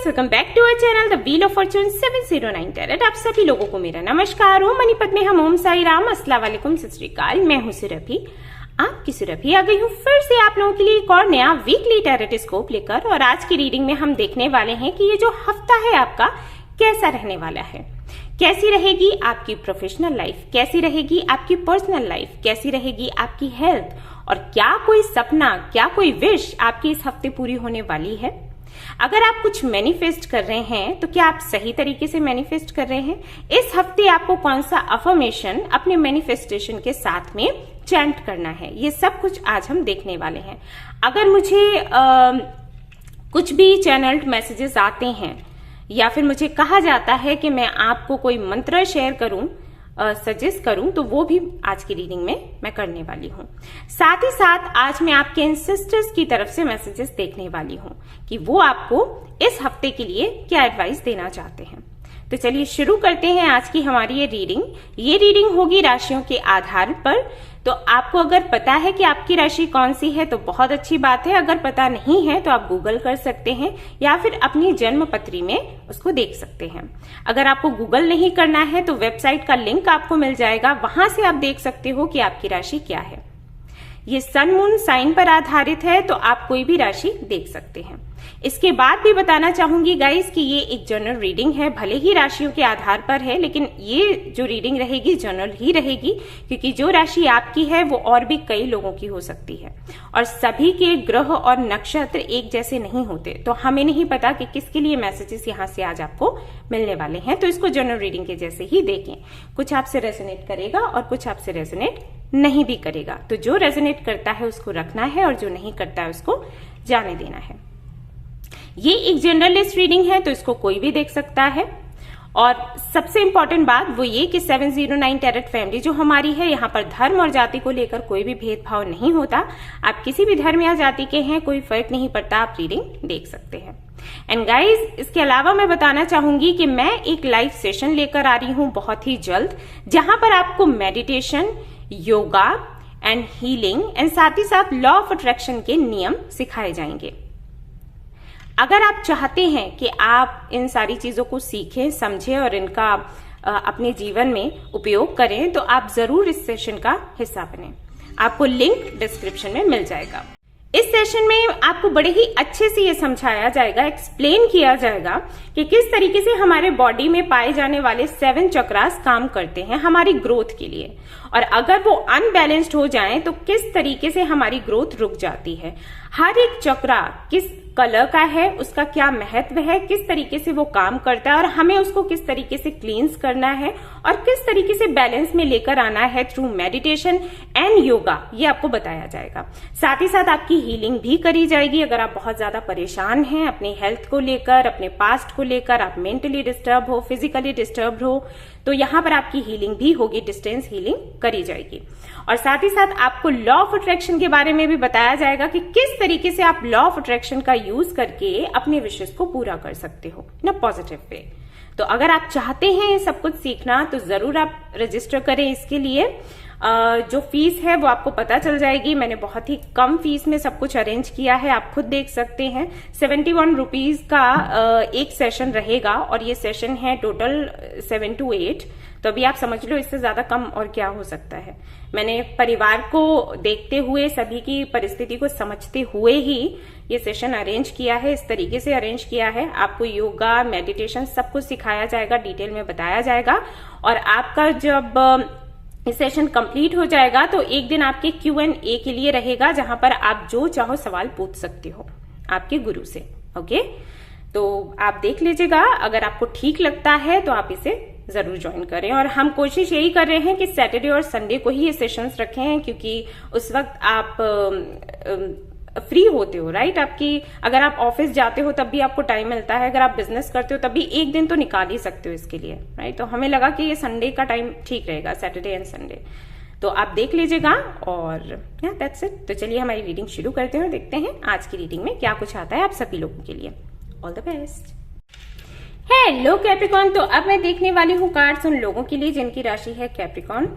Guys, welcome back to our channel the wheel of fortune 709 tarot. आप सभी लोगों को मेरा नमस्कार। ओम मणिपत में हम ओम साई राम, अस्सलाम वालेकुम, सत श्री अकाल। मैं हूं सुरभि, आपकी सुरभि आ गई हूं फिर से आप लोगों के लिए एक और नया वीकली टैरेटोस्कोप लेकर। और आज की रीडिंग में हम देखने वाले हैं कि ये जो हफ्ता है आपका कैसा रहने वाला है। कैसी रहेगी आपकी प्रोफेशनल लाइफ, कैसी रहेगी आपकी पर्सनल लाइफ, कैसी रहेगी आपकी हेल्थ, और क्या कोई सपना, क्या कोई विश आपकी इस हफ्ते पूरी होने वाली है। अगर आप कुछ मैनिफेस्ट कर रहे हैं तो क्या आप सही तरीके से मैनिफेस्ट कर रहे हैं। इस हफ्ते आपको कौन सा अफर्मेशन अपने मैनिफेस्टेशन के साथ में चैंट करना है, ये सब कुछ आज हम देखने वाले हैं। अगर मुझे कुछ भी चैनल्ड मैसेजेस आते हैं या फिर मुझे कहा जाता है कि मैं आपको कोई मंत्र शेयर करूं, सजेस्ट करूं, तो वो भी आज की रीडिंग में मैं करने वाली हूं। साथ ही साथ आज मैं आपके एंसेस्टर्स की तरफ से मैसेजेस देखने वाली हूं कि वो आपको इस हफ्ते के लिए क्या एडवाइस देना चाहते हैं। तो चलिए शुरू करते हैं आज की हमारी ये रीडिंग। ये रीडिंग होगी राशियों के आधार पर। तो आपको अगर पता है कि आपकी राशि कौन सी है तो बहुत अच्छी बात है। अगर पता नहीं है तो आप गूगल कर सकते हैं या फिर अपनी जन्म पत्री में उसको देख सकते हैं। अगर आपको गूगल नहीं करना है तो वेबसाइट का लिंक आपको मिल जाएगा, वहां से आप देख सकते हो कि आपकी राशि क्या है। ये सन मून साइन पर आधारित है, तो आप कोई भी राशि देख सकते हैं। इसके बाद भी बताना चाहूंगी गाइस कि ये एक जनरल रीडिंग है, भले ही राशियों के आधार पर है, लेकिन ये जो रीडिंग रहेगी जनरल ही रहेगी, क्योंकि जो राशि आपकी है वो और भी कई लोगों की हो सकती है और सभी के ग्रह और नक्षत्र एक जैसे नहीं होते। तो हमें नहीं पता कि किसके लिए मैसेजेस यहाँ से आज आपको मिलने वाले हैं, तो इसको जनरल रीडिंग के जैसे ही देखें। कुछ आपसे रेजोनेट करेगा और कुछ आपसे रेजोनेट नहीं भी करेगा। तो जो रेजोनेट करता है उसको रखना है और जो नहीं करता है उसको जाने देना है। ये एक जनरलिस्ट रीडिंग है, तो इसको कोई भी देख सकता है। और सबसे इंपॉर्टेंट बात वो ये कि 709 टैरेट फैमिली जो हमारी है, यहाँ पर धर्म और जाति को लेकर कोई भी भेदभाव नहीं होता। आप किसी भी धर्म या जाति के हैं, कोई फर्क नहीं पड़ता, आप रीडिंग देख सकते हैं। एंड गाइज, इसके अलावा मैं बताना चाहूंगी कि मैं एक लाइव सेशन लेकर आ रही हूँ बहुत ही जल्द, जहां पर आपको meditation, yoga and healing and साथ ही साथ लॉ ऑफ अट्रैक्शन के नियम सिखाए जाएंगे। अगर आप चाहते हैं कि आप इन सारी चीजों को सीखें, समझें और इनका अपने जीवन में उपयोग करें, तो आप जरूर इस सेशन का हिस्सा बनें। आपको लिंक डिस्क्रिप्शन में मिल जाएगा। इस सेशन में आपको बड़े ही अच्छे से ये समझाया जाएगा, एक्सप्लेन किया जाएगा कि किस तरीके से हमारे बॉडी में पाए जाने वाले 7 चक्रास काम करते हैं हमारी ग्रोथ के लिए, और अगर वो अनबैलेंस्ड हो जाएं तो किस तरीके से हमारी ग्रोथ रुक जाती है। हर एक चक्रा किस कलर का है, उसका क्या महत्व है, किस तरीके से वो काम करता है और हमें उसको किस तरीके से क्लींस करना है और किस तरीके से बैलेंस में लेकर आना है थ्रू मेडिटेशन एंड योगा, ये आपको बताया जाएगा। साथ ही साथ आपकी हीलिंग भी करी जाएगी। अगर आप बहुत ज्यादा परेशान हैं अपनी हेल्थ को लेकर, अपने पास्ट को लेकर, आप मेंटली डिस्टर्ब हो, फिजिकली डिस्टर्ब हो, तो यहाँ पर आपकी हीलिंग भी होगी, डिस्टेंस हीलिंग करी जाएगी। और साथ ही साथ आपको लॉ ऑफ अट्रैक्शन के बारे में भी बताया जाएगा कि किस तरीके से आप लॉ ऑफ अट्रैक्शन का यूज करके अपने विशेष को पूरा कर सकते हो इन अ पॉजिटिव वे। तो अगर आप चाहते हैं ये सब कुछ सीखना तो जरूर आप रजिस्टर करें। इसके लिए जो फीस है वो आपको पता चल जाएगी। मैंने बहुत ही कम फीस में सब कुछ अरेंज किया है, आप खुद देख सकते हैं। 71 रुपीज का एक सेशन रहेगा और ये सेशन है टोटल 7 to 8। तो अभी आप समझ लो इससे ज्यादा कम और क्या हो सकता है। मैंने परिवार को देखते हुए, सभी की परिस्थिति को समझते हुए ही ये सेशन अरेंज किया है, इस तरीके से अरेंज किया है। आपको योगा, मेडिटेशन सब कुछ सिखाया जाएगा, डिटेल में बताया जाएगा। और आपका जब इस सेशन कंप्लीट हो जाएगा तो एक दिन आपके Q&A के लिए रहेगा, जहां पर आप जो चाहो सवाल पूछ सकते हो आपके गुरु से। ओके, तो आप देख लीजिएगा। अगर आपको ठीक लगता है तो आप इसे जरूर ज्वाइन करें। और हम कोशिश यही कर रहे हैं कि सैटरडे और संडे को ही ये सेशंस रखे हैं, क्योंकि उस वक्त आप फ्री होते हो, राइट। आपकी अगर आप ऑफिस जाते हो तब भी आपको टाइम मिलता है, अगर आप बिजनेस करते हो तब भी एक दिन तो निकाल ही सकते हो इसके लिए, राइट। तो हमें लगा कि ये संडे का टाइम ठीक रहेगा, सैटरडे एंड संडे। तो आप देख लीजिएगा और दैट्स इट। तो चलिए हमारी रीडिंग शुरू करते हैं और देखते हैं आज की रीडिंग में क्या कुछ आता है आप सभी लोगों के लिए। All the best. Hello Capricorn. तो अब मैं देखने वाली हूँ कार्ड्स उन लोगों के लिए जिनकी राशि है कैप्रिकॉन।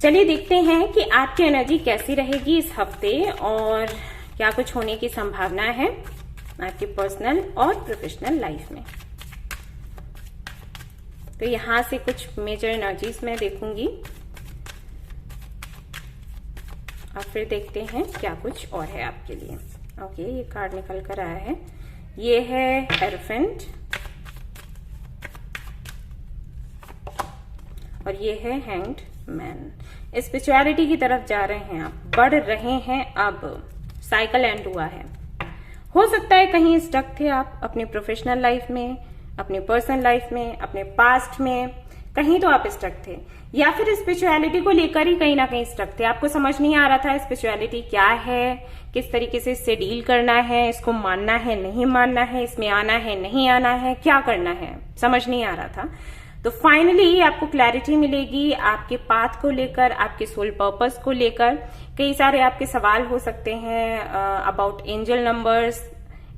चलिए देखते हैं कि आपकी एनर्जी कैसी रहेगी इस हफ्ते और क्या कुछ होने की संभावना है। आपकी पर्सनल और प्रोफेशनल लाइफ में। तो यहां से कुछ मेजर एनर्जीज मैं देखूंगी और फिर देखते हैं क्या कुछ और है आपके लिए। ओके, ये कार्ड निकल कर आया है, ये है एरोफेंट और ये है हैंग्ड मैन। स्पिरिचुअलिटी की तरफ जा रहे हैं आप, बढ़ रहे हैं, अब साइकिल एंड हुआ है। हो सकता है कहीं स्टक थे आप अपनी प्रोफेशनल लाइफ में, अपनी पर्सनल लाइफ में, अपने पास्ट में, कहीं तो आप स्टक थे, या फिर स्पिरिचुअलिटी को लेकर ही कहीं ना कहीं स्टक थे। आपको समझ नहीं आ रहा था स्पिरिचुअलिटी क्या है, किस तरीके से इससे डील करना है, इसको मानना है नहीं मानना है, इसमें आना है नहीं आना है, क्या करना है, समझ नहीं आ रहा था। तो फाइनली आपको क्लैरिटी मिलेगी आपके पाथ को लेकर, आपके सोल पर्पस को लेकर। कई सारे आपके सवाल हो सकते हैं अबाउट एंजल नंबर्स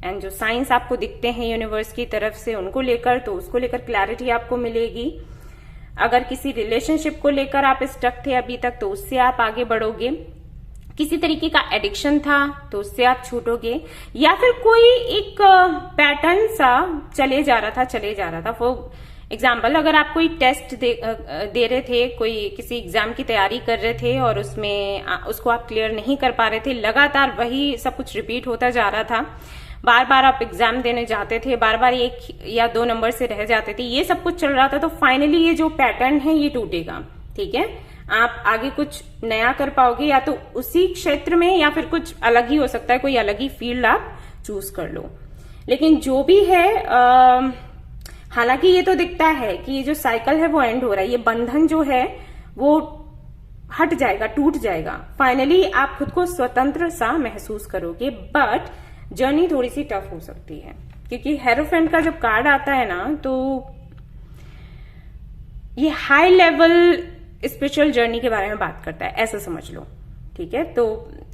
एंड जो साइंस आपको दिखते हैं यूनिवर्स की तरफ से, उनको लेकर, तो उसको लेकर क्लैरिटी आपको मिलेगी। अगर किसी रिलेशनशिप को लेकर आप स्टक थे अभी तक, तो उससे आप आगे बढ़ोगे। किसी तरीके का एडिक्शन था तो उससे आप छूटोगे, या फिर कोई एक पैटर्न सा चले जा रहा था। फॉर एग्जाम्पल, अगर आप कोई टेस्ट दे रहे थे, कोई किसी एग्जाम की तैयारी कर रहे थे और उसको आप क्लियर नहीं कर पा रहे थे, लगातार वही सब कुछ रिपीट होता जा रहा था, बार बार आप एग्जाम देने जाते थे, बार बार 1 या 2 नंबर से रह जाते थे, ये सब कुछ चल रहा था। तो फाइनली ये जो पैटर्न है ये टूटेगा, ठीक है। आप आगे कुछ नया कर पाओगे, या तो उसी क्षेत्र में या फिर कुछ अलग ही हो सकता है, कोई अलग ही फील्ड आप चूज कर लो। लेकिन जो भी है, हालांकि ये तो दिखता है कि ये जो साइकिल है वो एंड हो रहा है, ये बंधन जो है वो हट जाएगा, टूट जाएगा। फाइनली आप खुद को स्वतंत्र सा महसूस करोगे, बट जर्नी थोड़ी सी टफ हो सकती है, क्योंकि हेरोफेंट का जब कार्ड आता है ना, तो ये हाई लेवल स्पिरिचुअल जर्नी के बारे में बात करता है, ऐसा समझ लो, ठीक है। तो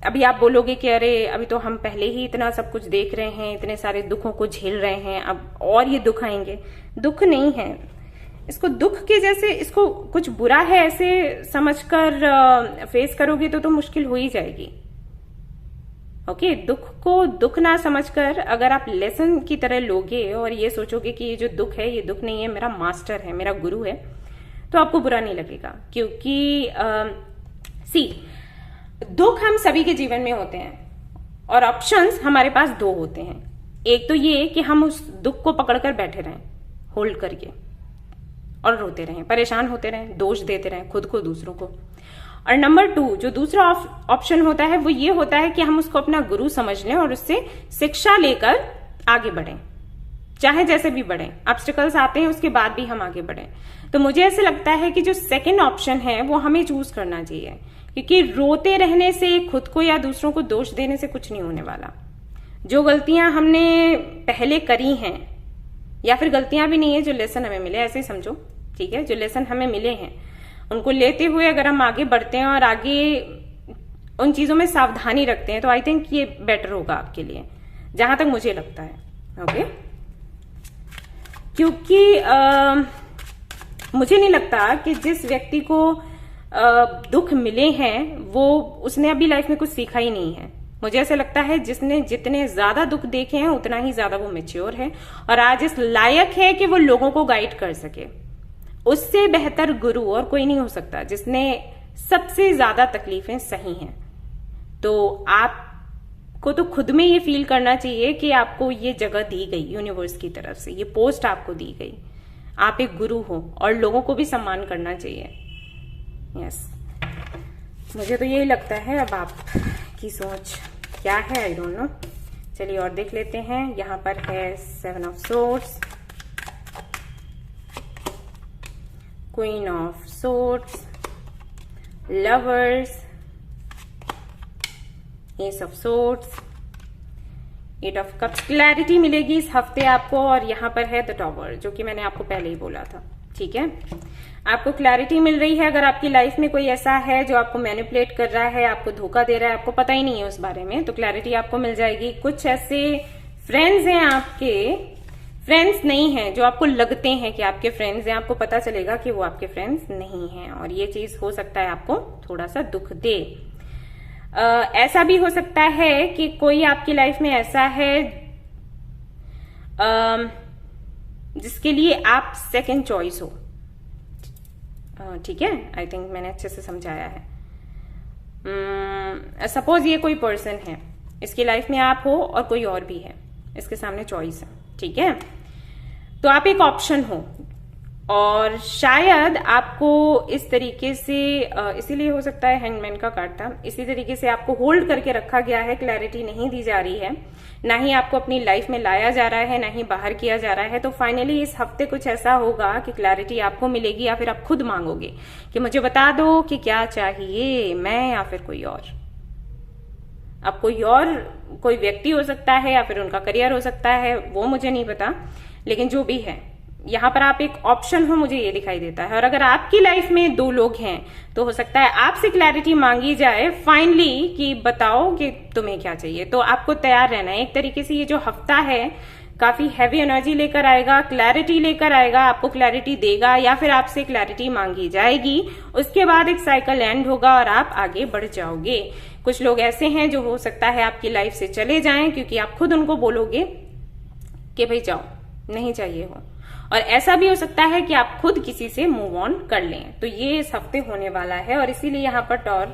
अभी आप बोलोगे कि अरे अभी तो हम पहले ही इतना सब कुछ देख रहे हैं, इतने सारे दुखों को झेल रहे हैं, अब और ये दुख आएंगे। दुख नहीं है, इसको दुख के जैसे, इसको कुछ बुरा है ऐसे समझकर फेस करोगे तो मुश्किल हो ही जाएगी। ओके, दुख को दुख ना समझकर अगर आप लेसन की तरह लोगे और ये सोचोगे कि ये जो दुख है ये दुख नहीं है, मेरा मास्टर है, मेरा गुरु है, तो आपको बुरा नहीं लगेगा। क्योंकि दुख हम सभी के जीवन में होते हैं और ऑप्शंस हमारे पास 2 होते हैं। एक तो ये कि हम उस दुख को पकड़कर बैठे रहें, होल्ड करके, और रोते रहें, परेशान होते रहें, दोष देते रहें खुद को, दूसरों को। और नंबर 2 जो दूसरा ऑप्शन होता है वो ये होता है कि हम उसको अपना गुरु समझ लें और उससे शिक्षा लेकर आगे बढ़ें, चाहे जैसे भी बढ़ें। ऑब्स्टिकल्स आते हैं उसके बाद भी हम आगे बढ़ें। तो मुझे ऐसे लगता है कि जो सेकंड ऑप्शन है वो हमें चूज करना चाहिए, क्योंकि रोते रहने से, खुद को या दूसरों को दोष देने से कुछ नहीं होने वाला। जो गलतियां हमने पहले करी हैं, या फिर गलतियां भी नहीं है, जो लेसन हमें मिले, ऐसे ही समझो, ठीक है, जो लेसन हमें मिले हैं उनको लेते हुए अगर हम आगे बढ़ते हैं और आगे उन चीजों में सावधानी रखते हैं, तो आई थिंक ये बेटर होगा आपके लिए, जहां तक मुझे लगता है। ओके, क्योंकि मुझे नहीं लगता कि जिस व्यक्ति को दुख मिले हैं उसने अभी लाइफ में कुछ सीखा ही नहीं है। मुझे ऐसा लगता है जिसने जितने ज्यादा दुख देखे हैं उतना ही ज्यादा वो मैच्योर है और आज इस लायक है कि वो लोगों को गाइड कर सके। उससे बेहतर गुरु और कोई नहीं हो सकता जिसने सबसे ज्यादा तकलीफें सही हैं। तो आपको तो खुद में ये फील करना चाहिए कि आपको ये जगह दी गई यूनिवर्स की तरफ से, ये पोस्ट आपको दी गई, आप एक गुरु हो और लोगों को भी सम्मान करना चाहिए। यस, मुझे तो यही लगता है। अब आपकी सोच क्या है, आई डोंट नो। चलिए और देख लेते हैं। यहाँ पर है 7 of swords, queen of swords, lovers, S of swords, 8 of cups. Clarity मिलेगी इस हफ्ते आपको। और यहाँ पर है द टॉवर, जो कि मैंने आपको पहले ही बोला था, ठीक है। आपको क्लैरिटी मिल रही है। अगर आपकी लाइफ में कोई ऐसा है जो आपको मैनिपुलेट कर रहा है, आपको धोखा दे रहा है, आपको पता ही नहीं है उस बारे में, तो क्लैरिटी आपको मिल जाएगी। कुछ ऐसे फ्रेंड्स हैं आपके, फ्रेंड्स नहीं हैं, जो आपको लगते हैं कि आपके फ्रेंड्स हैं, आपको पता चलेगा कि वो आपके फ्रेंड्स नहीं हैं और ये चीज हो सकता है आपको थोड़ा सा दुख दे। ऐसा भी हो सकता है कि कोई आपकी लाइफ में ऐसा है जिसके लिए आप सेकंड चॉइस हो। ठीक है, आई थिंक मैंने अच्छे से समझाया है। सपोज ये कोई पर्सन है, इसकी लाइफ में आप हो और कोई और भी है, इसके सामने चॉइस है। ठीक है, तो आप एक ऑप्शन हो और शायद आपको इस तरीके से, इसीलिए हो सकता है हैंगमैन का कार्ड था, इसी तरीके से आपको होल्ड करके रखा गया है, क्लैरिटी नहीं दी जा रही है, ना ही आपको अपनी लाइफ में लाया जा रहा है, ना ही बाहर किया जा रहा है। तो फाइनली इस हफ्ते कुछ ऐसा होगा कि क्लैरिटी आपको मिलेगी, या फिर आप खुद मांगोगे कि मुझे बता दो कि क्या चाहिए, मैं या फिर कोई और। अब कोई व्यक्ति हो सकता है या फिर उनका करियर हो सकता है, वो मुझे नहीं पता, लेकिन जो भी है यहाँ पर आप एक ऑप्शन हो, मुझे ये दिखाई देता है। और अगर आपकी लाइफ में दो लोग हैं तो हो सकता है आपसे क्लैरिटी मांगी जाए फाइनली कि बताओ कि तुम्हें क्या चाहिए। तो आपको तैयार रहना है। एक तरीके से ये जो हफ्ता है काफी हैवी एनर्जी लेकर आएगा, क्लैरिटी लेकर आएगा, आपको क्लैरिटी देगा या फिर आपसे क्लैरिटी मांगी जाएगी। उसके बाद एक साइकिल एंड होगा और आप आगे बढ़ जाओगे। कुछ लोग ऐसे हैं जो हो सकता है आपकी लाइफ से चले जाएं क्योंकि आप खुद उनको बोलोगे कि भाई जाओ, नहीं चाहिए हो। और ऐसा भी हो सकता है कि आप खुद किसी से मूव ऑन कर लें। तो ये इस हफ्ते होने वाला है और इसीलिए यहाँ पर टॉर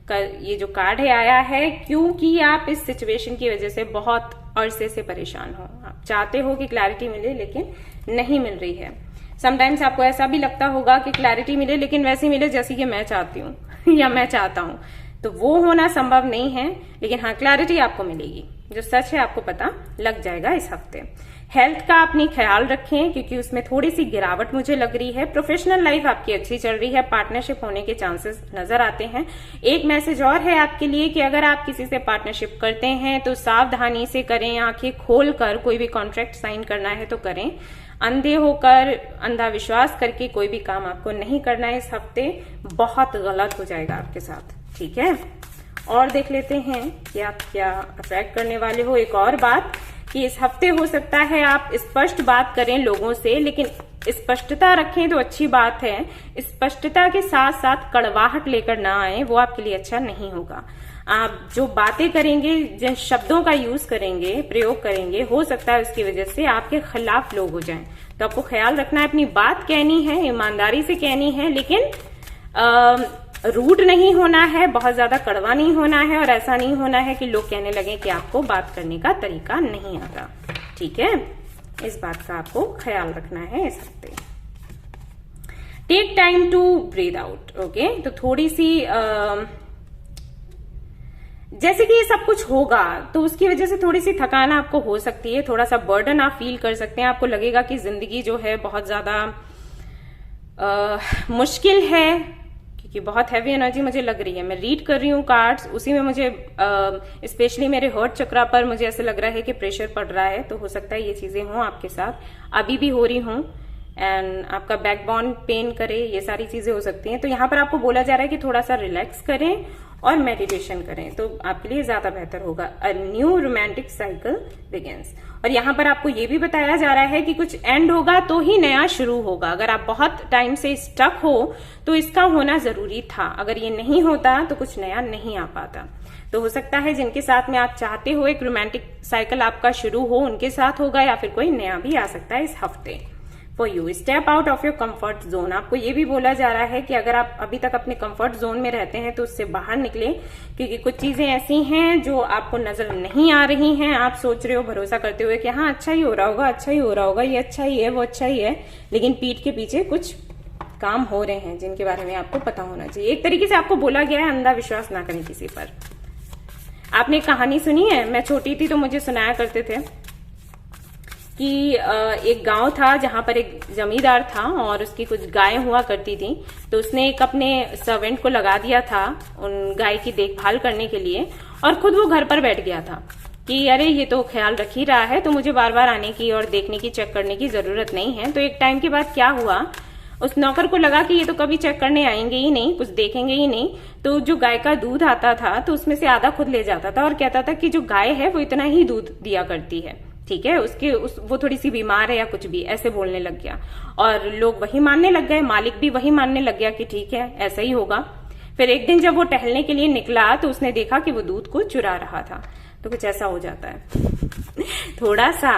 का ये जो कार्ड है आया है, क्योंकि आप इस सिचुएशन की वजह से बहुत अरसे से परेशान हो। आप चाहते हो कि क्लैरिटी मिले लेकिन नहीं मिल रही है। समटाइम्स आपको ऐसा भी लगता होगा कि क्लैरिटी मिले लेकिन वैसी मिले जैसी कि मैं चाहती हूँ या मैं चाहता हूँ। तो वो होना संभव नहीं है, लेकिन हाँ क्लैरिटी आपको मिलेगी। जो सच है आपको पता लग जाएगा इस हफ्ते। हेल्थ का अपनी ख्याल रखें क्योंकि उसमें थोड़ी सी गिरावट मुझे लग रही है। प्रोफेशनल लाइफ आपकी अच्छी चल रही है, पार्टनरशिप होने के चांसेस नजर आते हैं। एक मैसेज और है आपके लिए कि अगर आप किसी से पार्टनरशिप करते हैं तो सावधानी से करें, आंखें खोलकर कोई भी कॉन्ट्रैक्ट साइन करना है तो करें। अंधे होकर, अंधा विश्वास करके कोई भी काम आपको नहीं करना है इस हफ्ते, बहुत गलत हो जाएगा आपके साथ। ठीक है, और देख लेते हैं कि आप क्या अट्रैक्ट करने वाले हो। एक और बात कि इस हफ्ते हो सकता है आप स्पष्ट बात करें लोगों से, लेकिन स्पष्टता रखें तो अच्छी बात है। स्पष्टता के साथ साथ कड़वाहट लेकर ना आए, वो आपके लिए अच्छा नहीं होगा। आप जो बातें करेंगे, जिन शब्दों का यूज करेंगे, प्रयोग करेंगे, हो सकता है उसकी वजह से आपके खिलाफ लोग हो जाएं। तो आपको ख्याल रखना है, अपनी बात कहनी है, ईमानदारी से कहनी है, लेकिन रूड नहीं होना है, बहुत ज्यादा कड़वा नहीं होना है और ऐसा नहीं होना है कि लोग कहने लगे कि आपको बात करने का तरीका नहीं आता। ठीक है, इस बात का आपको ख्याल रखना है इस हफ्ते। Take time to breathe out. Okay, तो थोड़ी सी जैसे कि ये सब कुछ होगा तो उसकी वजह से थोड़ी सी थकान आपको हो सकती है, थोड़ा सा बर्डन आप फील कर सकते हैं। आपको लगेगा कि जिंदगी जो है बहुत ज्यादा मुश्किल है कि बहुत हैवी एनर्जी मुझे लग रही है। मैं रीड कर रही हूँ कार्ड्स, उसी में मुझे स्पेशली मेरे हर्ट चक्रा पर मुझे ऐसे लग रहा है कि प्रेशर पड़ रहा है। तो हो सकता है ये चीजें हों आपके साथ, अभी भी हो रही हों, एंड आपका बैकबोन पेन करे, ये सारी चीजें हो सकती हैं। तो यहाँ पर आपको बोला जा रहा है कि थोड़ा सा रिलैक्स करें और मेडिटेशन करें तो आपके लिए ज्यादा बेहतर होगा। A new romantic cycle begins. और यहाँ पर आपको ये भी बताया जा रहा है कि कुछ एंड होगा तो ही नया शुरू होगा। अगर आप बहुत टाइम से स्टक हो तो इसका होना जरूरी था, अगर ये नहीं होता तो कुछ नया नहीं आ पाता। तो हो सकता है जिनके साथ में आप चाहते हो एक रोमांटिक साइकिल आपका शुरू हो, उनके साथ होगा, या फिर कोई नया भी आ सकता है इस हफ्ते। For you step out of your comfort zone. आपको ये भी बोला जा रहा है कि अगर आप अभी तक अपने कंफर्ट जोन में रहते हैं तो उससे बाहर निकले, क्योंकि कुछ चीजें ऐसी हैं जो आपको नजर नहीं आ रही हैं। आप सोच रहे हो भरोसा करते हुए कि हाँ अच्छा ही हो रहा होगा, अच्छा ही हो रहा होगा, ये अच्छा ही है, वो अच्छा ही है, लेकिन पीठ के पीछे कुछ काम हो रहे हैं जिनके बारे में आपको पता होना चाहिए। एक तरीके से आपको बोला गया है अंधा विश्वास ना करें किसी पर। आपने एक कहानी सुनी है, मैं छोटी थी तो मुझे सुनाया करते थे कि एक गांव था जहां पर एक जमींदार था और उसकी कुछ गायें हुआ करती थी। तो उसने एक अपने सर्वेंट को लगा दिया था उन गाय की देखभाल करने के लिए, और खुद वो घर पर बैठ गया था कि अरे ये तो ख्याल रख ही रहा है, तो मुझे बार बार आने की और देखने की, चेक करने की जरूरत नहीं है। तो एक टाइम के बाद क्या हुआ, उस नौकर को लगा कि ये तो कभी चेक करने आएंगे ही नहीं, कुछ देखेंगे ही नहीं। तो जो गाय का दूध आता था तो उसमें से आधा खुद ले जाता था और कहता था कि जो गाय है वो इतना ही दूध दिया करती है, ठीक है, वो थोड़ी सी बीमार है या कुछ भी, ऐसे बोलने लग गया। और लोग वही मानने लग गए, मालिक भी वही मानने लग गया कि ठीक है ऐसा ही होगा। फिर एक दिन जब वो टहलने के लिए निकला तो उसने देखा कि वो दूध को चुरा रहा था। तो कुछ ऐसा हो जाता है। थोड़ा सा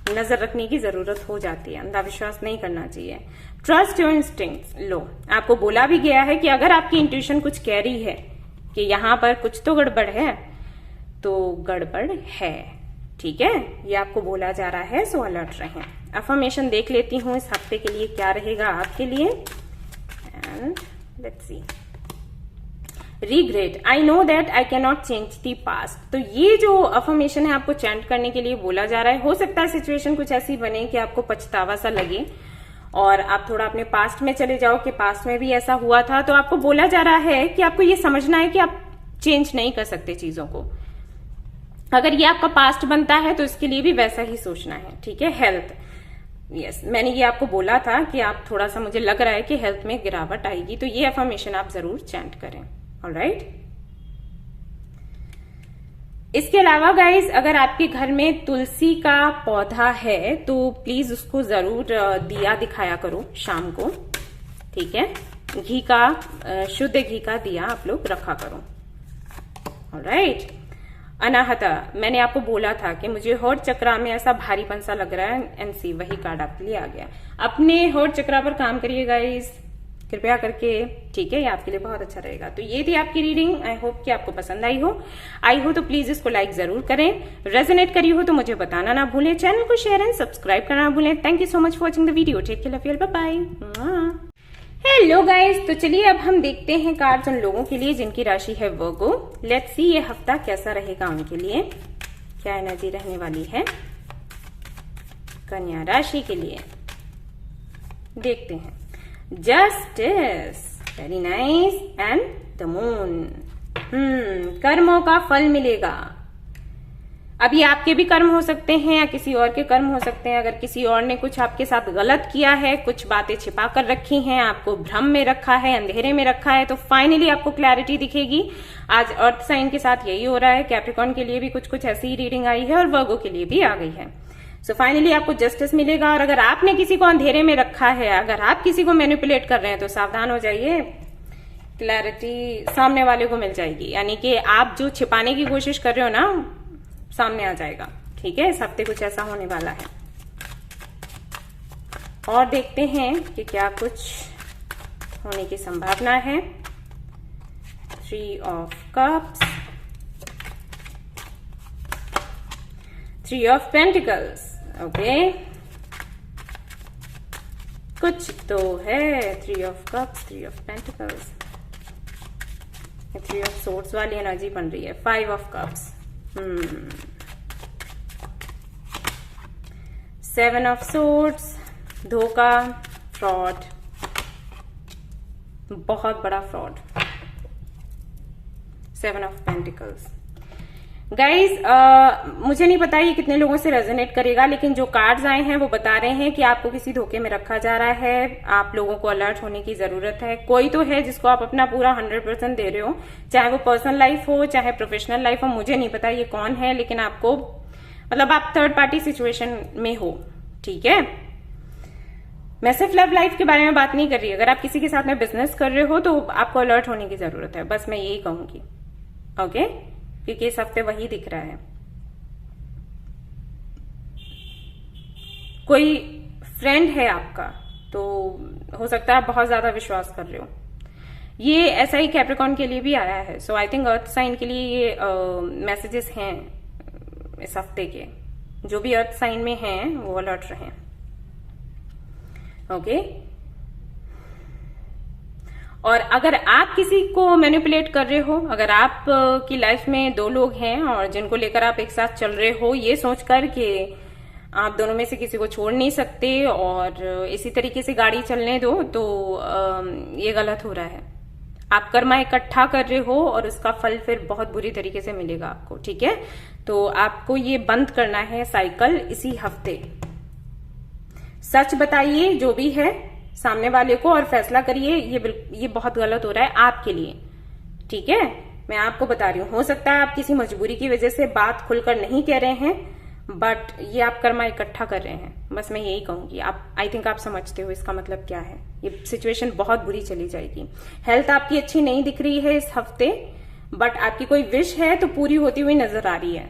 नजर रखने की जरूरत हो जाती है, अंधविश्वास नहीं करना चाहिए। Trust your instincts. लो, आपको बोला भी गया है कि अगर आपकी इंट्यूशन कुछ कह रही है कि यहां पर कुछ तो गड़बड़ है, तो गड़बड़ है, ठीक है, ये आपको बोला जा रहा है, सो अलर्ट रहें। अफर्मेशन देख लेती हूँ इस हफ्ते के लिए क्या रहेगा आपके लिए, and let's see. Regret, I know that I can not change the past. तो ये जो अफर्मेशन है आपको चैंट करने के लिए बोला जा रहा है। हो सकता है सिचुएशन कुछ ऐसी बने कि आपको पछतावा सा लगे और आप थोड़ा अपने पास्ट में चले जाओ कि पास्ट में भी ऐसा हुआ था। तो आपको बोला जा रहा है कि आपको ये समझना है कि आप चेंज नहीं कर सकते चीजों को। अगर ये आपका पास्ट बनता है तो इसके लिए भी वैसा ही सोचना है, ठीक है। हेल्थ, यस, मैंने ये आपको बोला था कि आप थोड़ा सा, मुझे लग रहा है कि हेल्थ में गिरावट आएगी, तो ये अफर्मेशन आप जरूर चैंट करें। ऑलराइट। इसके अलावा गाइस, अगर आपके घर में तुलसी का पौधा है तो प्लीज उसको जरूर दिया दिखाया करो शाम को, ठीक है। घी का, शुद्ध घी का दिया आप लोग रखा करो। ऑलराइट। अनाहता, मैंने आपको बोला था कि मुझे हर्ट चक्रा में ऐसा भारीपन सा लग रहा है, एनसी वही कार्ड आपके लिए आ गया। अपने हर्ट चक्रा पर काम करिए गाइस, कृपया करके, ठीक है, ये आपके लिए बहुत अच्छा रहेगा। तो ये थी आपकी रीडिंग, आई होप कि आपको पसंद आई हो तो प्लीज इसको लाइक जरूर करें। रेजोनेट करी हो तो मुझे बताना ना भूलें, चैनल को शेयर एंड सब्सक्राइब करना ना भूलें। Thank you so much for watching the video, take care, love you, bye bye. Hello guys, तो चलिए अब हम देखते हैं कार्ड्स उन लोगों के लिए जिनकी राशि है वर्गो। लेट्स सी ये हफ्ता कैसा रहेगा उनके लिए, क्या एनर्जी रहने वाली है कन्या राशि के लिए, देखते हैं। Justice, very nice, and the moon. कर्मों का फल मिलेगा। अब ये आपके भी कर्म हो सकते हैं या किसी और के कर्म हो सकते हैं। अगर किसी और ने कुछ आपके साथ गलत किया है, कुछ बातें छिपा कर रखी हैं, आपको भ्रम में रखा है, अंधेरे में रखा है, तो फाइनली आपको क्लैरिटी दिखेगी। आज अर्थ साइन के साथ यही हो रहा है। कैप्रिकॉर्न के लिए भी कुछ कुछ ऐसी ही रीडिंग आई है और वर्गो के लिए भी आ गई है। सो फाइनली आपको जस्टिस मिलेगा। और अगर आपने किसी को अंधेरे में रखा है, अगर आप किसी को मैनिपुलेट कर रहे हैं, तो सावधान हो जाइए, क्लैरिटी सामने वाले को मिल जाएगी। यानी कि आप जो छिपाने की कोशिश कर रहे हो ना, सामने आ जाएगा, ठीक है। इस हफ्ते कुछ ऐसा होने वाला है। और देखते हैं कि क्या कुछ होने की संभावना है। 3 of cups, 3 of pentacles, okay, कुछ तो है। 3 of cups, 3 of pentacles, 3 of swords वाली एनर्जी बन रही है। 5 ऑफ कप्स, 7 ऑफ सोर्ड्स, धोखा, फ्रॉड, बहुत बड़ा फ्रॉड। 7 of pentacles. गाइज, मुझे नहीं पता ये कितने लोगों से रेजोनेट करेगा, लेकिन जो कार्ड्स आए हैं वो बता रहे हैं कि आपको किसी धोखे में रखा जा रहा है। आप लोगों को अलर्ट होने की जरूरत है। कोई तो है जिसको आप अपना पूरा 100% दे रहे हो, चाहे वो पर्सनल लाइफ हो चाहे प्रोफेशनल लाइफ हो, मुझे नहीं पता ये कौन है, लेकिन आपको, मतलब आप थर्ड पार्टी सिचुएशन में हो, ठीक है। मैं सिर्फ लव लाइफ के बारे में बात नहीं कर रही। अगर आप किसी के साथ में बिजनेस कर रहे हो तो आपको अलर्ट होने की जरूरत है, बस मैं यही कहूंगी, ओके, क्योंकि इस हफ्ते वही दिख रहा है। कोई फ्रेंड है आपका, तो हो सकता है आप बहुत ज्यादा विश्वास कर रहे हो। ये ऐसा ही कैप्रिकॉर्न के लिए भी आया है। सो आई थिंक अर्थ साइन के लिए ये मैसेजेस हैं इस हफ्ते के। जो भी अर्थ साइन में हैं वो अलर्ट रहें, ओके। और अगर आप किसी को मैनिपुलेट कर रहे हो, अगर आप की लाइफ में 2 लोग हैं और जिनको लेकर आप एक साथ चल रहे हो, ये सोचकर कि आप दोनों में से किसी को छोड़ नहीं सकते और इसी तरीके से गाड़ी चलने दो, तो ये गलत हो रहा है। आप कर्मा इकट्ठा कर रहे हो और उसका फल फिर बहुत बुरी तरीके से मिलेगा आपको, ठीक है। तो आपको ये बंद करना है साइकिल इसी हफ्ते। सच बताइए जो भी है सामने वाले को और फैसला करिए, ये बहुत गलत हो रहा है आपके लिए, ठीक है। मैं आपको बता रही हूँ, हो सकता है आप किसी मजबूरी की वजह से बात खुलकर नहीं कह रहे हैं, बट ये आप कर्मा इकट्ठा कर रहे हैं, बस मैं यही कहूंगी। आप, आई थिंक आप समझते हो इसका मतलब क्या है। ये सिचुएशन बहुत बुरी चली जाएगी। हेल्थ आपकी अच्छी नहीं दिख रही है इस हफ्ते, बट आपकी कोई विश है तो पूरी होती हुई नजर आ रही है,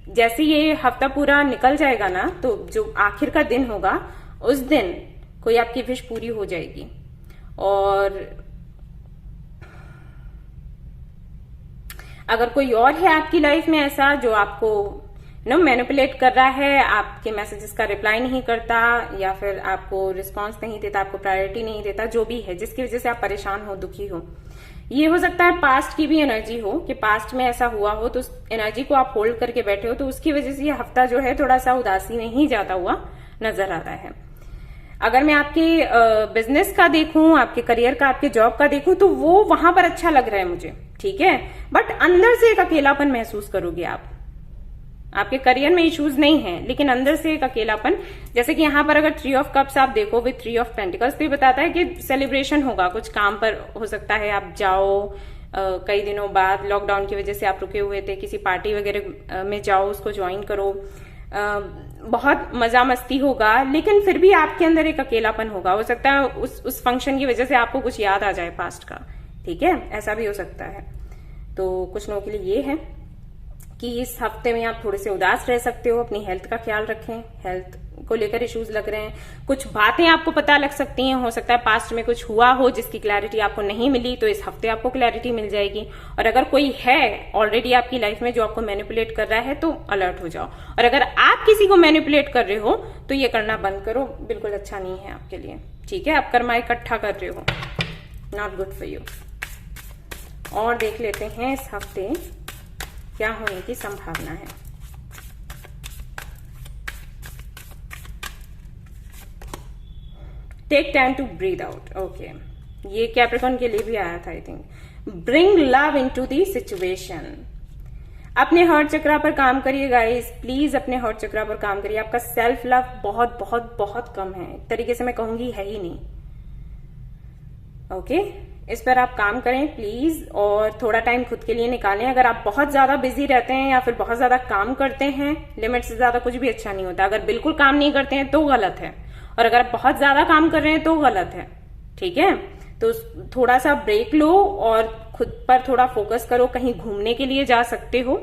जैसे ये हफ्ता पूरा निकल जाएगा ना, तो जो आखिर का दिन होगा उस दिन कोई आपकी विश पूरी हो जाएगी। और अगर कोई और है आपकी लाइफ में ऐसा जो आपको मैनिपुलेट कर रहा है, आपके मैसेजेस का रिप्लाई नहीं करता या फिर आपको रिस्पांस नहीं देता, आपको प्रायोरिटी नहीं देता, जो भी है जिसकी वजह से आप परेशान हो, दुखी हो, ये हो सकता है पास्ट की भी एनर्जी हो कि पास्ट में ऐसा हुआ हो, तो उस एनर्जी को आप होल्ड करके बैठे हो, तो उसकी वजह से ये हफ्ता जो है थोड़ा सा उदासी में ही जाता हुआ नजर आता है। अगर मैं आपके बिजनेस का देखूं, आपके करियर का, आपके जॉब का देखूं, तो वो वहां पर अच्छा लग रहा है मुझे, ठीक है, बट अंदर से एक अकेलापन महसूस करोगे आप। आपके करियर में इश्यूज नहीं है, लेकिन अंदर से एक अकेलापन, जैसे कि यहाँ पर अगर 3 ऑफ कप्स आप देखो विद 3 ऑफ पेंटिकल्स, तो ये बताता है कि सेलिब्रेशन होगा, कुछ काम पर हो सकता है आप जाओ, कई दिनों बाद लॉकडाउन की वजह से आप रुके हुए थे, किसी पार्टी वगैरह में जाओ, उसको ज्वाइन करो, बहुत मजा मस्ती होगा, लेकिन फिर भी आपके अंदर एक अकेलापन होगा। हो सकता है उस फंक्शन की वजह से आपको कुछ याद आ जाए पास्ट का, ठीक है, ऐसा भी हो सकता है। तो कुछ लोगों के लिए ये है कि इस हफ्ते में आप थोड़े से उदास रह सकते हो, अपनी हेल्थ का ख्याल रखें, हेल्थ को लेकर इश्यूज लग रहे हैं, कुछ बातें आपको पता लग सकती हैं, हो सकता है पास्ट में कुछ हुआ हो जिसकी क्लैरिटी आपको नहीं मिली, तो इस हफ्ते आपको क्लैरिटी मिल जाएगी। और अगर कोई है ऑलरेडी आपकी लाइफ में जो आपको मैनिपुलेट कर रहा है, तो अलर्ट हो जाओ। और अगर आप किसी को मैनिपुलेट कर रहे हो तो ये करना बंद करो, बिल्कुल अच्छा नहीं है आपके लिए, ठीक है, आप कर्मा इकट्ठा कर रहे हो, नॉट गुड फॉर यू। और देख लेते हैं इस हफ्ते क्या होने की संभावना है। Take time to breathe out, okay, ये कैप्रिकॉर्न के लिए भी आया था I think. Bring love into the situation, अपने हार्ट चक्रा पर काम करिए गाइस, प्लीज अपने हार्ट चक्रा पर काम करिए। आपका सेल्फ लव बहुत बहुत बहुत कम है, एक तरीके से मैं कहूंगी है ही नहीं, ओके, इस पर आप काम करें प्लीज, और थोड़ा टाइम खुद के लिए निकालें। अगर आप बहुत ज्यादा बिजी रहते हैं या फिर बहुत ज्यादा काम करते हैं, लिमिट से ज्यादा कुछ भी अच्छा नहीं होता। अगर बिल्कुल काम नहीं करते हैं तो गलत है, और अगर आप बहुत ज्यादा काम कर रहे हैं तो गलत है, ठीक है। तो थोड़ा सा ब्रेक लो और खुद पर थोड़ा फोकस करो। कहीं घूमने के लिए जा सकते हो,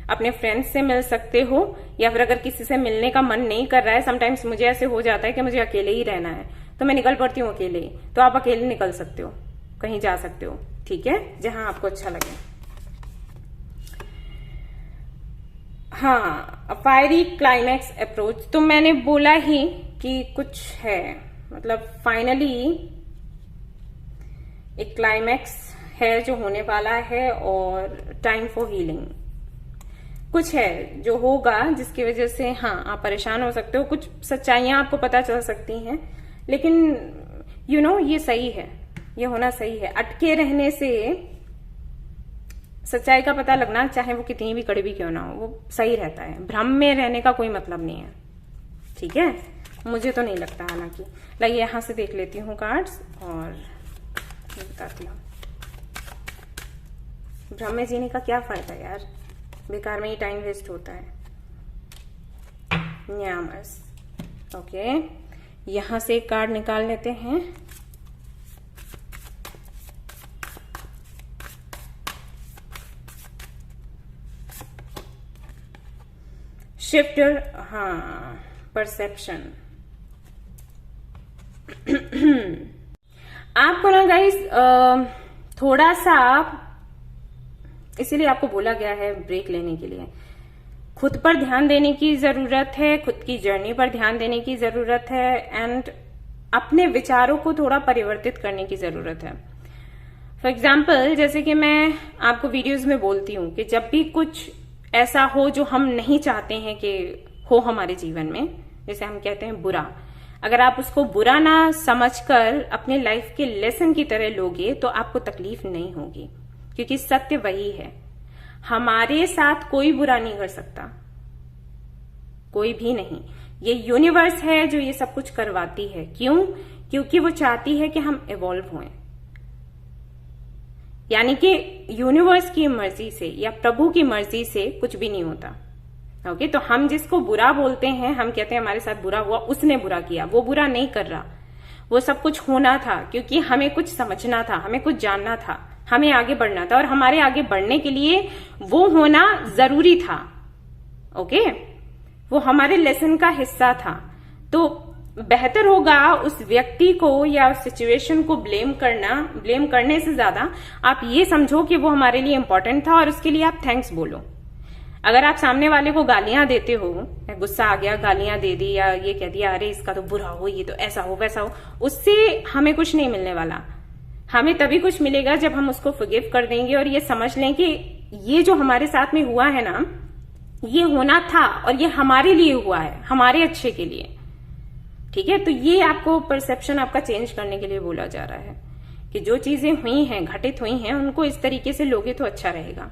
अपने फ्रेंड्स से मिल सकते हो, या फिर अगर किसी से मिलने का मन नहीं कर रहा है, समटाइम्स मुझे ऐसे हो जाता है कि मुझे अकेले ही रहना है, तो मैं निकल पड़ती हूँ अकेले ही, तो आप अकेले निकल सकते हो, कहीं जा सकते हो, ठीक है, जहां आपको अच्छा लगे। हाँ, फायरी क्लाइमैक्स अप्रोच, तो मैंने बोला ही कि कुछ है, मतलब फाइनली एक क्लाइमैक्स है जो होने वाला है, और टाइम फॉर हीलिंग कुछ है जो होगा, जिसकी वजह से हाँ आप परेशान हो सकते हो, कुछ सच्चाइयां आपको पता चल सकती हैं, लेकिन ये सही है, ये होना सही है। अटके रहने से सच्चाई का पता लगना, चाहे वो कितनी भी कड़वी क्यों ना हो, वो सही रहता है। भ्रम में रहने का कोई मतलब नहीं है, ठीक है, मुझे तो नहीं लगता। हालांकि लाइए यहां से देख लेती हूँ कार्ड्स और बताती हूँ। भ्रम में जीने का क्या फायदा यार, बेकार में ही टाइम वेस्ट होता है। न्यामस, ओके, यहां से एक कार्ड निकाल लेते हैं। शिफ्टर, हाँ, परसेप्शन। आपको ना गाइस थोड़ा सा, इसीलिए आपको बोला गया है ब्रेक लेने के लिए, खुद पर ध्यान देने की जरूरत है, खुद की जर्नी पर ध्यान देने की जरूरत है, एंड अपने विचारों को थोड़ा परिवर्तित करने की जरूरत है। फॉर एग्जाम्पल, जैसे कि मैं आपको वीडियोज में बोलती हूँ कि जब भी कुछ ऐसा हो जो हम नहीं चाहते हैं कि हो हमारे जीवन में, जैसे हम कहते हैं बुरा, अगर आप उसको बुरा ना समझकर अपने लाइफ के लेसन की तरह लोगे तो आपको तकलीफ नहीं होगी, क्योंकि सत्य वही है, हमारे साथ कोई बुरा नहीं कर सकता, कोई भी नहीं। ये यूनिवर्स है जो ये सब कुछ करवाती है। क्यों? क्योंकि वो चाहती है कि हम इवॉल्व हों, यानी कि यूनिवर्स की मर्जी से या प्रभु की मर्जी से कुछ भी नहीं होता। ओके, तो हम जिसको बुरा बोलते हैं, हम कहते हैं हमारे साथ बुरा हुआ, उसने बुरा किया, वो बुरा नहीं कर रहा, वो सब कुछ होना था, क्योंकि हमें कुछ समझना था, हमें कुछ जानना था, हमें आगे बढ़ना था, और हमारे आगे बढ़ने के लिए वो होना जरूरी था। ओके, वो हमारे लेसन का हिस्सा था। तो बेहतर होगा उस व्यक्ति को या उस सिचुएशन को ब्लेम करने से ज्यादा आप ये समझो कि वो हमारे लिए इंपॉर्टेंट था और उसके लिए आप थैंक्स बोलो। अगर आप सामने वाले को गालियां देते हो, गुस्सा आ गया, गालियां दे दी या ये कह दिया अरे इसका तो बुरा हो, ये तो ऐसा हो वैसा हो, उससे हमें कुछ नहीं मिलने वाला। हमें तभी कुछ मिलेगा जब हम उसको फॉरगिव कर देंगे और ये समझ लें कि ये जो हमारे साथ में हुआ है ना, ये होना था और ये हमारे लिए हुआ है, हमारे अच्छे के लिए। ठीक है, तो ये आपको परसेप्शन आपका चेंज करने के लिए बोला जा रहा है कि जो चीजें हुई हैं, घटित हुई हैं, उनको इस तरीके से लोगे तो अच्छा रहेगा।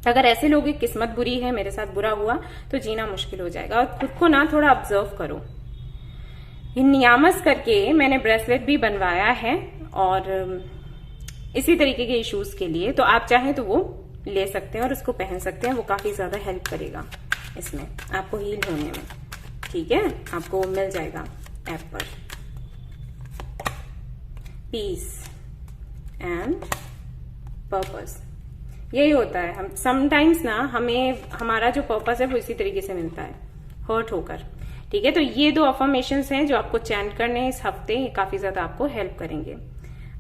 अगर ऐसे लोगे किस्मत बुरी है, मेरे साथ बुरा हुआ, तो जीना मुश्किल हो जाएगा। और खुद को ना थोड़ा ऑब्जर्व करो। ये नियामस करके मैंने ब्रेसलेट भी बनवाया है और इसी तरीके के इश्यूज के लिए, तो आप चाहें तो वो ले सकते हैं और उसको पहन सकते हैं। वो काफी ज्यादा हेल्प करेगा इसमें आपको हील होने में। ठीक है, आपको मिल जाएगा ऐप पर। पीस एंड पर्पस, यही होता है। हम समटाइम्स ना हमें हमारा जो पर्पस है वो इसी तरीके से मिलता है, हर्ट होकर। ठीक है, तो ये 2 अफर्मेशंस हैं जो आपको चैंट करने इस हफ्ते, काफी ज्यादा आपको हेल्प करेंगे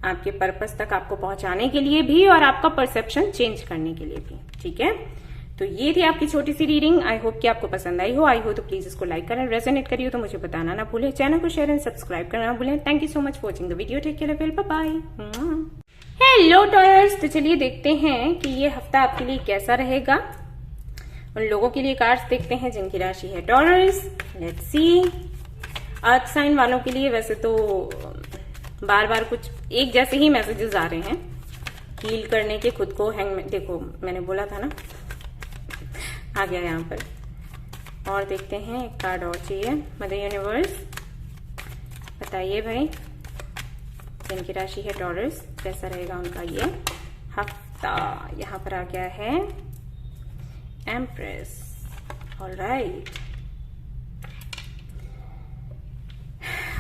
आपके पर्पस तक आपको पहुंचाने के लिए भी और आपका परसेप्शन चेंज करने के लिए भी। ठीक है, तो ये थी आपकी छोटी सी रीडिंग। आई होप कि आपको पसंद आई हो तो प्लीज इसको लाइक करें, रेजोनेट करिए तो मुझे बताना ना भूलें, चैनल को शेयर एंड सब्सक्राइब करना ना भूलें। Thank you so much for watching the video. Take care, bye bye. Hello Taurus, तो चलिए देखते हैं कि ये हफ्ता आपके लिए कैसा रहेगा। उन लोगों के लिए कार्ड्स देखते हैं जिनकी राशि है Taurus. Let's see. Earth sign वालों के लिए वैसे तो बार बार कुछ एक जैसे ही मैसेजेस आ रहे हैं हील करने के खुद को। देखो मैंने बोला था ना, आ गया यहाँ पर। और देखते हैं, एक कार्ड और चाहिए। मदर यूनिवर्स बताइए भाई, जिनकी राशि है टॉरस, कैसा रहेगा उनका ये हफ्ता। यहाँ पर आ गया है empress. Alright,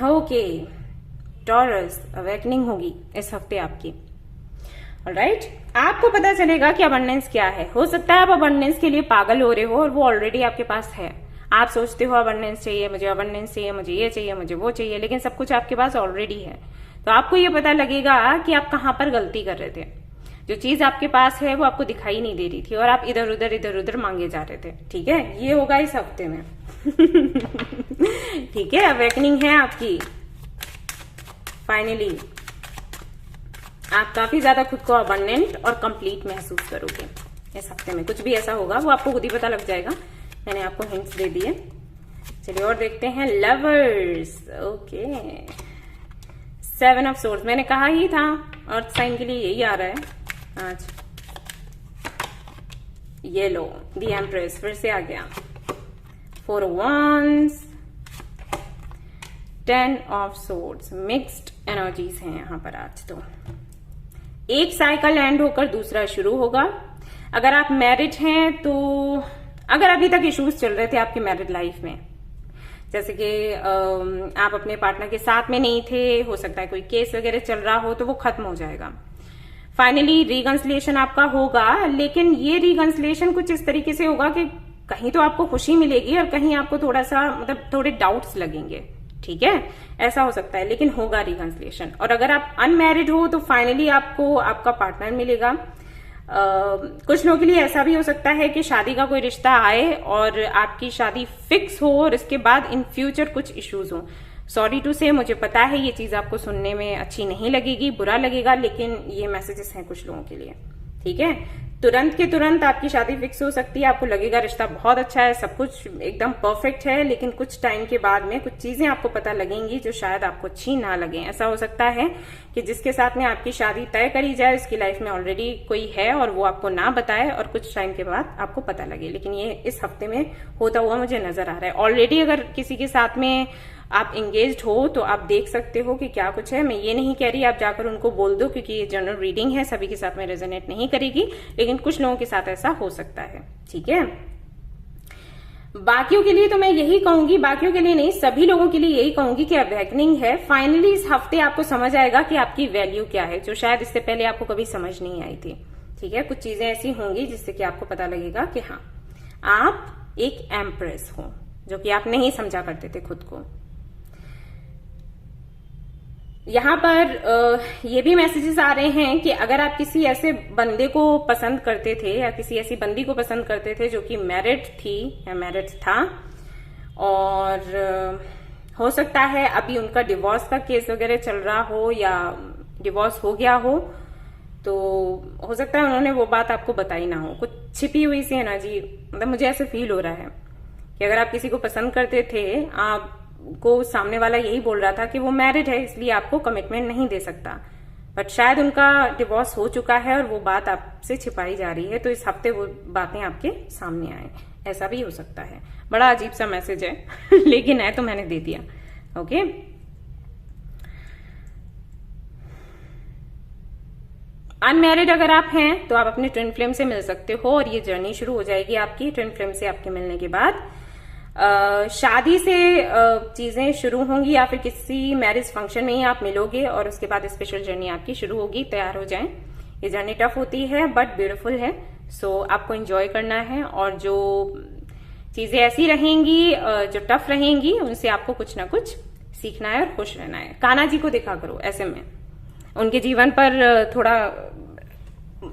okay, taurus awakening होगी इस हफ्ते आपकी। ऑलराइट, आपको पता चलेगा कि अबंडेंस क्या है। हो सकता है आप अबंडेंस के लिए पागल हो रहे हो और वो ऑलरेडी आपके पास है। आप सोचते हो अबंडेंस चाहिए, मुझे अबंडेंस चाहिए, मुझे ये चाहिए, मुझे वो चाहिए, लेकिन सब कुछ आपके पास ऑलरेडी है। तो आपको ये पता लगेगा कि आप कहाँ पर गलती कर रहे थे। जो चीज आपके पास है वो आपको दिखाई नहीं दे रही थी और आप इधर उधर मांगे जा रहे थे। ठीक है, ये होगा इस हफ्ते में। ठीक है, अवेकनिंग है आपकी। फाइनली आप काफी ज्यादा खुद को अबंडेंट और कंप्लीट महसूस करोगे इस हफ्ते में। कुछ भी ऐसा होगा वो आपको खुद ही पता लग जाएगा। मैंने आपको हिंट्स दे दिए। चलिए और देखते हैं लवर्स। ओके, 7 ऑफ सोर्ड्स, मैंने कहा ही था अर्थ साइन के लिए यही आ रहा है आज। ये लो, द एम्प्रेस फिर से आ गया। 4 of wands, 10 of swords, mixed energies हैं यहाँ पर आज। तो एक साइकिल एंड होकर दूसरा शुरू होगा। अगर आप मैरिड हैं तो अगर अभी तक इश्यूज चल रहे थे आपकी मैरिड लाइफ में, जैसे कि आप अपने पार्टनर के साथ में नहीं थे, हो सकता है कोई केस वगैरह चल रहा हो, तो वो खत्म हो जाएगा। फाइनली रिकंसिलिएशन आपका होगा, लेकिन ये रिकंसिलिएशन कुछ इस तरीके से होगा कि कहीं तो आपको खुशी मिलेगी और कहीं आपको थोड़ा सा मतलब थोड़े डाउट्स लगेंगे। ठीक है, ऐसा हो सकता है, लेकिन होगा रिकंसिलिएशन। और अगर आप अनमैरिड हो तो फाइनली आपको आपका पार्टनर मिलेगा। कुछ लोगों के लिए ऐसा भी हो सकता है कि शादी का कोई रिश्ता आए और आपकी शादी फिक्स हो और इसके बाद इन फ्यूचर कुछ इश्यूज हो। सॉरी टू से, मुझे पता है ये चीज आपको सुनने में अच्छी नहीं लगेगी, बुरा लगेगा, लेकिन ये मैसेजेस हैं कुछ लोगों के लिए। ठीक है, तुरंत के तुरंत आपकी शादी फिक्स हो सकती है। आपको लगेगा रिश्ता बहुत अच्छा है, सब कुछ एकदम परफेक्ट है, लेकिन कुछ टाइम के बाद में कुछ चीजें आपको पता लगेंगी जो शायद आपको अच्छी ना लगे। ऐसा हो सकता है कि जिसके साथ में आपकी शादी तय करी जाए उसकी लाइफ में ऑलरेडी कोई है और वो आपको ना बताए और कुछ टाइम के बाद आपको पता लगे। लेकिन ये इस हफ्ते में होता हुआ मुझे नजर आ रहा है। ऑलरेडी अगर किसी के साथ में आप एंगेज्ड हो तो आप देख सकते हो कि क्या कुछ है। मैं ये नहीं कह रही आप जाकर उनको बोल दो, क्योंकि ये जनरल रीडिंग है, सभी के साथ में रेजोनेट नहीं करेगी, लेकिन कुछ लोगों के साथ ऐसा हो सकता है। ठीक है, बाकियों के लिए तो मैं यही कहूंगी, बाकियों के लिए नहीं, सभी लोगों के लिए यही कहूंगी कि अवेकनिंग है। फाइनली इस हफ्ते आपको समझ आएगा कि आपकी वैल्यू क्या है, जो शायद इससे पहले आपको कभी समझ नहीं आई थी। ठीक है, कुछ चीजें ऐसी होंगी जिससे कि आपको पता लगेगा कि हाँ, आप एक एम्प्रेस हो, जो कि आप नहीं समझा करते थे खुद को। यहाँ पर ये भी मैसेजेस आ रहे हैं कि अगर आप किसी ऐसे बंदे को पसंद करते थे या किसी ऐसी बंदी को पसंद करते थे जो कि मैरिड थी या मैरिड था, और हो सकता है अभी उनका डिवोर्स का केस वगैरह चल रहा हो या डिवोर्स हो गया हो, तो हो सकता है उन्होंने वो बात आपको बताई ना हो, कुछ छिपी हुई सी एनर्जी, मतलब मुझे ऐसे फील हो रहा है कि अगर आप किसी को पसंद करते थे, आपको सामने वाला यही बोल रहा था कि वो मैरिड है इसलिए आपको कमिटमेंट नहीं दे सकता, बट शायद उनका डिवोर्स हो चुका है और वो बात आपसे छिपाई जा रही है, तो इस हफ्ते वो बातें आपके सामने आए, ऐसा भी हो सकता है। बड़ा अजीब सा मैसेज है लेकिन है तो मैंने दे दिया। ओके, अनमैरिड अगर आप हैं तो आप अपने ट्विन फ्लेम से मिल सकते हो और ये जर्नी शुरू हो जाएगी आपकी ट्विन फ्लेम से आपके मिलने के बाद। शादी से चीजें शुरू होंगी या फिर किसी मैरिज फंक्शन में ही आप मिलोगे और उसके बाद स्पेशल जर्नी आपकी शुरू होगी। तैयार हो जाएं, ये जर्नी टफ होती है बट ब्यूटीफुल है, सो आपको एंजॉय करना है, और जो चीजें ऐसी रहेंगी जो टफ रहेंगी उनसे आपको कुछ ना कुछ सीखना है और खुश रहना है। कान्हा जी को देखा करो ऐसे में, उनके जीवन पर थोड़ा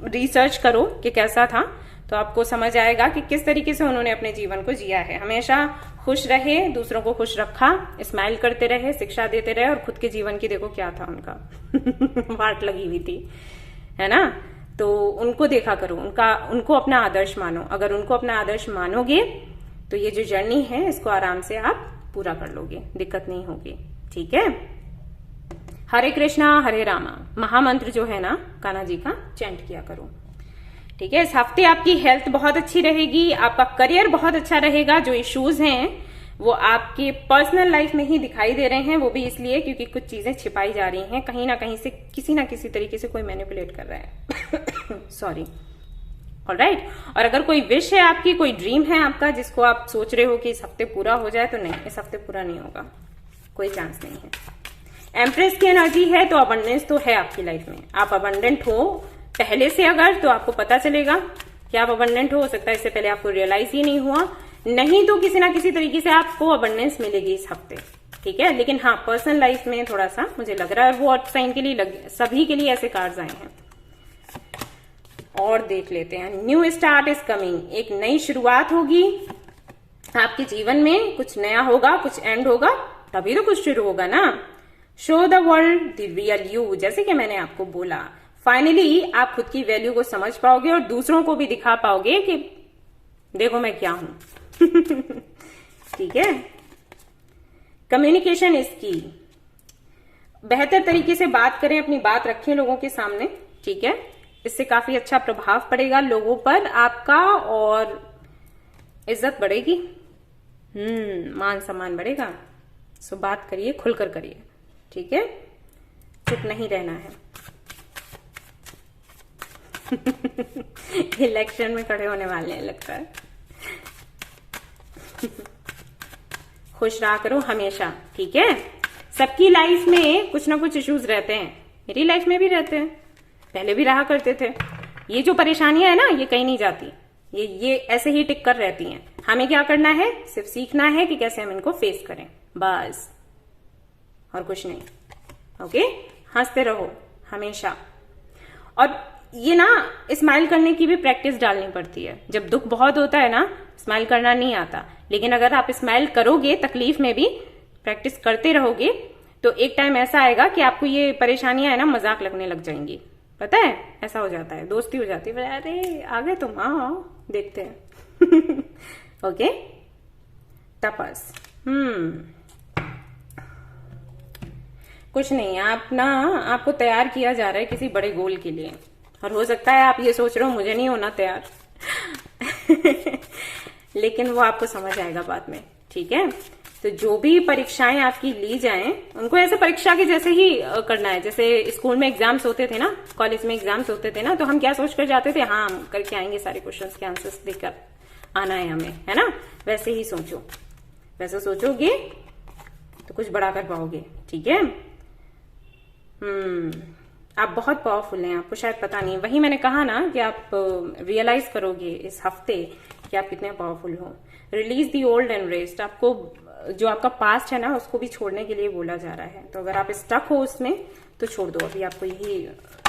रिसर्च करो कि कैसा था, तो आपको समझ आएगा कि किस तरीके से उन्होंने अपने जीवन को जिया है। हमेशा खुश रहे, दूसरों को खुश रखा, स्माइल करते रहे, शिक्षा देते रहे, और खुद के जीवन की देखो क्या था उनका वाट लगी हुई थी, है ना। तो उनको देखा करो, उनको अपना आदर्श मानो। अगर उनको अपना आदर्श मानोगे तो ये जो जर्नी है इसको आराम से आप पूरा कर लोगे, दिक्कत नहीं होगी। ठीक है, हरे कृष्णा हरे रामा महामंत्र जो है ना कान्हा जी का चैंट किया करो। ठीक है, इस हफ्ते आपकी हेल्थ बहुत अच्छी रहेगी, आपका करियर बहुत अच्छा रहेगा। जो इश्यूज हैं वो आपके पर्सनल लाइफ में ही दिखाई दे रहे हैं, वो भी इसलिए क्योंकि कुछ चीजें छिपाई जा रही हैं, कहीं ना कहीं से किसी ना किसी तरीके से कोई मैनिपुलेट कर रहा है सॉरी। ऑलराइट, और अगर कोई विश है आपकी, कोई ड्रीम है आपका जिसको आप सोच रहे हो कि इस हफ्ते पूरा हो जाए, तो नहीं, इस हफ्ते पूरा नहीं होगा, कोई चांस नहीं है। एम्प्रेस की एनर्जी है तो अबंडेंस तो है आपकी लाइफ में, आप अबंडेंट हो पहले से, अगर तो आपको पता चलेगा कि आप अबंडेंट हो सकता है इससे पहले आपको रियलाइज ही नहीं हुआ, नहीं तो किसी ना किसी तरीके से आपको अबंडेंस मिलेगी इस हफ्ते। ठीक है, लेकिन हाँ पर्सनल लाइफ में थोड़ा सा मुझे लग रहा है, वो अर्थ साइन के लिए सभी के लिए ऐसे कार्ड्स आए हैं। और देख लेते हैं, न्यू स्टार्ट इज कमिंग, एक नई शुरुआत होगी आपके जीवन में, कुछ नया होगा, कुछ एंड होगा, तभी तो कुछ शुरू होगा ना। Show the world the real you, जैसे कि मैंने आपको बोला, फाइनली आप खुद की वैल्यू को समझ पाओगे और दूसरों को भी दिखा पाओगे कि देखो मैं क्या हूं ठीक है, कम्युनिकेशन इज की, बेहतर तरीके से बात करें, अपनी बात रखें लोगों के सामने। ठीक है, इससे काफी अच्छा प्रभाव पड़ेगा लोगों पर आपका, और इज्जत बढ़ेगी, मान सम्मान बढ़ेगा। सो बात करिए, खुलकर करिए। ठीक है, चुप नहीं रहना है इलेक्शन में खड़े होने वाले हैं लगता है खुश रहा करो हमेशा। ठीक है, सबकी लाइफ में कुछ ना कुछ इश्यूज रहते हैं, मेरी लाइफ में भी रहते हैं, पहले भी रहा करते थे। ये जो परेशानियां है ना, ये कहीं नहीं जाती, ये ऐसे ही टिक कर रहती हैं। हमें क्या करना है, सिर्फ सीखना है कि कैसे हम इनको फेस करें, बस, और कुछ नहीं। ओके, हंसते रहो हमेशा, और ये ना स्माइल करने की भी प्रैक्टिस डालनी पड़ती है। जब दुख बहुत होता है ना, स्माइल करना नहीं आता, लेकिन अगर आप स्माइल करोगे तकलीफ में भी, प्रैक्टिस करते रहोगे, तो एक टाइम ऐसा आएगा कि आपको ये परेशानियां है ना मजाक लगने लग जाएंगी। पता है, ऐसा हो जाता है, दोस्ती हो जाती है, अरे आ गए तुम, आओ देखते हैं ओके, तपस कुछ नहीं, आप ना, आपको तैयार किया जा रहा है किसी बड़े गोल के लिए, और हो सकता है आप ये सोच रहे हो मुझे नहीं होना तैयार लेकिन वो आपको समझ आएगा बाद में। ठीक है, तो जो भी परीक्षाएं आपकी ली जाएं, उनको ऐसे परीक्षा के जैसे ही करना है, जैसे स्कूल में एग्जाम्स होते थे ना, कॉलेज में एग्जाम्स होते थे ना, तो हम क्या सोच कर जाते थे, हाँ हम करके आएंगे, सारे क्वेश्चंस के आंसर्स देकर आना है हमें, है ना। वैसे ही सोचो, वैसे सोचोगे तो कुछ बड़ा कर पाओगे। ठीक है, आप बहुत पावरफुल हैं, आपको शायद पता नहीं। वही मैंने कहा ना कि आप रियलाइज करोगे इस हफ्ते कि आप कितने पावरफुल हो। Release the old and rest, आपको जो आपका पास्ट है ना उसको भी छोड़ने के लिए बोला जा रहा है। तो अगर आप स्टक हो उसमें तो छोड़ दो, अभी आपको यही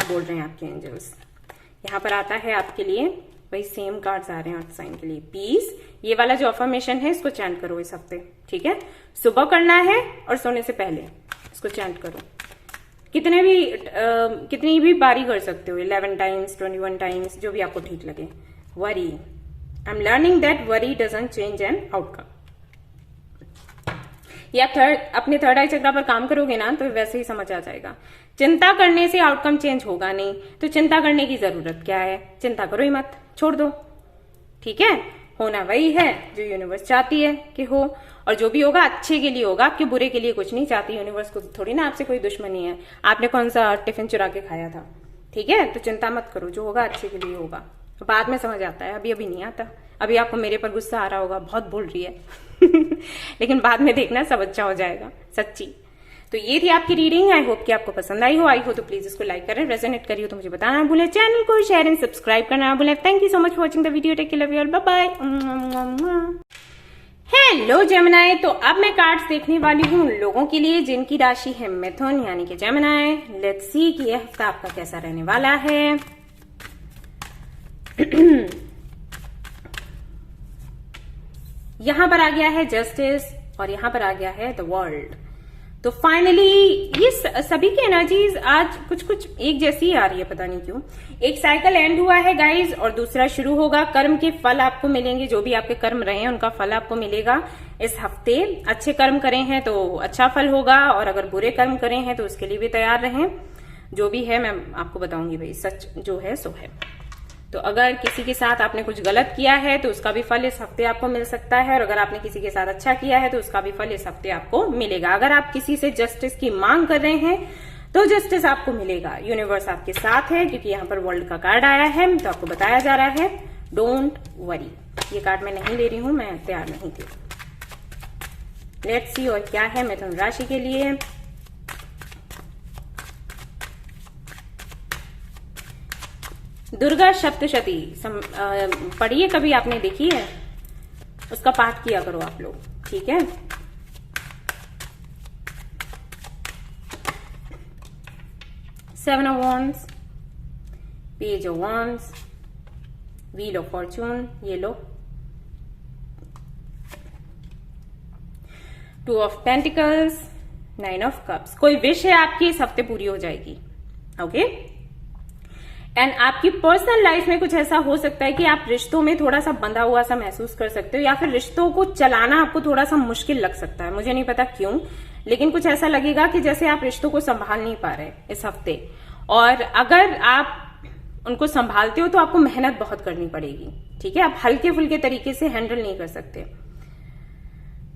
बोल रहे हैं आपके एंजल्स। यहाँ पर आता है आपके लिए वही सेम कार्ड्स आ रहे हैं अर्थ साइन के लिए, पीस। ये वाला जो अफर्मेशन है इसको चैंट करो इस हफ्ते, ठीक है। सुबह करना है और सोने से पहले इसको चैंट करो, कितनी भी बारी कर सकते हो, 11 टाइम्स 21 टाइम्स, जो भी आपको ठीक लगे। Worry, I am learning that worry doesn't change an outcome. या अपने थर्ड आई चक्रा पर काम करोगे ना तो वैसे ही समझ आ जाएगा। चिंता करने से आउटकम चेंज होगा नहीं, तो चिंता करने की जरूरत क्या है, चिंता करो ही मत, छोड़ दो, ठीक है। होना वही है जो यूनिवर्स चाहती है कि हो, और जो भी होगा अच्छे के लिए होगा, आपके बुरे के लिए कुछ नहीं चाहती यूनिवर्स को, थोड़ी ना आपसे कोई दुश्मनी है। आपने कौन सा टिफिन चुरा के खाया था, ठीक है। तो चिंता मत करो, जो होगा अच्छे के लिए होगा। बाद में समझ आता है, अभी अभी नहीं आता। अभी आपको मेरे पर गुस्सा आ रहा होगा, बहुत बोल रही है लेकिन बाद में देखना सब अच्छा हो जाएगा, सच्ची। तो ये थी आपकी रीडिंग। आई होप कि आपको पसंद आई हो। आई हो तो प्लीज इसको लाइक करें, रेजोनेट करिए तो मुझे बताना ना भूलें, चैनल को शेयर एंड सब्सक्राइब करना ना भूलें। Thank you so much for watching the video, take care, love you all, bye bye. Hello Gemini, तो अब मैं कार्ड्स देखने वाली हूँ लोगों के लिए जिनकी राशि है मिथुन यानी कि जेमिनाई। लेट्स सी कि यह हफ्ता आपका कैसा रहने वाला है। यहां पर आ गया है जस्टिस और यहां पर आ गया है द वर्ल्ड। तो फाइनली ये सभी की एनर्जीज आज कुछ एक जैसी आ रही है, पता नहीं क्यों। एक साइकिल एंड हुआ है गाइज और दूसरा शुरू होगा। कर्म के फल आपको मिलेंगे, जो भी आपके कर्म रहे हैं उनका फल आपको मिलेगा इस हफ्ते। अच्छे कर्म करें हैं तो अच्छा फल होगा, और अगर बुरे कर्म करें हैं तो उसके लिए भी तैयार रहें। जो भी है मैं आपको बताऊंगी भाई, सच जो है सो है। तो अगर किसी के साथ आपने कुछ गलत किया है तो उसका भी फल इस हफ्ते आपको मिल सकता है, और अगर आपने किसी के साथ अच्छा किया है तो उसका भी फल इस हफ्ते आपको मिलेगा। अगर आप किसी से जस्टिस की मांग कर रहे हैं तो जस्टिस आपको मिलेगा। यूनिवर्स आपके साथ है, क्योंकि यहाँ पर वर्ल्ड का कार्ड आया है। तो आपको बताया जा रहा है डोंट वरी। ये कार्ड मैं नहीं ले रही हूं, मैं तैयार नहीं थी। लेट्स सी और क्या है मिथुन राशि के लिए। दुर्गा सप्तशती पढ़िए, कभी आपने देखी है, उसका पाठ किया करो आप लोग, ठीक है। Seven of wands, page of wands, wheel of fortune, ये लो, two of pentacles, nine of cups. कोई विश है आपकी इस हफ्ते पूरी हो जाएगी, ओके। एंड आपकी पर्सनल लाइफ में कुछ ऐसा हो सकता है कि आप रिश्तों में थोड़ा सा बंधा हुआ सा महसूस कर सकते हो, या फिर रिश्तों को चलाना आपको थोड़ा सा मुश्किल लग सकता है। मुझे नहीं पता क्यों, लेकिन कुछ ऐसा लगेगा कि जैसे आप रिश्तों को संभाल नहीं पा रहे इस हफ्ते। और अगर आप उनको संभालते हो तो आपको मेहनत बहुत करनी पड़ेगी, ठीक है। आप हल्के फुल्के तरीके से हैंडल नहीं कर सकते।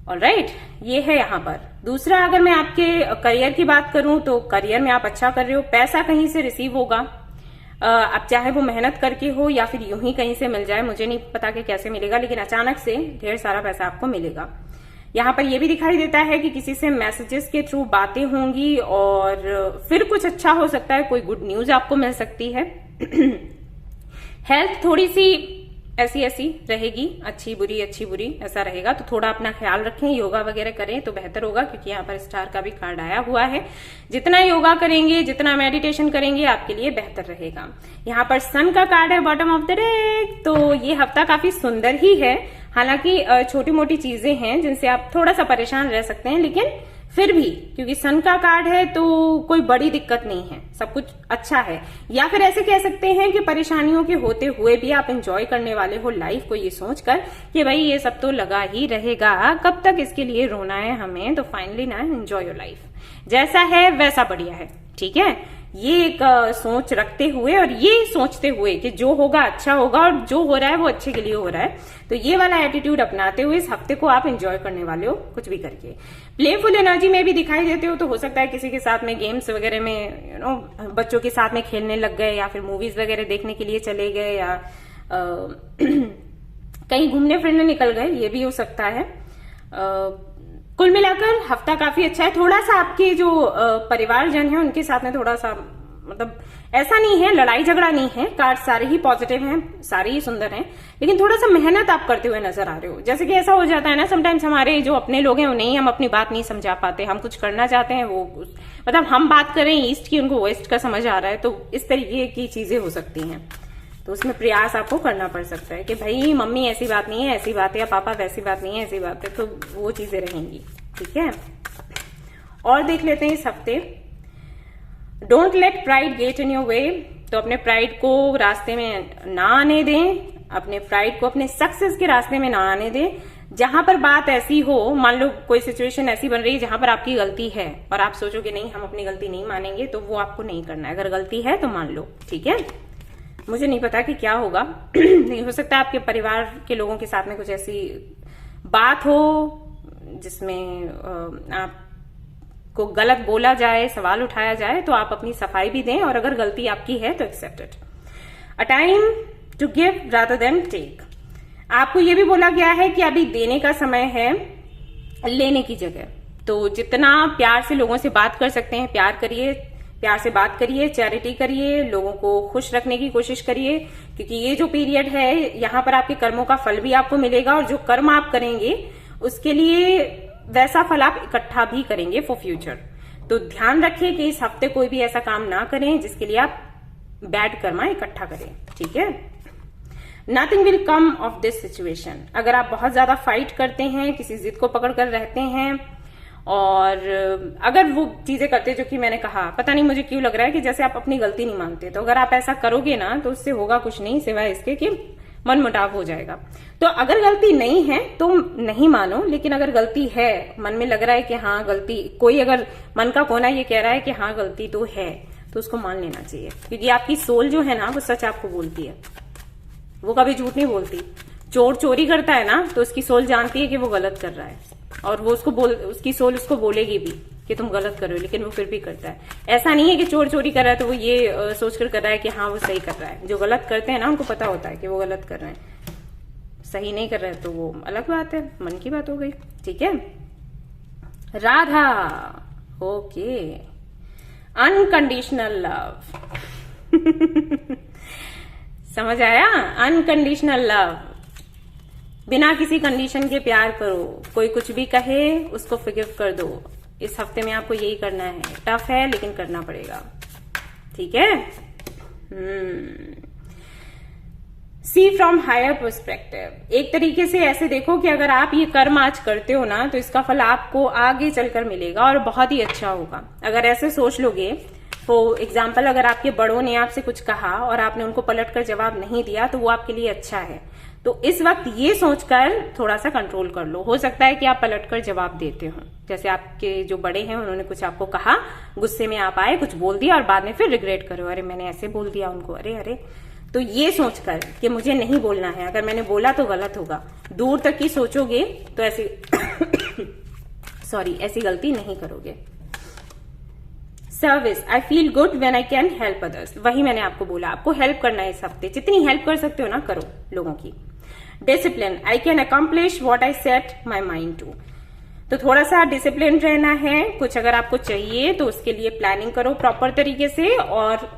ऑलराइट, ये है यहाँ पर। दूसरा, अगर मैं आपके करियर की बात करूं तो करियर में आप अच्छा कर रहे हो, पैसा कहीं से रिसीव होगा। अब चाहे वो मेहनत करके हो या फिर यूं ही कहीं से मिल जाए, मुझे नहीं पता कि कैसे मिलेगा, लेकिन अचानक से ढेर सारा पैसा आपको मिलेगा। यहाँ पर ये भी दिखाई देता है कि किसी से मैसेजेस के थ्रू बातें होंगी, और फिर कुछ अच्छा हो सकता है, कोई गुड न्यूज आपको मिल सकती है। हेल्थ थोड़ी सी ऐसी रहेगी, अच्छी बुरी ऐसा रहेगा, तो थोड़ा अपना ख्याल रखें। योगा वगैरह करें तो बेहतर होगा, क्योंकि यहाँ पर स्टार का भी कार्ड आया हुआ है। जितना योगा करेंगे, जितना मेडिटेशन करेंगे, आपके लिए बेहतर रहेगा। यहाँ पर सन का कार्ड है बॉटम ऑफ द डेक। तो ये हफ्ता काफी सुंदर ही है। हालांकि छोटी मोटी चीजें हैं जिनसे आप थोड़ा सा परेशान रह सकते हैं, लेकिन फिर भी क्योंकि सन का कार्ड है तो कोई बड़ी दिक्कत नहीं है, सब कुछ अच्छा है। या फिर ऐसे कह सकते हैं कि परेशानियों के होते हुए भी आप एंजॉय करने वाले हो लाइफ को, ये सोचकर कि भाई ये सब तो लगा ही रहेगा, कब तक इसके लिए रोना है हमें। तो फाइनली ना, एंजॉय योर लाइफ, जैसा है वैसा बढ़िया है, ठीक है। ये एक सोच रखते हुए और ये सोचते हुए कि जो होगा अच्छा होगा और जो हो रहा है वो अच्छे के लिए हो रहा है, तो ये वाला एटीट्यूड अपनाते हुए इस हफ्ते को आप एंजॉय करने वाले हो, कुछ भी करके। प्लेफुल एनर्जी में भी दिखाई देते हो, तो हो सकता है किसी के साथ में गेम्स वगैरह में बच्चों के साथ में खेलने लग गए, या फिर मूवीज वगैरह देखने के लिए चले गए, या कहीं घूमने फिरने निकल गए, ये भी हो सकता है। कुल मिलाकर हफ्ता काफी अच्छा है। थोड़ा सा आपके जो परिवारजन है उनके साथ में थोड़ा सा मतलब ऐसा नहीं है, लड़ाई झगड़ा नहीं है, कार्ड सारे ही पॉजिटिव हैं, सारे ही सुंदर हैं, लेकिन थोड़ा सा मेहनत आप करते हुए नजर आ रहे हो। जैसे कि ऐसा हो जाता है ना समटाइम्स, हमारे जो अपने लोग हैं उन्हें हम अपनी बात नहीं समझा पाते, हम कुछ करना चाहते हैं, वो मतलब हम बात करें ईस्ट की, उनको वेस्ट का समझ आ रहा है, तो इस तरीके की चीजें हो सकती हैं। तो उसमें प्रयास आपको करना पड़ सकता है कि भाई मम्मी ऐसी बात नहीं है, ऐसी बात है, या पापा वैसी बात नहीं है, ऐसी बात है, तो वो चीजें रहेंगी। ठीक है, और देख लेते हैं इस हफ्ते। Don't let pride get in your way, तो अपने प्राइड को रास्ते में ना आने दें, अपने प्राइड को अपने सक्सेस के रास्ते में ना आने दें। जहां पर बात ऐसी हो, मान लो कोई सिचुएशन ऐसी बन रही है जहां पर आपकी गलती है और आप सोचोगे नहीं हम अपनी गलती नहीं मानेंगे, तो वो आपको नहीं करना है। अगर गलती है तो मान लो, ठीक है। मुझे नहीं पता कि क्या होगा नहीं, हो सकता है आपके परिवार के लोगों के साथ में कुछ ऐसी बात हो जिसमें आपको गलत बोला जाए, सवाल उठाया जाए, तो आप अपनी सफाई भी दें, और अगर गलती आपकी है तो accept it. A time to give rather than take, आपको ये भी बोला गया है कि अभी देने का समय है, लेने की जगह। तो जितना प्यार से लोगों से बात कर सकते हैं प्यार करिए, प्यार से बात करिए, चैरिटी करिए, लोगों को खुश रखने की कोशिश करिए, क्योंकि ये जो पीरियड है यहाँ पर आपके कर्मों का फल भी आपको मिलेगा, और जो कर्म आप करेंगे उसके लिए वैसा फल आप इकट्ठा भी करेंगे फॉर फ्यूचर। तो ध्यान रखिए कि इस हफ्ते कोई भी ऐसा काम ना करें जिसके लिए आप बैड कर्मा इकट्ठा करें। ठीक है, nothing will come of this situation. अगर आप बहुत ज्यादा फाइट करते हैं, किसी जिद को पकड़ कर रहते हैं, और अगर वो चीजें करते जो कि मैंने कहा, पता नहीं मुझे क्यों लग रहा है कि जैसे आप अपनी गलती नहीं मानते, तो अगर आप ऐसा करोगे ना तो उससे होगा कुछ नहीं सिवाय इसके कि मन मुटाव हो जाएगा। तो अगर गलती नहीं है तो नहीं मानो, लेकिन अगर गलती है, मन में लग रहा है कि हाँ गलती, कोई अगर मन का कोना ये कह रहा है कि हाँ गलती तो है, तो उसको मान लेना चाहिए, क्योंकि आपकी सोल जो है ना वो सच आपको बोलती है, वो कभी झूठ नहीं बोलती। चोर चोरी करता है ना तो उसकी सोल जानती है कि वो गलत कर रहा है, और वो उसकी सोल उसको बोलेगी भी कि तुम गलत कर रहे हो, लेकिन वो फिर भी करता है। ऐसा नहीं है कि चोर चोरी कर रहा है तो वो ये सोचकर कर रहा है कि हाँ वो सही कर रहा है। जो गलत करते हैं ना उनको पता होता है कि वो गलत कर रहे हैं, सही नहीं कर रहे हैं तो वो अलग बात है, मन की बात हो गई। ठीक है, राधा, ओके, अनकंडीशनल लव समझ आया? अनकंडीशनल लव, बिना किसी कंडीशन के प्यार करो, कोई कुछ भी कहे उसको फॉरगिव कर दो। इस हफ्ते में आपको यही करना है, टफ है लेकिन करना पड़ेगा। ठीक है, सी फ्रॉम हायर पर्सपेक्टिव, एक तरीके से ऐसे देखो कि अगर आप ये कर्म आज करते हो ना तो इसका फल आपको आगे चलकर मिलेगा और बहुत ही अच्छा होगा। अगर ऐसे सोच लोगे, फॉर एग्जाम्पल अगर आपके बड़ों ने आपसे कुछ कहा और आपने उनको पलटकर जवाब नहीं दिया तो वो आपके लिए अच्छा है। तो इस वक्त ये सोचकर थोड़ा सा कंट्रोल कर लो। हो सकता है कि आप पलटकर जवाब देते हो, जैसे आपके जो बड़े हैं उन्होंने कुछ आपको कहा, गुस्से में आप आए, कुछ बोल दिया और बाद में फिर रिग्रेट करो, अरे मैंने ऐसे बोल दिया उनको, अरे अरे। तो ये सोचकर कि मुझे नहीं बोलना है, अगर मैंने बोला तो गलत होगा, दूर तक की सोचोगे तो ऐसी सॉरी ऐसी गलती नहीं करोगे। Service, I feel good when I can help others, वही मैंने आपको बोला, आपको हेल्प करना है इस हफ्ते, जितनी हेल्प कर सकते हो ना करो लोगों की। Discipline, I can accomplish what I set my mind to, तो थोड़ा सा डिसिप्लिन रहना है। कुछ अगर आपको चाहिए तो उसके लिए प्लानिंग करो प्रॉपर तरीके से और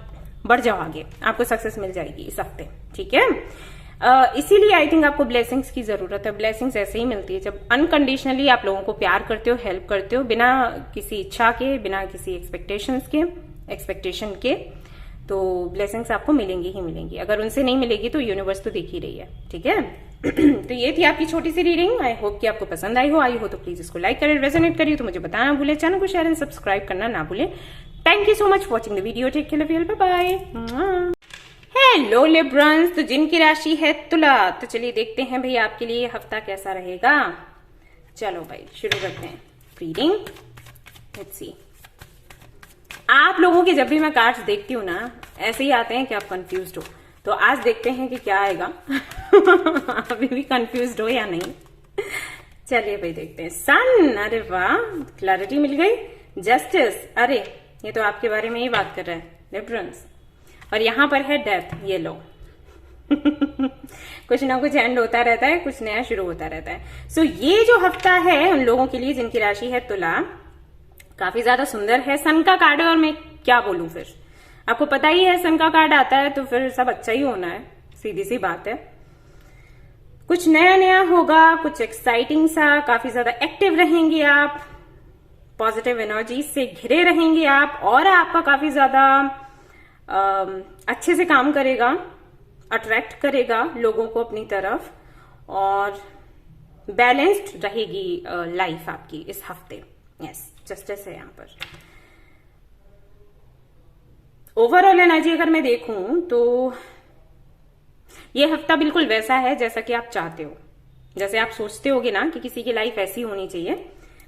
बढ़ जाओ आगे, आपको सक्सेस मिल जाएगी इस हफ्ते। ठीक है, इसीलिए आई थिंक आपको ब्लेसिंग्स की जरूरत है। ब्लेसिंग्स ऐसे ही मिलती है जब अनकंडीशनली आप लोगों को प्यार करते हो, हेल्प करते हो, बिना किसी इच्छा के, बिना किसी एक्सपेक्टेशन के, तो ब्लेसिंग्स आपको मिलेंगी ही मिलेंगी। अगर उनसे नहीं मिलेगी तो यूनिवर्स तो देख ही रही है। ठीक है तो ये थी आपकी छोटी सी रीडिंग, आई होप कि आपको पसंद आई हो तो प्लीज इसको लाइक करें, रेजोनेट करिए तो मुझे बताना ना भूले, चैनल को शेयर एंड सब्सक्राइब करना ना भूले। Thank you so much for watching the video, take care, love you, bye bye. Hello Librans, तो जिनकी राशि है तुला, तो चलिए देखते हैं भाई आपके लिए हफ्ता कैसा रहेगा। चलो भाई शुरू करते हैं रीडिंग। लेट्स सी, आप लोगों के जब भी मैं कार्ड्स देखती हूँ ना ऐसे ही आते हैं कि आप कंफ्यूज्ड हो, तो आज देखते हैं कि क्या आएगा अभी भी कंफ्यूज्ड हो या नहीं। चलिए भाई देखते हैं। सन, अरे वाह, क्लैरिटी मिल गई। जस्टिस, अरे ये तो आपके बारे में ही बात कर रहा है लिब्रंस। और यहां पर है डेथ, ये लो कुछ ना कुछ एंड होता रहता है, कुछ नया शुरू होता रहता है। सो ये जो हफ्ता है उन लोगों के लिए जिनकी राशि है तुला, काफी ज्यादा सुंदर है। सन का कार्ड है और मैं क्या बोलूं फिर, आपको पता ही है सन का कार्ड आता है तो फिर सब अच्छा ही होना है, सीधी सी बात है। कुछ नया नया होगा, कुछ एक्साइटिंग सा, काफी ज्यादा एक्टिव रहेंगे आप, पॉजिटिव एनर्जी से घिरे रहेंगे आप, और आपका काफी ज्यादा अच्छे से काम करेगा, अट्रैक्ट करेगा लोगों को अपनी तरफ, और बैलेंस्ड रहेगी लाइफ आपकी इस हफ्ते। यस, जस्टिस है यहां पर। ओवरऑल एनर्जी अगर मैं देखूं तो ये हफ्ता बिल्कुल वैसा है जैसा कि आप चाहते हो, जैसे आप सोचते होगे ना कि किसी की लाइफ ऐसी होनी चाहिए,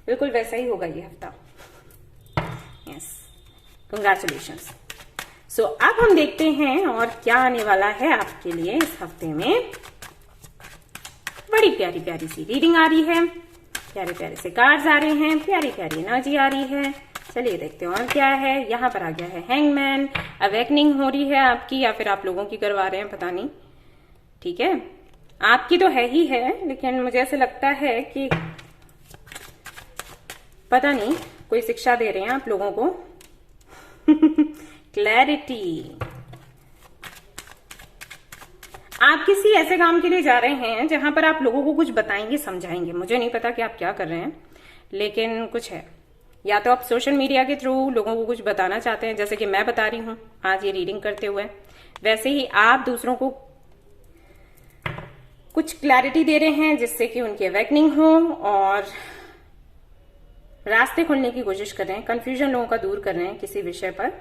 बिल्कुल वैसा ही होगा ये हफ्ता। Yes, congratulations. सो अब हम देखते हैं और क्या आने वाला है आपके लिए इस हफ्ते में। बड़ी प्यारी प्यारी सी रीडिंग आ रही है, प्यारे प्यारे से कार्ड्स आ रहे हैं, प्यारी प्यारी एनर्जी आ रही है। चलिए देखते हैं और क्या है। यहाँ पर आ गया है हैंगमैन, अवेकनिंग हो रही है आपकी, या फिर आप लोगों की करवा रहे हैं, पता नहीं। ठीक है, आपकी तो है ही है, लेकिन मुझे ऐसे लगता है कि पता नहीं कोई शिक्षा दे रहे हैं आप लोगों को। क्लैरिटी। आप किसी ऐसे काम के लिए जा रहे हैं जहां पर आप लोगों को कुछ बताएंगे, समझाएंगे। मुझे नहीं पता कि आप क्या कर रहे हैं, लेकिन कुछ है। या तो आप सोशल मीडिया के थ्रू लोगों को कुछ बताना चाहते हैं, जैसे कि मैं बता रही हूं आज ये रीडिंग करते हुए, वैसे ही आप दूसरों को कुछ क्लैरिटी दे रहे हैं जिससे कि उनकी अवेकनिंग हो और रास्ते खोलने की कोशिश कर रहे हैं, कंफ्यूजन लोगों का दूर कर रहे हैं किसी विषय पर।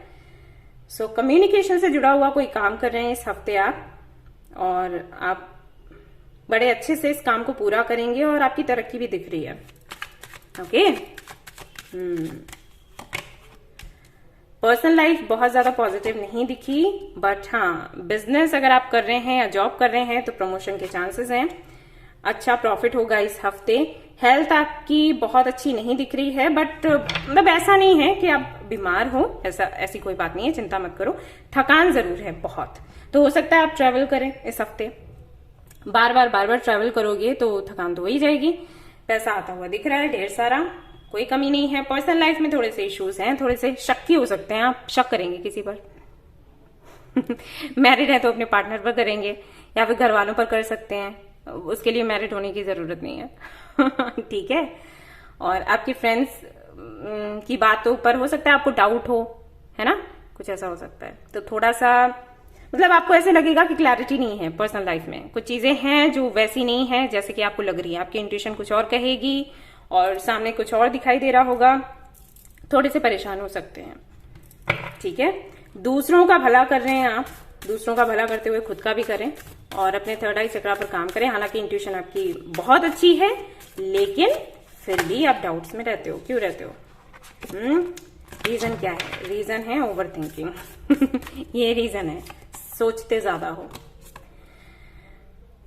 सो कम्युनिकेशन से जुड़ा हुआ कोई काम कर रहे हैं इस हफ्ते आप, और आप बड़े अच्छे से इस काम को पूरा करेंगे और आपकी तरक्की भी दिख रही है। ओके। पर्सनल लाइफ बहुत ज्यादा पॉजिटिव नहीं दिखी, बट हाँ, बिजनेस अगर आप कर रहे हैं या जॉब कर रहे हैं तो प्रमोशन के चांसेस हैं, अच्छा प्रॉफिट होगा इस हफ्ते। हेल्थ आपकी बहुत अच्छी नहीं दिख रही है, बट मतलब ऐसा नहीं है कि आप बीमार हो, ऐसी कोई बात नहीं है, चिंता मत करो। थकान जरूर है बहुत, तो हो सकता है आप ट्रैवल करें इस हफ्ते। बार बार ट्रैवल करोगे तो थकान तो हो ही जाएगी। पैसा आता हुआ दिख रहा है ढेर सारा, कोई कमी नहीं है। पर्सनल लाइफ में थोड़े से इश्यूज हैं, थोड़े से शक हो सकते हैं, आप शक करेंगे किसी पर। मैरिड है तो अपने पार्टनर पर करेंगे, या फिर घर वालों पर कर सकते हैं, उसके लिए मैरिड होने की जरूरत नहीं है। ठीक है। और आपकी फ्रेंड्स की बातों पर हो सकता है आपको डाउट हो, है ना, कुछ ऐसा हो सकता है। तो थोड़ा सा मतलब आपको ऐसे लगेगा कि क्लैरिटी नहीं है पर्सनल लाइफ में, कुछ चीजें हैं जो वैसी नहीं है जैसे कि आपको लग रही है। आपकी इंट्यूशन कुछ और कहेगी और सामने कुछ और दिखाई दे रहा होगा, थोड़े से परेशान हो सकते हैं। ठीक है, दूसरों का भला कर रहे हैं आप, दूसरों का भला करते हुए खुद का भी करें और अपने थर्ड आई चक्रा पर काम करें। हालांकि इंट्यूशन आपकी बहुत अच्छी है, लेकिन फिर भी आप डाउट्स में रहते हो। क्यों रहते हो? रीजन क्या है? रीजन है ओवर थिंकिंग। ये रीजन है, सोचते ज्यादा हो।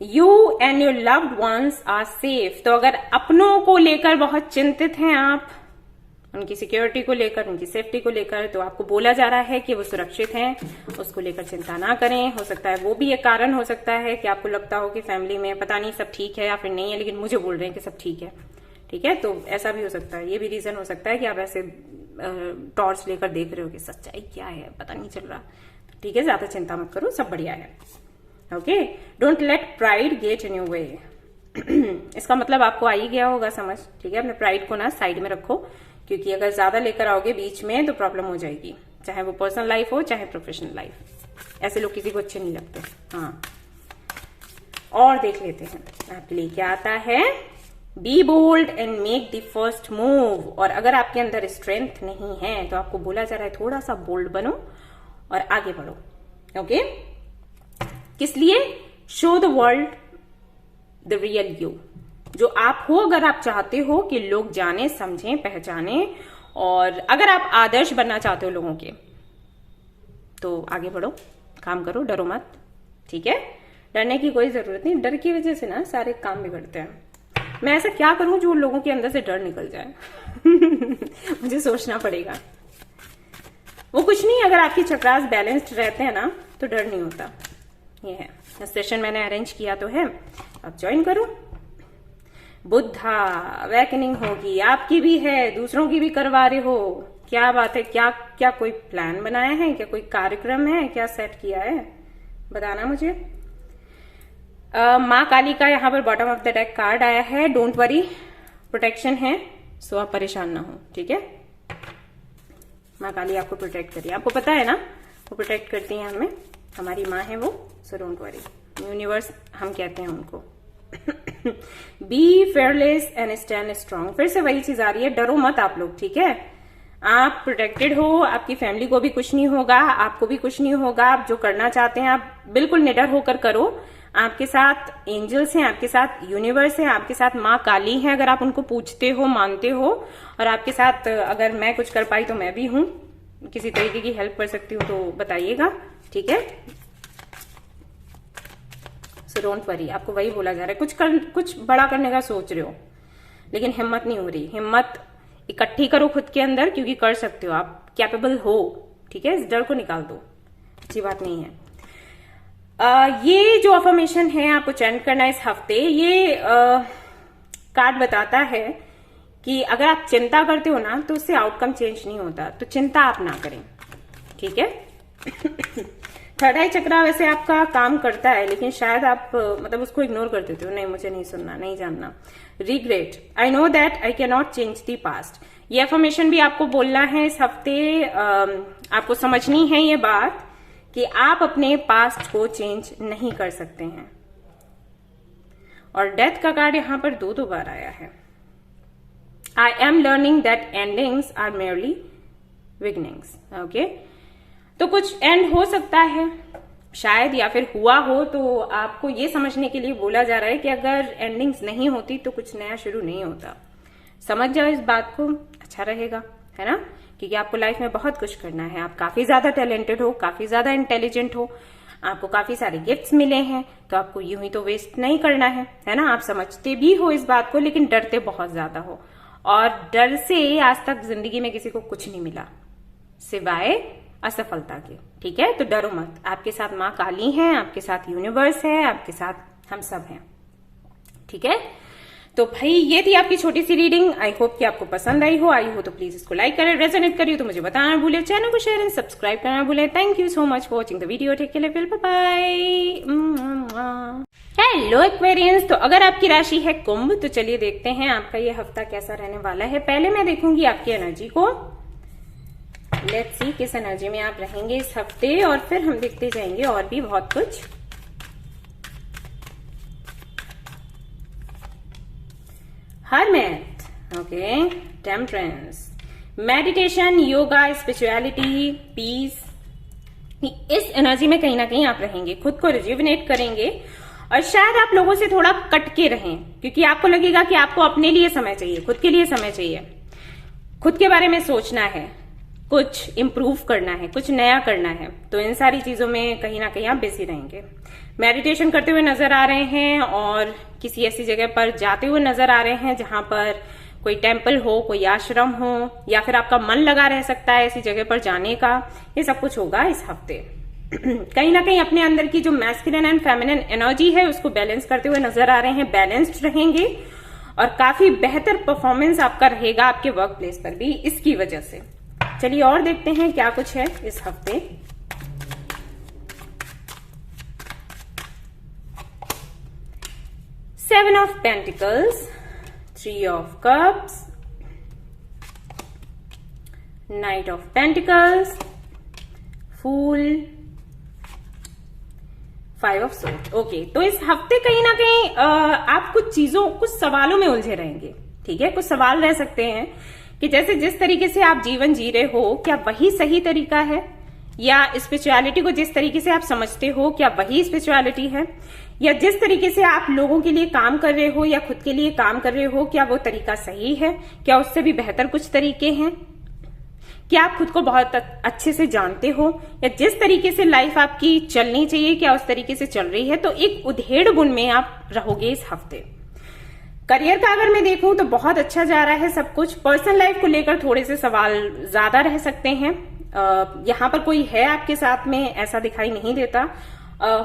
You and your loved ones are safe. तो अगर अपनों को लेकर बहुत चिंतित हैं आप, उनकी सिक्योरिटी को लेकर, उनकी सेफ्टी को लेकर, तो आपको बोला जा रहा है कि वो सुरक्षित हैं, उसको लेकर चिंता ना करें। हो सकता है वो भी एक कारण हो सकता है कि आपको लगता हो कि फैमिली में पता नहीं सब ठीक है या फिर नहीं है, लेकिन मुझे बोल रहे हैं कि सब ठीक है। ठीक है, तो ऐसा भी हो सकता है। ये भी रीजन हो सकता है कि आप ऐसे टॉर्च लेकर देख रहे हो कि सच्चाई क्या है, पता नहीं चल रहा। ठीक है, ज्यादा चिंता मत करो, सब बढ़िया है। Okay, don't let pride get in your way. इसका मतलब आपको आ ही गया होगा समझ। ठीक है, अपने प्राइड को ना साइड में रखो, क्योंकि अगर ज्यादा लेकर आओगे बीच में तो प्रॉब्लम हो जाएगी, चाहे वो पर्सनल लाइफ हो चाहे प्रोफेशनल लाइफ। ऐसे लोग किसी को अच्छे नहीं लगते। हाँ, और देख लेते हैं आपके लिए क्या आता है। Be bold and make the first move. और अगर आपके अंदर स्ट्रेंथ नहीं है तो आपको बोला जा रहा है थोड़ा सा बोल्ड बनो और आगे बढ़ो। ओके, किस लिए? Show the world the real you, जो आप हो। अगर आप चाहते हो कि लोग जाने, समझें, पहचाने, और अगर आप आदर्श बनना चाहते हो लोगों के, तो आगे बढ़ो, काम करो, डरो मत। ठीक है, डरने की कोई जरूरत नहीं। डर की वजह से ना सारे काम बिगड़ते हैं। मैं ऐसा क्या करूं जो लोगों के अंदर से डर निकल जाए? मुझे सोचना पड़ेगा। वो कुछ नहीं, अगर आपकी चक्रास बैलेंस्ड रहते हैं ना तो डर नहीं होता। ये है सेशन मैंने अरेंज किया तो है, अब ज्वाइन करो। बुद्धा अवेकनिंग होगी, आपकी भी है, दूसरों की भी करवा रहे हो। क्या बात है, क्या क्या कोई प्लान बनाया है, क्या कोई कार्यक्रम है, क्या सेट किया है, बताना मुझे। माँ काली का यहाँ पर bottom of the deck card आया है। डोंट वरी, प्रोटेक्शन है, सो आप परेशान ना हो, ठीक है। माँ काली आपको प्रोटेक्ट करिए, आपको पता है ना, वो प्रोटेक्ट करती हैं हमें, हमारी माँ है वो, सो डोंट वरी। यूनिवर्स हम कहते हैं उनको। Be fearless and stand strong, फिर से वही चीज आ रही है, डरो मत आप लोग, ठीक है। आप प्रोटेक्टेड हो, आपकी फैमिली को भी कुछ नहीं होगा, आपको भी कुछ नहीं होगा। आप जो करना चाहते हैं आप बिल्कुल निडर होकर करो। आपके साथ एंजल्स हैं, आपके साथ यूनिवर्स है, आपके साथ माँ काली है, अगर आप उनको पूछते हो, मानते हो। और आपके साथ अगर मैं कुछ कर पाई तो मैं भी हूं, किसी तरीके की हेल्प कर सकती हूँ तो बताइएगा, ठीक है। सो डोंट वरी, आपको वही बोला जा रहा है, कुछ बड़ा करने का सोच रहे हो लेकिन हिम्मत नहीं हो रही। हिम्मत इकट्ठी करो खुद के अंदर, क्योंकि कर सकते हो, आप कैपेबल हो, ठीक है। इस डर को निकाल दो, अच्छी बात नहीं है। ये जो अफर्मेशन है आपको चैंट करना इस हफ्ते, ये कार्ड बताता है कि अगर आप चिंता करते हो ना तो उससे आउटकम चेंज नहीं होता, तो चिंता आप ना करें, ठीक है। थर्ड आई चक्रा वैसे आपका काम करता है, लेकिन शायद आप मतलब उसको इग्नोर कर देते हो, नहीं मुझे नहीं सुनना, नहीं जानना। Regret, I know that I can not change the past, ये अफर्मेशन भी आपको बोलना है इस हफ्ते। आपको समझनी है ये बात कि आप अपने पास्ट को चेंज नहीं कर सकते हैं। और डेथ का कार्ड यहां पर दो बार आया है। I am learning that endings are merely beginnings, okay. तो कुछ एंड हो सकता है शायद, या फिर हुआ हो, तो आपको ये समझने के लिए बोला जा रहा है कि अगर एंडिंग्स नहीं होती तो कुछ नया शुरू नहीं होता। समझ जाओ इस बात को, अच्छा रहेगा, है ना। क्योंकि आपको लाइफ में बहुत कुछ करना है, आप काफी ज्यादा टैलेंटेड हो, काफी ज्यादा इंटेलिजेंट हो, आपको काफी सारे गिफ्ट्स मिले हैं, तो आपको यूं ही तो वेस्ट नहीं करना है ना। आप समझते भी हो इस बात को, लेकिन डरते बहुत ज्यादा हो। और डर से आज तक जिंदगी में किसी को कुछ नहीं मिला सिवाय असफलता के, ठीक है। तो डरो मत, आपके साथ माँ काली हैं, आपके साथ यूनिवर्स है, आपके साथ हम सब हैं, ठीक है। तो भाई ये थी आपकी छोटी सी रीडिंग, आई होप कि आपको पसंद आई हो तो प्लीज इसको लाइक करें, रेजोनेट करिए तो मुझे बताना भूले, चैनल को शेयर एंड सब्सक्राइब करना भूले। Thank you so much for watching the video, take care, bye bye. Hello Aquarians, तो अगर आपकी राशि है कुंभ तो चलिए देखते हैं आपका ये हफ्ता कैसा रहने वाला है। पहले मैं देखूंगी आपकी एनर्जी को, लेट्स सी किस एनर्जी में आप रहेंगे इस हफ्ते, और फिर हम देखते जाएंगे और भी बहुत कुछ। Hermit, okay, temperance, meditation, yoga, spirituality, peace, इस एनर्जी में कहीं ना कहीं आप रहेंगे, खुद को रिजुविनेट करेंगे। और शायद आप लोगों से थोड़ा कट के रहें, क्योंकि आपको लगेगा कि आपको अपने लिए समय चाहिए, खुद के लिए समय चाहिए, खुद के बारे में सोचना है, कुछ इम्प्रूव करना है, कुछ नया करना है। तो इन सारी चीजों में कहीं ना कहीं आप बिजी रहेंगे। मेडिटेशन करते हुए नजर आ रहे हैं, और किसी ऐसी जगह पर जाते हुए नजर आ रहे हैं जहां पर कोई टेम्पल हो, कोई आश्रम हो, या फिर आपका मन लगा रह सकता है ऐसी जगह पर जाने का। ये सब कुछ होगा इस हफ्ते। कहीं ना कहीं अपने अंदर की जो मैस्कुलिन एंड फेमिनिन एनर्जी है उसको बैलेंस करते हुए नजर आ रहे हैं, बैलेंस्ड रहेंगे, और काफी बेहतर परफॉर्मेंस आपका रहेगा आपके वर्क प्लेस पर भी इसकी वजह से। चलिए और देखते हैं क्या कुछ है इस हफ्ते। Seven of pentacles, three of cups, knight of pentacles, fool, five of swords. Okay, तो इस हफ्ते कहीं ना कहीं आप कुछ चीजों, कुछ सवालों में उलझे रहेंगे, ठीक है। कुछ सवाल रह सकते हैं कि जैसे जिस तरीके से आप जीवन जी रहे हो क्या वही सही तरीका है, या स्पिरिचुअलिटी को जिस तरीके से आप समझते हो क्या वही स्पिरिचुअलिटी है, या जिस तरीके से आप लोगों के लिए काम कर रहे हो या खुद के लिए काम कर रहे हो क्या वो तरीका सही है, क्या उससे भी बेहतर कुछ तरीके हैं, क्या आप खुद को बहुत अच्छे से जानते हो, या जिस तरीके से लाइफ आपकी चलनी चाहिए क्या उस तरीके से चल रही है। तो एक उधेड़ बुन में आप रहोगे इस हफ्ते। करियर का अगर मैं देखूं तो बहुत अच्छा जा रहा है सब कुछ। पर्सनल लाइफ को लेकर थोड़े से सवाल ज्यादा रह सकते हैं। यहाँ पर कोई है आपके साथ में ऐसा दिखाई नहीं देता।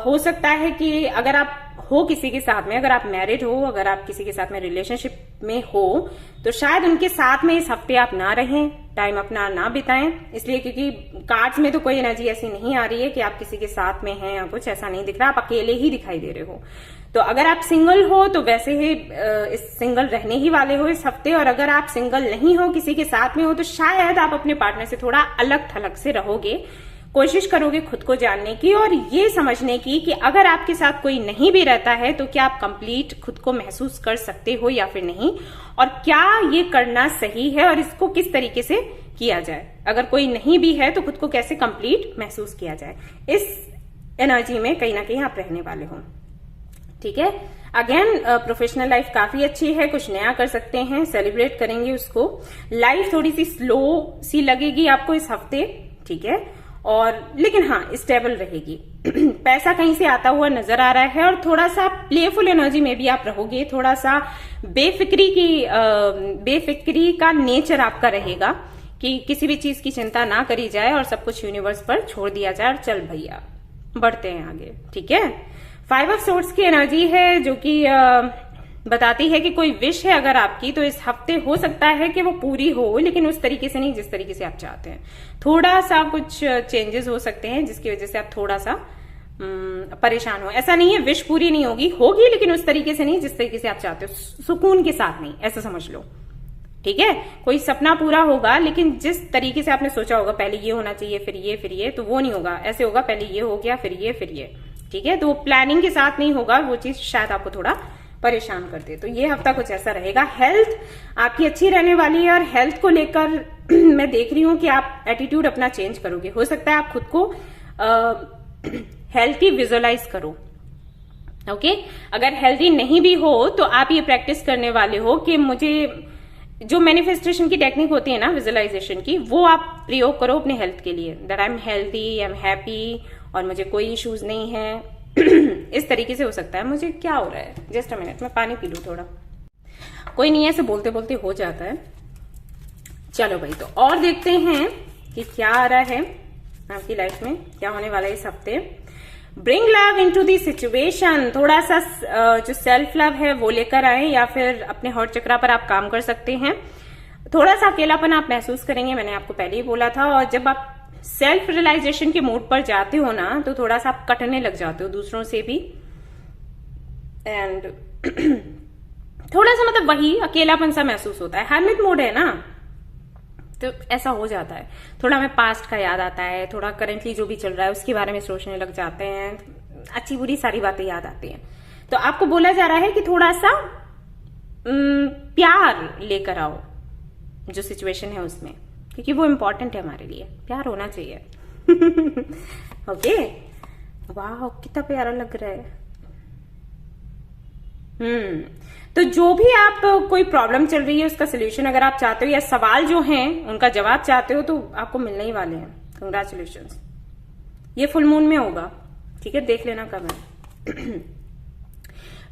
हो सकता है कि अगर आप हो किसी के साथ में, अगर आप मैरिड हो, अगर आप किसी के साथ में रिलेशनशिप में हो, तो शायद उनके साथ में इस हफ्ते आप ना रहें, टाइम अपना ना बिताएं, इसलिए क्योंकि कार्ड्स में तो कोई एनर्जी ऐसी नहीं आ रही है कि आप किसी के साथ में हैं या कुछ ऐसा नहीं दिख रहा, आप अकेले ही दिखाई दे रहे हो। तो अगर आप सिंगल हो तो वैसे ही इस सिंगल रहने ही वाले हो इस हफ्ते, और अगर आप सिंगल नहीं हो, किसी के साथ में हो, तो शायद आप अपने पार्टनर से थोड़ा अलग थलग से रहोगे। कोशिश करोगे खुद को जानने की और ये समझने की कि अगर आपके साथ कोई नहीं भी रहता है तो क्या आप कंप्लीट खुद को महसूस कर सकते हो या फिर नहीं, और क्या ये करना सही है और इसको किस तरीके से किया जाए। अगर कोई नहीं भी है तो खुद को कैसे कंप्लीट महसूस किया जाए, इस एनर्जी में कहीं ना कहीं आप रहने वाले हो। ठीक है, अगेन प्रोफेशनल लाइफ काफी अच्छी है, कुछ नया कर सकते हैं, सेलिब्रेट करेंगे उसको। लाइफ थोड़ी सी स्लो सी लगेगी आपको इस हफ्ते, ठीक है, और लेकिन हाँ स्टेबल रहेगी। पैसा कहीं से आता हुआ नजर आ रहा है और थोड़ा सा प्लेफुल एनर्जी में भी आप रहोगे, थोड़ा सा बेफिक्री का नेचर आपका रहेगा कि किसी भी चीज की चिंता ना करी जाए और सब कुछ यूनिवर्स पर छोड़ दिया जाए और चल भैया बढ़ते हैं आगे। ठीक है, 5 ऑफ सोर्ड्स की एनर्जी है जो कि बताती है कि कोई विश है अगर आपकी तो इस हफ्ते हो सकता है कि वो पूरी हो, लेकिन उस तरीके से नहीं जिस तरीके से आप चाहते हैं। थोड़ा सा कुछ चेंजेस हो सकते हैं जिसकी वजह से आप थोड़ा सा परेशान हो। ऐसा नहीं है विश पूरी नहीं होगी, लेकिन उस तरीके से नहीं जिस तरीके से आप चाहते हो, सुकून के साथ नहीं, ऐसा समझ लो। ठीक है, कोई सपना पूरा होगा लेकिन जिस तरीके से आपने सोचा होगा पहले ये होना चाहिए फिर ये तो वो नहीं होगा, ऐसे होगा पहले ये हो गया फिर ये। ठीक है, तो वो प्लानिंग के साथ नहीं होगा, वो चीज शायद आपको थोड़ा परेशान कर दे। तो ये हफ्ता कुछ ऐसा रहेगा। हेल्थ आपकी अच्छी रहने वाली है और हेल्थ को लेकर मैं देख रही हूं कि आप एटीट्यूड अपना चेंज करोगे। हो सकता है आप खुद को हेल्थी विजुअलाइज करो। ओके, अगर हेल्थी नहीं भी हो तो आप ये प्रैक्टिस करने वाले हो कि मुझे जो मैनिफेस्टेशन की टेक्निक होती है ना विजुअलाइजेशन की, वो आप प्रयोग करो अपने हेल्थ के लिए। That I am healthy, I am happy और मुझे कोई इश्यूज नहीं है। इस तरीके से हो सकता है। मुझे क्या हो रहा है, जस्ट अ मिनट, मैं पानी पी लूं थोड़ा। कोई नहीं, ऐसे बोलते बोलते हो जाता है। चलो भाई, तो और देखते हैं कि क्या आ रहा है आपकी लाइफ में, क्या होने वाला है इस हफ्ते। Bring love into the situation, थोड़ा सा जो सेल्फ लव है वो लेकर आए, या फिर अपने हॉट चक्रा पर आप काम कर सकते हैं। थोड़ा सा अकेलापन आप महसूस करेंगे, मैंने आपको पहले ही बोला था। और जब आप सेल्फ रियलाइजेशन के मोड पर जाते हो ना तो थोड़ा सा आप कटने लग जाते हो दूसरों से भी, एंड थोड़ा सा मतलब वही अकेलापन सा महसूस होता है। हर्मिट मोड है ना, तो ऐसा हो जाता है। थोड़ा हमें पास्ट का याद आता है, थोड़ा करेंटली जो भी चल रहा है उसके बारे में सोचने लग जाते हैं, अच्छी बुरी सारी बातें याद आती हैं। तो आपको बोला जा रहा है कि थोड़ा सा प्यार लेकर आओ जो सिचुएशन है उसमें, क्योंकि वो इम्पोर्टेंट है हमारे लिए, प्यार होना चाहिए। ओके, वाह कितना प्यारा लग रहा है। तो जो भी आप कोई प्रॉब्लम चल रही है उसका सोल्यूशन अगर आप चाहते हो, या सवाल जो हैं उनका जवाब चाहते हो, तो आपको मिलने ही वाले हैं। कंग्रेचुलेशंस। ये फुल मून में होगा, ठीक है, देख लेना कब है।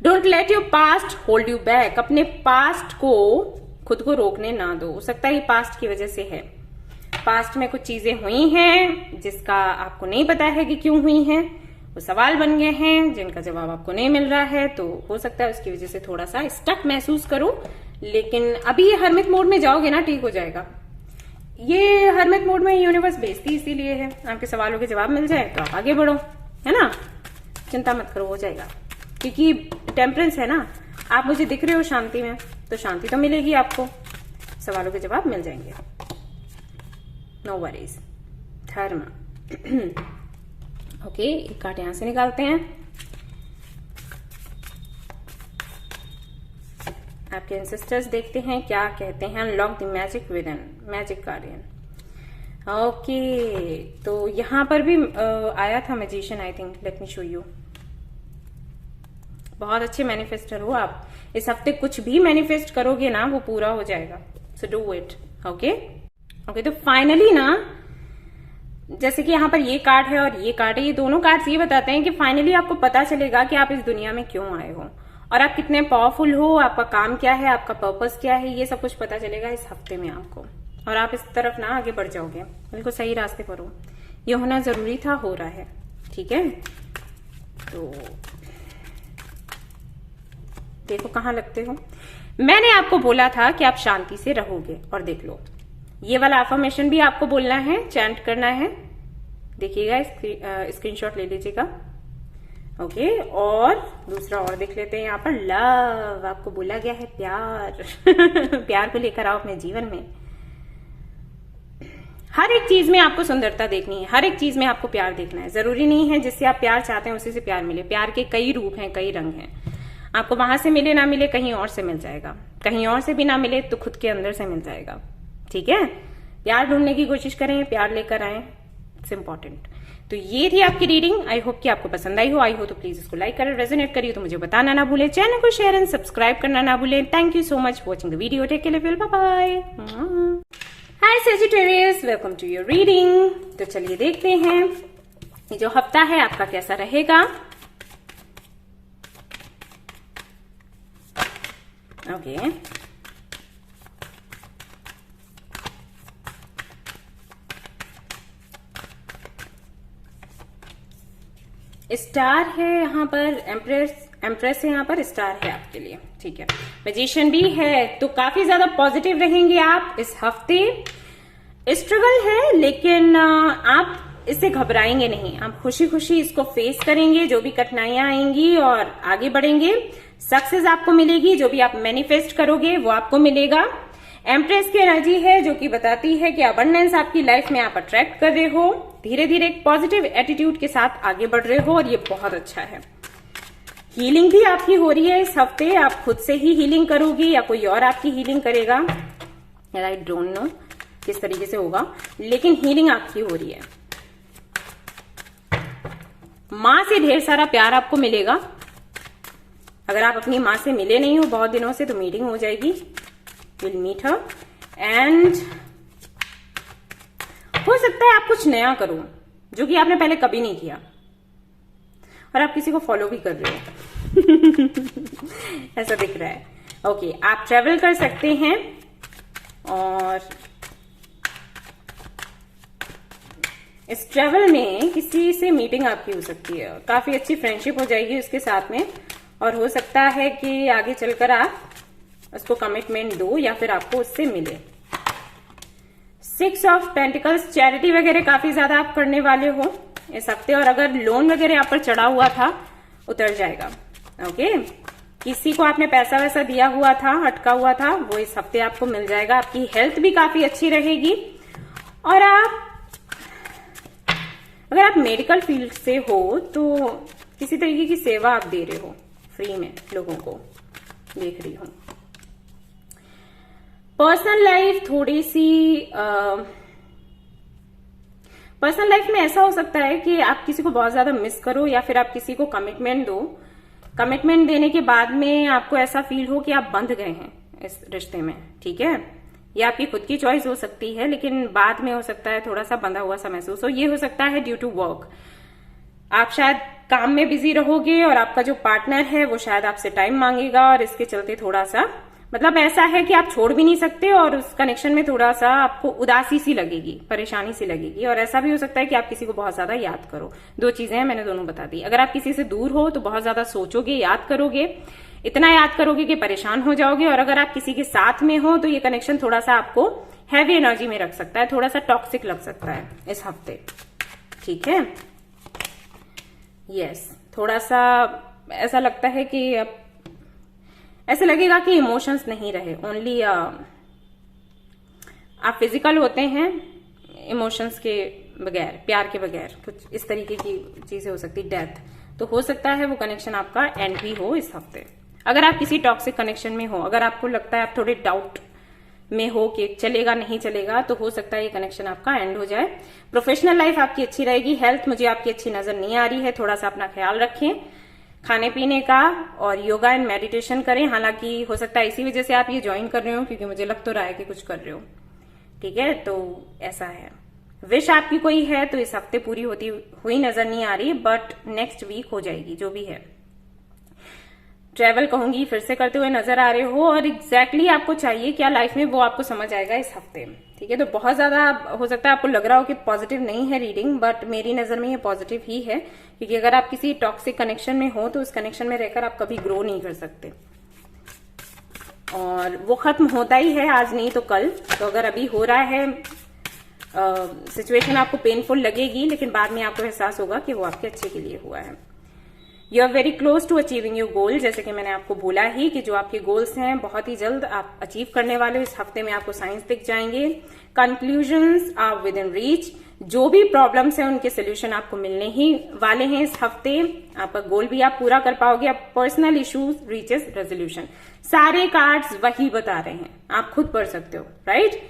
Don't let your past hold you back, अपने पास्ट को खुद को रोकने ना दो। हो सकता है ये पास्ट की वजह से है, पास्ट में कुछ चीजें हुई हैं जिसका आपको नहीं पता है कि क्यों हुई हैं, वो सवाल बन गए हैं जिनका जवाब आपको नहीं मिल रहा है। तो हो सकता है उसकी वजह से थोड़ा सा स्टक महसूस करो, लेकिन अभी ये हर्मिट मोड में जाओगे ना, ठीक हो जाएगा। ये हर्मिट मोड में यूनिवर्स भेजती इसीलिए है, आपके सवालों के जवाब मिल जाए तो आप आगे बढ़ो, है ना, चिंता मत करो, हो जाएगा। क्योंकि टेम्परेंस है ना, आप मुझे दिख रहे हो शांति में, तो शांति तो मिलेगी आपको, सवालों के जवाब मिल जाएंगे। No worries. धर्म। ओके, एक कार्ड यहां से निकालते हैं। आपके एंसेस्टर्स देखते हैं क्या कहते हैं। Unlock the magic within, magic guardian. Okay, तो यहां पर भी आया था magician, I think, let me show you. बहुत अच्छे मैनिफेस्टर हो आप, इस हफ्ते कुछ भी मैनिफेस्ट करोगे ना वो पूरा हो जाएगा, सो डू इट। ओके, तो फाइनली ना, जैसे कि यहाँ पर ये कार्ड है और ये कार्ड है, ये दोनों कार्ड्स ये बताते हैं कि फाइनली आपको पता चलेगा कि आप इस दुनिया में क्यों आए हो और आप कितने पावरफुल हो, आपका काम क्या है, आपका पर्पस क्या है, ये सब कुछ पता चलेगा इस हफ्ते में आपको, और आप इस तरफ ना आगे बढ़ जाओगे, बिल्कुल सही रास्ते पर हो। ये होना जरूरी था, हो रहा है, ठीक है। तो देखो कहाँ लगते हो। मैंने आपको बोला था कि आप शांति से रहोगे, और देख लो ये वाला अफर्मेशन भी आपको बोलना है, चैंट करना है। देखिएगा, स्क्रीनशॉट ले लीजिएगा। ओके, और दूसरा और देख लेते हैं यहाँ पर। लव, आपको बोला गया है प्यार। प्यार को लेकर आओ अपने जीवन में। हर एक चीज में आपको सुंदरता देखनी है, हर एक चीज में आपको प्यार देखना है। जरूरी नहीं है जिससे आप प्यार चाहते हैं उसी से प्यार मिले। प्यार के कई रूप हैं, कई रंग हैं। आपको वहां से मिले ना मिले, कहीं और से मिल जाएगा। कहीं और से भी ना मिले तो खुद के अंदर से मिल जाएगा। ठीक है, प्यार ढूंढने की कोशिश करें, प्यार लेकर आए, इट्स इंपॉर्टेंट। तो ये थी आपकी रीडिंग। आई होप कि आपको पसंद आई हो। आई हो तो प्लीज इसको लाइक करें, रेजोनेट करिए तो मुझे बताना ना भूले, चैनल को शेयर एंड सब्सक्राइब करना ना भूले। Thank you so much watching the video. Take care, bye bye. Hi Sagittarius, welcome to your reading. तो चलिए देखते हैं ये जो हफ्ता है आपका कैसा रहेगा। ओके, स्टार है यहाँ पर, एम्प्रेस है यहाँ पर, स्टार है आपके लिए। ठीक है, मैजिशियन भी है। तो काफी ज्यादा पॉजिटिव रहेंगे आप इस हफ्ते। स्ट्रगल है लेकिन आप इससे घबराएंगे नहीं। आप खुशी खुशी इसको फेस करेंगे, जो भी कठिनाइयां आएंगी, और आगे बढ़ेंगे। सक्सेस आपको मिलेगी, जो भी आप मैनिफेस्ट करोगे वो आपको मिलेगा। एम्प्रेस की एनर्जी है जो कि बताती है कि अबंडेंस आपकी लाइफ में आप अट्रैक्ट कर रहे हो। धीरे धीरे एक पॉजिटिव एटीट्यूड के साथ आगे बढ़ रहे हो, और ये बहुत अच्छा है। हीलिंग भी आपकी हो रही है इस हफ्ते। आप खुद से ही हीलिंग करोगी या कोई और आपकी हीलिंग करेगा, आई डोंट नो किस तरीके से होगा, लेकिन हीलिंग आपकी हो रही है। माँ से ढेर सारा प्यार आपको मिलेगा। अगर आप अपनी माँ से मिले नहीं हो बहुत दिनों से, तो मीटिंग हो जाएगी। विल मीट हर, एंड हो सकता है आप कुछ नया करो जो कि आपने पहले कभी नहीं किया, और आप किसी को फॉलो भी कर रहे हो। ऐसा दिख रहा है। ओके, आप ट्रेवल कर सकते हैं, और इस ट्रेवल में किसी से मीटिंग आपकी हो सकती है। काफी अच्छी फ्रेंडशिप हो जाएगी उसके साथ में, और हो सकता है कि आगे चलकर आप उसको कमिटमेंट दो या फिर आपको उससे मिले। 6 ऑफ पेंटिकल्स, चैरिटी वगैरह काफी ज्यादा आप करने वाले हो इस हफ्ते, और अगर लोन वगैरह आप पर चढ़ा हुआ था उतर जाएगा। ओके, किसी को आपने पैसा वैसा दिया हुआ था, अटका हुआ था, वो इस हफ्ते आपको मिल जाएगा। आपकी हेल्थ भी काफी अच्छी रहेगी, और अगर आप मेडिकल फील्ड से हो तो किसी तरीके की सेवा आप दे रहे हो फ्री में लोगों को, देख रही हूं। पर्सनल लाइफ थोड़ी सी पर्सनल लाइफ में ऐसा हो सकता है कि आप किसी को बहुत ज्यादा मिस करो, या फिर आप किसी को कमिटमेंट दो। कमिटमेंट देने के बाद में आपको ऐसा फील हो कि आप बंध गए हैं इस रिश्ते में। ठीक है, ये आपकी खुद की चॉइस हो सकती है, लेकिन बाद में हो सकता है थोड़ा सा बंधा हुआ सा महसूस हो। ये हो सकता है ड्यू टू वर्क। आप शायद काम में बिजी रहोगे, और आपका जो पार्टनर है वो शायद आपसे टाइम मांगेगा, और इसके चलते थोड़ा सा मतलब ऐसा है कि आप छोड़ भी नहीं सकते, और उस कनेक्शन में थोड़ा सा आपको उदासी सी लगेगी, परेशानी सी लगेगी। और ऐसा भी हो सकता है कि आप किसी को बहुत ज्यादा याद करो। 2 चीजें हैं, मैंने दोनों बता दी। अगर आप किसी से दूर हो तो बहुत ज्यादा सोचोगे, याद करोगे, इतना याद करोगे कि परेशान हो जाओगे। और अगर आप किसी के साथ में हो तो ये कनेक्शन थोड़ा सा आपको हैवी एनर्जी में रख सकता है, थोड़ा सा टॉक्सिक लग सकता है इस हफ्ते। ठीक है, यस, थोड़ा सा ऐसा लगता है कि अब ऐसे लगेगा कि इमोशंस नहीं रहे, ओनली आप फिजिकल होते हैं इमोशंस के बगैर, प्यार के बगैर। कुछ इस तरीके की चीजें हो सकती, डेथ। तो हो सकता है वो कनेक्शन आपका एंड भी हो इस हफ्ते। अगर आप किसी टॉक्सिक कनेक्शन में हो, अगर आपको लगता है आप थोड़े डाउट में हो कि चलेगा नहीं चलेगा, तो हो सकता है ये कनेक्शन आपका एंड हो जाए। प्रोफेशनल लाइफ आपकी अच्छी रहेगी। हेल्थ मुझे आपकी अच्छी नजर नहीं आ रही है, थोड़ा सा अपना ख्याल रखें खाने पीने का, और योगा एंड मेडिटेशन करें। हालांकि हो सकता है इसी वजह से आप ये ज्वाइन कर रहे हो, क्योंकि मुझे लग तो रहा है कि कुछ कर रहे हो। ठीक है, तो ऐसा है। विश आपकी कोई है तो इस हफ्ते पूरी होती हुई नजर नहीं आ रही, बट नेक्स्ट वीक हो जाएगी, जो भी है। ट्रेवल कहूंगी फिर से करते हुए नजर आ रहे हो, और एग्जैक्टली आपको चाहिए क्या लाइफ में वो आपको समझ आएगा इस हफ्ते। ठीक है, तो बहुत ज्यादा हो सकता है आपको लग रहा हो कि पॉजिटिव नहीं है रीडिंग, बट मेरी नजर में ये पॉजिटिव ही है, क्योंकि अगर आप किसी टॉक्सिक कनेक्शन में हो तो उस कनेक्शन में रहकर आप कभी ग्रो नहीं कर सकते। और वो खत्म होता ही है, आज नहीं तो कल। तो अगर अभी हो रहा है सिचुएशन आपको पेनफुल लगेगी, लेकिन बाद में आपको एहसास होगा कि वो आपके अच्छे के लिए हुआ है। You are very close to achieving your goal, जैसे कि मैंने आपको बोला ही कि जो आपके गोल्स हैं बहुत ही जल्द आप अचीव करने वाले हो। इस हफ्ते में आपको साइंस दिख जाएंगे। Conclusions are within reach, जो भी प्रॉब्लम्स हैं उनके सोल्यूशन आपको मिलने ही वाले हैं इस हफ्ते। आपका गोल भी आप पूरा कर पाओगे। आप पर्सनल इश्यूज रीचेस रेजोल्यूशन, सारे कार्ड्स वही बता रहे हैं, आप खुद पढ़ सकते हो, राइट।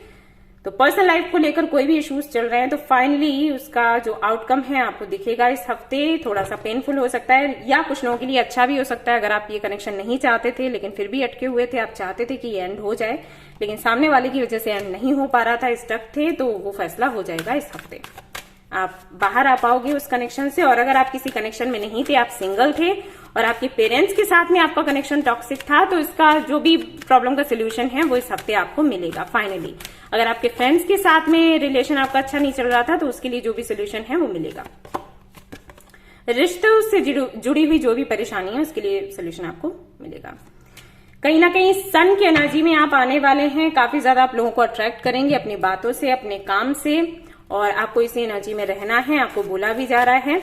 तो पर्सनल लाइफ को लेकर कोई भी इश्यूज चल रहे हैं तो फाइनली उसका जो आउटकम है आपको दिखेगा इस हफ्ते। थोड़ा सा पेनफुल हो सकता है या कुछ लोगों के लिए अच्छा भी हो सकता है। अगर आप ये कनेक्शन नहीं चाहते थे लेकिन फिर भी अटके हुए थे, आप चाहते थे कि ये एंड हो जाए लेकिन सामने वाले की वजह से एंड नहीं हो पा रहा था, स्टक थे, तो वो फैसला हो जाएगा इस हफ्ते। आप बाहर आ पाओगे उस कनेक्शन से। और अगर आप किसी कनेक्शन में नहीं थे, आप सिंगल थे और आपके पेरेंट्स के साथ में आपका कनेक्शन टॉक्सिक था, तो इसका जो भी प्रॉब्लम का सोल्यूशन है वो इस हफ्ते आपको मिलेगा फाइनली। अगर आपके फ्रेंड्स के साथ में रिलेशन आपका अच्छा नहीं चल रहा था तो उसके लिए जो भी सोल्यूशन है वो मिलेगा। रिश्तों से जुड़ी हुई जो भी परेशानी है उसके लिए सोल्यूशन आपको मिलेगा। कहीं ना कहीं सन की एनर्जी में आप आने वाले हैं। काफी ज्यादा आप लोगों को अट्रैक्ट करेंगे अपनी बातों से, अपने काम से, और आपको इसी एनर्जी में रहना है। आपको बोला भी जा रहा है,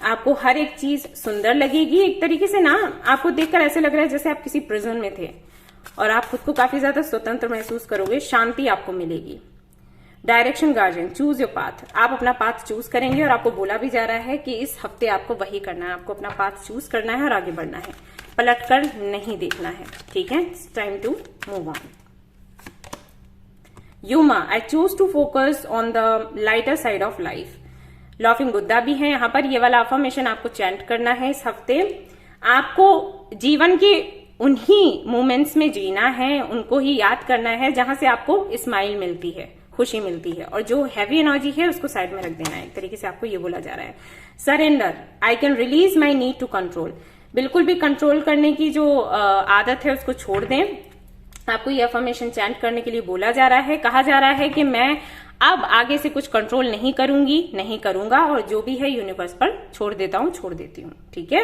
आपको हर एक चीज सुंदर लगेगी। एक तरीके से ना आपको देखकर ऐसे लग रहा है जैसे आप किसी प्रिजन में थे और आप खुद को काफी ज्यादा स्वतंत्र महसूस करोगे, शांति आपको मिलेगी। Direction guardian, choose your path, आप अपना पाथ चूज करेंगे और आपको बोला भी जा रहा है कि इस हफ्ते आपको वही करना है। आपको अपना पाथ चूज करना है और आगे बढ़ना है, पलट कर नहीं देखना है, ठीक है। It's time to move on. Humour, I choose to focus on the lighter side of life. Laughing Buddha भी है यहाँ पर। ये वाला अफर्मेशन आपको चैंट करना है इस हफ्ते। आपको जीवन के उन्हीं मोमेंट्स में जीना है, उनको ही याद करना है जहां से आपको स्माइल मिलती है, खुशी मिलती है, और जो हैवी एनर्जी है उसको साइड में रख देना है। एक तरीके से आपको ये बोला जा रहा है। Surrender, I can release my need to control. बिल्कुल भी कंट्रोल करने की जो आदत है उसको छोड़ दें। आपको ये अफर्मेशन चैंट करने के लिए बोला जा रहा है। कहा जा रहा है कि मैं अब आगे से कुछ कंट्रोल नहीं करूंगी, नहीं करूंगा, और जो भी है यूनिवर्स पर छोड़ देता हूं, छोड़ देती हूं, ठीक है।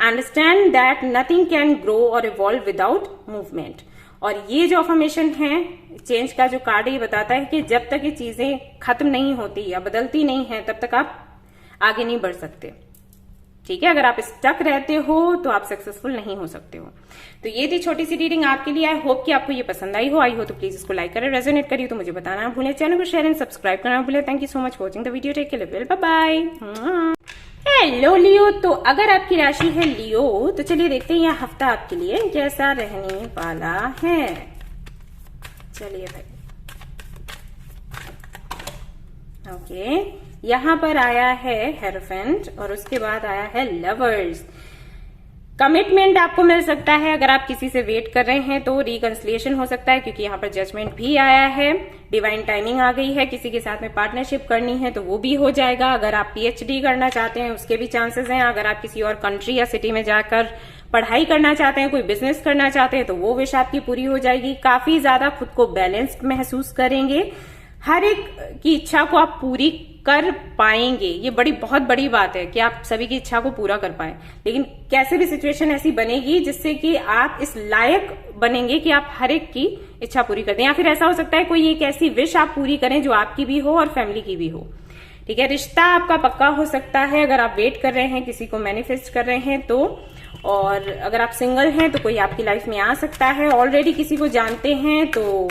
Understand that nothing can grow और इवॉल्व विदाउट मूवमेंट। और ये जो अफर्मेशन है, चेंज का जो कार्ड ये बताता है कि जब तक ये चीजें खत्म नहीं होती या बदलती नहीं है तब तक आप आगे नहीं बढ़ सकते, ठीक है। अगर आप स्टक रहते हो तो आप सक्सेसफुल नहीं हो सकते हो। तो ये थी छोटी सी रीडिंग आपके लिए। आई होप कि आपको ये पसंद आई हो तो प्लीज इसको लाइक करें, रेजोनेट करिए तो मुझे बताना ना भूलें, चैनल को शेयर एंड सब्सक्राइब करना भूलें। Thank you so much for watching the video. Take care, bye bye. Hello Leo, तो अगर आपकी राशि है लियो तो चलिए देखते हैं यह हफ्ता आपके लिए कैसा रहने वाला है। चलिए भाई, ओके, यहां पर आया है हेरोफेंट और उसके बाद आया है लवर्स। कमिटमेंट आपको मिल सकता है। अगर आप किसी से वेट कर रहे हैं तो रिकंसिलिएशन हो सकता है, क्योंकि यहाँ पर जजमेंट भी आया है। डिवाइन टाइमिंग आ गई है। किसी के साथ में पार्टनरशिप करनी है तो वो भी हो जाएगा। अगर आप पीएचडी करना चाहते हैं उसके भी चांसेस हैं। अगर आप किसी और कंट्री या सिटी में जाकर पढ़ाई करना चाहते हैं, कोई बिजनेस करना चाहते हैं तो वो विश आपकी पूरी हो जाएगी। काफी ज्यादा खुद को बैलेंस्ड महसूस करेंगे। हर एक की इच्छा को आप पूरी कर पाएंगे। ये बहुत बड़ी बात है कि आप सभी की इच्छा को पूरा कर पाए, लेकिन कैसे भी सिचुएशन ऐसी बनेगी जिससे कि आप इस लायक बनेंगे कि आप हर एक की इच्छा पूरी कर दें। या फिर ऐसा हो सकता है कोई एक ऐसी विश आप पूरी करें जो आपकी भी हो और फैमिली की भी हो, ठीक है। रिश्ता आपका पक्का हो सकता है अगर आप वेट कर रहे हैं, किसी को मैनिफेस्ट कर रहे हैं तो। और अगर आप सिंगल हैं तो कोई आपकी लाइफ में आ सकता है। ऑलरेडी किसी को जानते हैं तो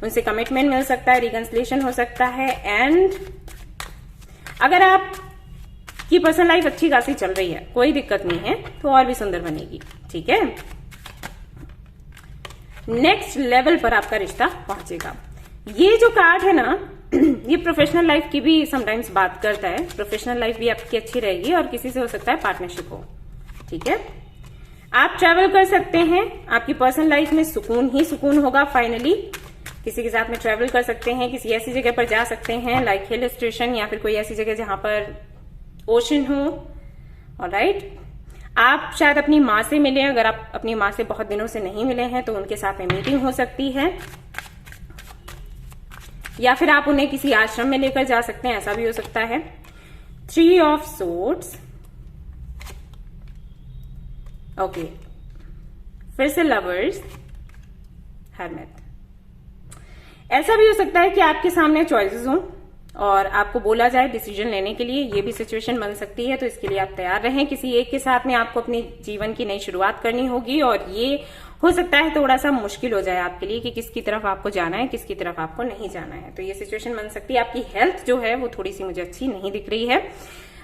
उनसे कमिटमेंट मिल सकता है, रिकंसिलिएशन हो सकता है। एंड अगर आप की पर्सनल लाइफ अच्छी खासी चल रही है, कोई दिक्कत नहीं है, तो और भी सुंदर बनेगी, ठीक है। नेक्स्ट लेवल पर आपका रिश्ता पहुंचेगा। ये जो कार्ड है ना, ये प्रोफेशनल लाइफ की भी समटाइम्स बात करता है। प्रोफेशनल लाइफ भी आपकी अच्छी रहेगी और किसी से हो सकता है पार्टनरशिप हो, ठीक है। आप ट्रैवल कर सकते हैं। आपकी पर्सनल लाइफ में सुकून ही सुकून होगा फाइनली। किसी के साथ में ट्रैवल कर सकते हैं, किसी ऐसी जगह पर जा सकते हैं लाइक हिल स्टेशन, या फिर कोई ऐसी जगह जहां पर ओशन हो। ऑलराइट, आप शायद अपनी माँ से मिले। अगर आप अपनी माँ से बहुत दिनों से नहीं मिले हैं तो उनके साथ में मीटिंग हो सकती है, या फिर आप उन्हें किसी आश्रम में लेकर जा सकते हैं, ऐसा भी हो सकता है। 3 ऑफ सोर्ड्स, ओके, फिर से लवर्स, हरमिट। ऐसा भी हो सकता है कि आपके सामने चॉइसेस हों और आपको बोला जाए डिसीजन लेने के लिए, ये भी सिचुएशन बन सकती है। तो इसके लिए आप तैयार रहें। किसी एक के साथ में आपको अपने जीवन की नई शुरुआत करनी होगी और ये हो सकता है थोड़ा सा मुश्किल हो जाए आपके लिए कि किसकी तरफ आपको जाना है, किसकी तरफ आपको नहीं जाना है। तो ये सिचुएशन बन सकती है। आपकी हेल्थ जो है वो थोड़ी सी मुझे अच्छी नहीं दिख रही है।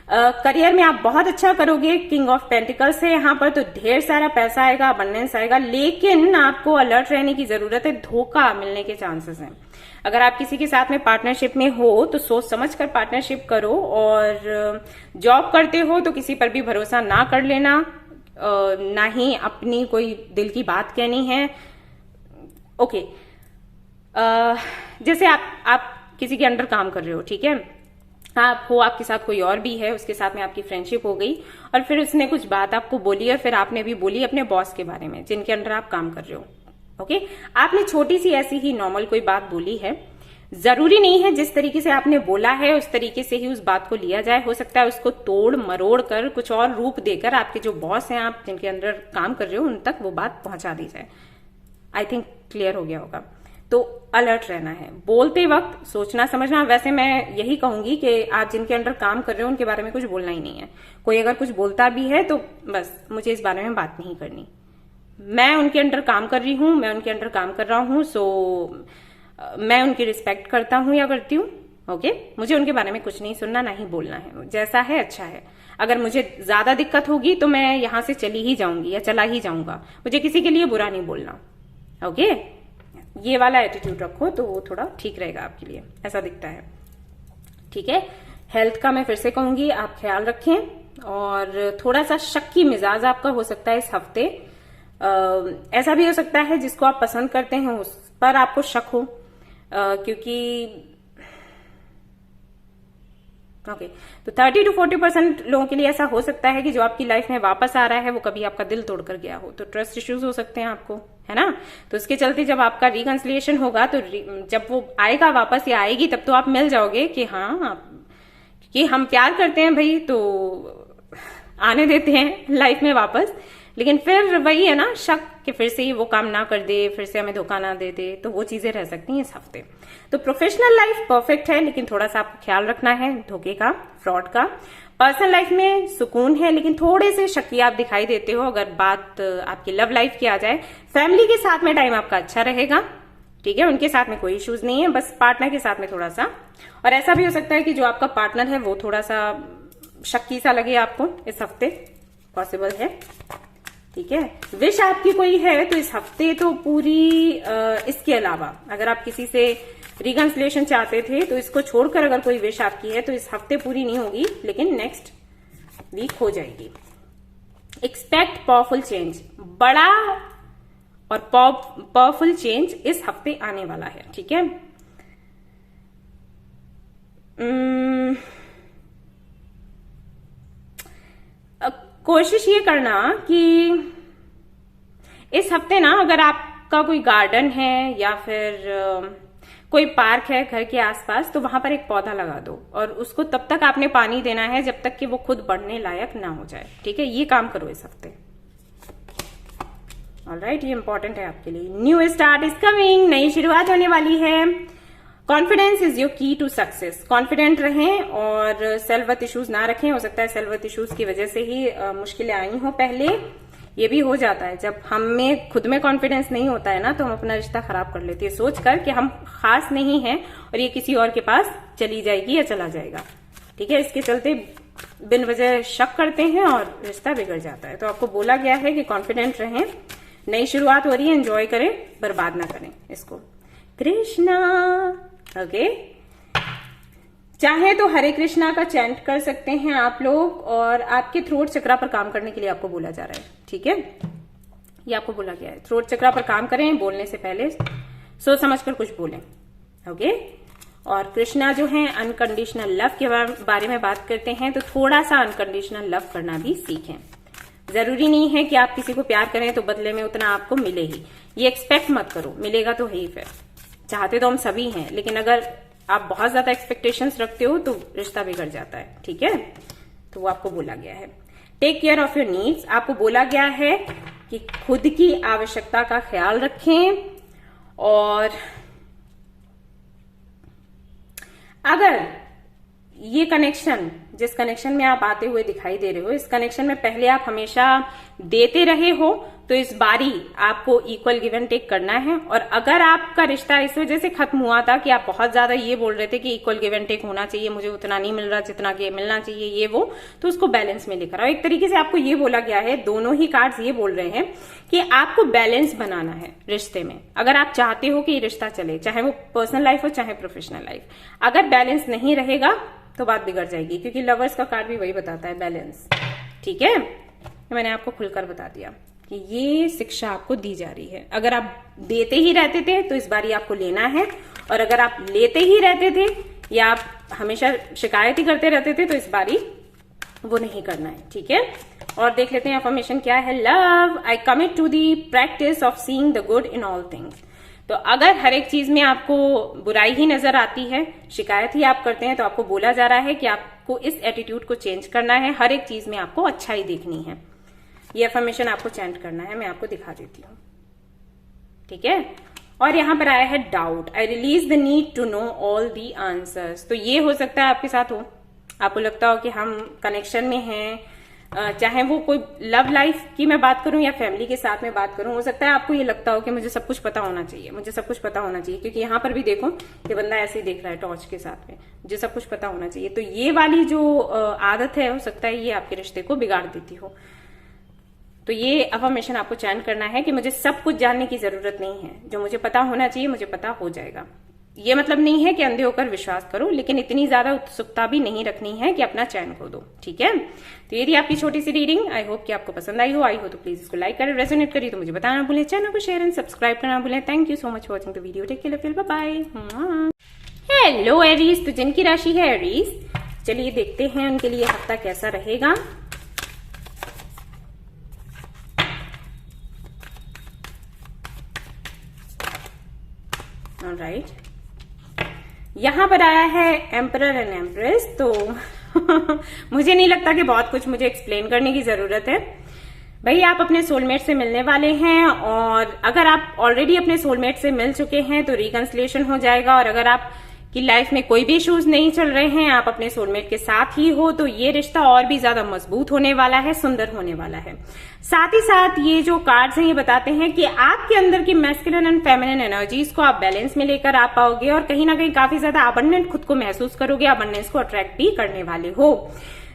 करियर में आप बहुत अच्छा करोगे, किंग ऑफ पेंटिकल्स है यहाँ पर, तो ढेर सारा पैसा आएगा, अबंडेंस आएगा, लेकिन आपको अलर्ट रहने की जरूरत है। धोखा मिलने के चांसेस हैं। अगर आप किसी के साथ में पार्टनरशिप में हो तो सोच समझ कर पार्टनरशिप करो, और जॉब करते हो तो किसी पर भी भरोसा ना कर लेना, ना ही अपनी कोई दिल की बात कहनी है। ओके, जैसे आप किसी के अंडर काम कर रहे हो, ठीक है, आप हो, आपके साथ कोई और भी है, उसके साथ में आपकी फ्रेंडशिप हो गई और फिर उसने कुछ बात आपको बोली और फिर आपने भी बोली अपने बॉस के बारे में जिनके अंडर आप काम कर रहे हो। ओके, आपने छोटी सी ऐसी ही नॉर्मल कोई बात बोली है। जरूरी नहीं है जिस तरीके से आपने बोला है उस तरीके से ही उस बात को लिया जाए। हो सकता है उसको तोड़ मरोड़ कर कुछ और रूप देकर आपके जो बॉस हैं, आप जिनके अंदर काम कर रहे हो, उन तक वो बात पहुंचा दी जाए। आई थिंक क्लियर हो गया होगा। तो अलर्ट रहना है बोलते वक्त, सोचना समझना। वैसे मैं यही कहूंगी कि आप जिनके अंडर काम कर रहे हो उनके बारे में कुछ बोलना ही नहीं है। कोई अगर कुछ बोलता भी है तो बस मुझे इस बारे में बात नहीं करनी। मैं उनके अंडर काम कर रही हूं, मैं उनके अंडर काम कर रहा हूं, सो मैं उनकी रिस्पेक्ट करता हूं या करती हूं। ओके, मुझे उनके बारे में कुछ नहीं सुनना, ना ही बोलना है। जैसा है अच्छा है। अगर मुझे ज्यादा दिक्कत होगी तो मैं यहां से चली ही जाऊंगी या चला ही जाऊंगा। मुझे किसी के लिए बुरा नहीं बोलना। ओके, ये वाला एटीट्यूड रखो तो वो थोड़ा ठीक रहेगा आपके लिए, ऐसा दिखता है। ठीक है, हेल्थ का मैं फिर से कहूंगी आप ख्याल रखें, और थोड़ा सा शक्की मिजाज आपका हो सकता है इस हफ्ते। ऐसा भी हो सकता है जिसको आप पसंद करते हैं उस पर आपको शक हो, क्योंकि ओके, तो 30 to 40% लोगों के लिए ऐसा हो सकता है कि जो आपकी लाइफ में वापस आ रहा है वो कभी आपका दिल तोड़कर गया हो। तो ट्रस्ट इश्यूज हो सकते हैं आपको, है ना। तो इसके चलते जब आपका रिकंसिलिएशन होगा तो जब वो आएगा वापस या आएगी तब तो आप मिल जाओगे कि हाँ, कि हम प्यार करते हैं भाई, तो आने देते हैं लाइफ में वापस। लेकिन फिर वही है ना, शक कि फिर से ही वो काम ना कर दे, फिर से हमें धोखा ना दे दे, तो वो चीजें रह सकती हैं इस हफ्ते। तो प्रोफेशनल लाइफ परफेक्ट है, लेकिन थोड़ा सा आपको ख्याल रखना है धोखे का, फ्रॉड का। पर्सनल लाइफ में सुकून है, लेकिन थोड़े से शक्की आप दिखाई देते हो अगर बात आपकी लव लाइफ की आ जाए। फैमिली के साथ में टाइम आपका अच्छा रहेगा, ठीक है, उनके साथ में कोई इश्यूज नहीं है, बस पार्टनर के साथ में थोड़ा सा। और ऐसा भी हो सकता है कि जो आपका पार्टनर है वो थोड़ा सा शक्की सा लगे आपको इस हफ्ते, पॉसिबल है। ठीक है, विश आपकी कोई है तो इस हफ्ते तो पूरी इसके अलावा अगर आप किसी से रिकंसिलिएशन चाहते थे तो इसको छोड़कर अगर कोई विश आपकी है तो इस हफ्ते पूरी नहीं होगी, लेकिन नेक्स्ट वीक हो जाएगी। एक्सपेक्ट पावरफुल चेंज, बड़ा और पावरफुल चेंज इस हफ्ते आने वाला है। ठीक है, कोशिश ये करना कि इस हफ्ते ना, अगर आपका कोई गार्डन है या फिर कोई पार्क है घर के आसपास, तो वहां पर एक पौधा लगा दो और उसको तब तक आपने पानी देना है जब तक कि वो खुद बढ़ने लायक ना हो जाए। ठीक है, ये काम करो इस हफ्ते। ऑलराइट, ये इंपॉर्टेंट है आपके लिए। न्यू स्टार्ट इज कमिंग, नई शुरुआत होने वाली है। कॉन्फिडेंस इज योर की टू सक्सेस। कॉन्फिडेंट रहें और सेल्फ वर्थ इश्यूज ना रखें। हो सकता है सेल्फ वर्थ इश्यूज की वजह से ही मुश्किलें आई हो पहले। ये भी हो जाता है जब हमें खुद में कॉन्फिडेंस नहीं होता है ना, तो हम अपना रिश्ता खराब कर लेते हैं सोचकर कि हम खास नहीं हैं और ये किसी और के पास चली जाएगी या चला जाएगा। ठीक है, इसके चलते बिन वजह शक करते हैं और रिश्ता बिगड़ जाता है। तो आपको बोला गया है कि कॉन्फिडेंट रहें, नई शुरुआत हो रही है, एंजॉय करें, बर्बाद ना करें इसको। कृष्णा, ओके, चाहे तो हरे कृष्णा का चैंट कर सकते हैं आप लोग, और आपके थ्रोट चक्रा पर काम करने के लिए आपको बोला जा रहा है। ठीक है, ये आपको बोला गया है, थ्रोट चक्रा पर काम करें, बोलने से पहले सोच समझकर कुछ बोलें। ओके, और कृष्णा जो है अनकंडीशनल लव के बारे में बात करते हैं, तो थोड़ा सा अनकंडीशनल लव करना भी सीखें। जरूरी नहीं है कि आप किसी को प्यार करें तो बदले में उतना आपको मिले ही, ये एक्सपेक्ट मत करो, मिलेगा तो है ही। फिर चाहते तो हम सभी हैं, लेकिन अगर आप बहुत ज्यादा एक्सपेक्टेशंस रखते हो तो रिश्ता बिगड़ जाता है। ठीक है, तो वो आपको बोला गया है। Take care of your needs, आपको बोला गया है कि खुद की आवश्यकता का ख्याल रखें और अगर ये कनेक्शन, जिस कनेक्शन में आप आते हुए दिखाई दे रहे हो, इस कनेक्शन में पहले आप हमेशा देते रहे हो, तो इस बारी आपको इक्वल गिव एंड टेक करना है। और अगर आपका रिश्ता इस वजह से खत्म हुआ था कि आप बहुत ज्यादा ये बोल रहे थे कि इक्वल गिव एंड टेक होना चाहिए, मुझे उतना नहीं मिल रहा जितना कि मिलना चाहिए, ये वो, तो उसको बैलेंस में लेकर आओ। एक तरीके से आपको ये बोला गया है, दोनों ही कार्ड्स ये बोल रहे हैं कि आपको बैलेंस बनाना है रिश्ते में। अगर आप चाहते हो कि ये रिश्ता चले, चाहे वो पर्सनल लाइफ हो चाहे प्रोफेशनल लाइफ, अगर बैलेंस नहीं रहेगा तो बात बिगड़ जाएगी, क्योंकि लवर्स का कार्ड भी वही बताता है, बैलेंस। ठीक है, मैंने आपको खुलकर बता दिया कि ये शिक्षा आपको दी जा रही है। अगर आप देते ही रहते थे तो इस बारी आपको लेना है, और अगर आप लेते ही रहते थे या आप हमेशा शिकायत ही करते रहते थे तो इस बारी वो नहीं करना है। ठीक है, और देख लेते हैं अफर्मेशन क्या है। Love, I commit to the practice of seeing the good in all things. तो अगर हर एक चीज में आपको बुराई ही नजर आती है, शिकायत ही आप करते हैं, तो आपको बोला जा रहा है कि आपको इस एटीट्यूड को चेंज करना है। हर एक चीज में आपको अच्छाई देखनी है। ये अफर्मेशन आपको चैंट करना है, मैं आपको दिखा देती हूँ। ठीक है, और यहां पर आया है doubt, I release the need to know all the answers. तो ये हो सकता है आपके साथ हो, आपको लगता हो कि हम कनेक्शन में हैं, चाहे वो कोई लव लाइफ की मैं बात करूं या फैमिली के साथ में बात करूं, हो सकता है आपको ये लगता हो कि मुझे सब कुछ पता होना चाहिए, मुझे सब कुछ पता होना चाहिए, क्योंकि यहां पर भी देखो ये बंदा ऐसे ही देख रहा है टॉर्च के साथ में, मुझे सब कुछ पता होना चाहिए। तो ये वाली जो आदत है, हो सकता है ये आपके रिश्ते को बिगाड़ देती हो। तो ये अफर्मेशन आपको चैंट करना है कि मुझे सब कुछ जानने की जरूरत नहीं है, जो मुझे पता होना चाहिए मुझे पता हो जाएगा। ये मतलब नहीं है कि अंधे होकर विश्वास करो, लेकिन इतनी ज्यादा उत्सुकता भी नहीं रखनी है कि अपना चैन खो दो। ठीक है, तो ये थी आपकी छोटी सी रीडिंग। आई होप कि आपको पसंद आई हो तो प्लीज इसको लाइक करें, रेजोनेट करिए तो मुझे बताना भूलें, चैनल को शेयर एंड सब्सक्राइब करना भूलें। Thank you so much for watching the video, take care, bye bye. Hello Aries, तो जिनकी राशि है एरीज, चलिए देखते हैं उनके लिए हफ्ता कैसा रहेगा। ऑलराइट, यहां पर आया है एम्परर एंड एम्प्रेस। तो मुझे नहीं लगता कि बहुत कुछ मुझे एक्सप्लेन करने की जरूरत है। भाई, आप अपने सोलमेट से मिलने वाले हैं, और अगर आप ऑलरेडी अपने सोलमेट से मिल चुके हैं तो रिकंसिलिएशन हो जाएगा। और अगर आप की लाइफ में कोई भी इश्यूज नहीं चल रहे हैं, आप अपने सोलमेट के साथ ही हो, तो ये रिश्ता और भी ज्यादा मजबूत होने वाला है, सुंदर होने वाला है। साथ ही साथ ये जो कार्ड्स हैं ये बताते हैं कि आपके अंदर की मैस्कुलिन एंड फेमिनिन एनर्जीज को आप बैलेंस में लेकर आ पाओगे, और कहीं ना कहीं काफी ज्यादा अबंडेंट खुद को महसूस करोगे, अबंडेंस को अट्रैक्ट भी करने वाले हो।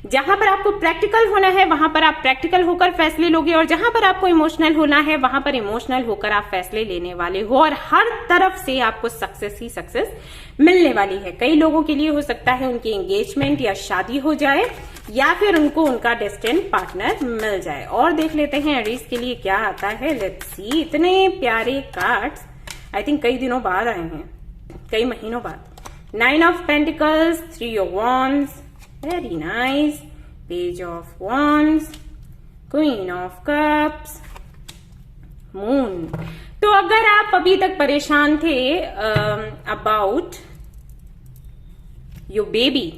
जहां पर आपको प्रैक्टिकल होना है वहां पर आप प्रैक्टिकल होकर फैसले लोगे, और जहां पर आपको इमोशनल होना है वहां पर इमोशनल होकर आप फैसले लेने वाले हो, और हर तरफ से आपको सक्सेस ही सक्सेस मिलने वाली है। कई लोगों के लिए हो सकता है उनकी एंगेजमेंट या शादी हो जाए, या फिर उनको उनका डेस्टिन्ड पार्टनर मिल जाए। और देख लेते हैं एरीज के लिए क्या आता है। लेट्स सी, इतने प्यारे कार्ड्स आई थिंक कई दिनों बाद आए हैं, कई महीनों बाद। 9 of pentacles, 3 of wands, very nice, page of wands, queen of cups, moon. तो अगर आप अभी तक परेशान थे अबाउट योर बेबी,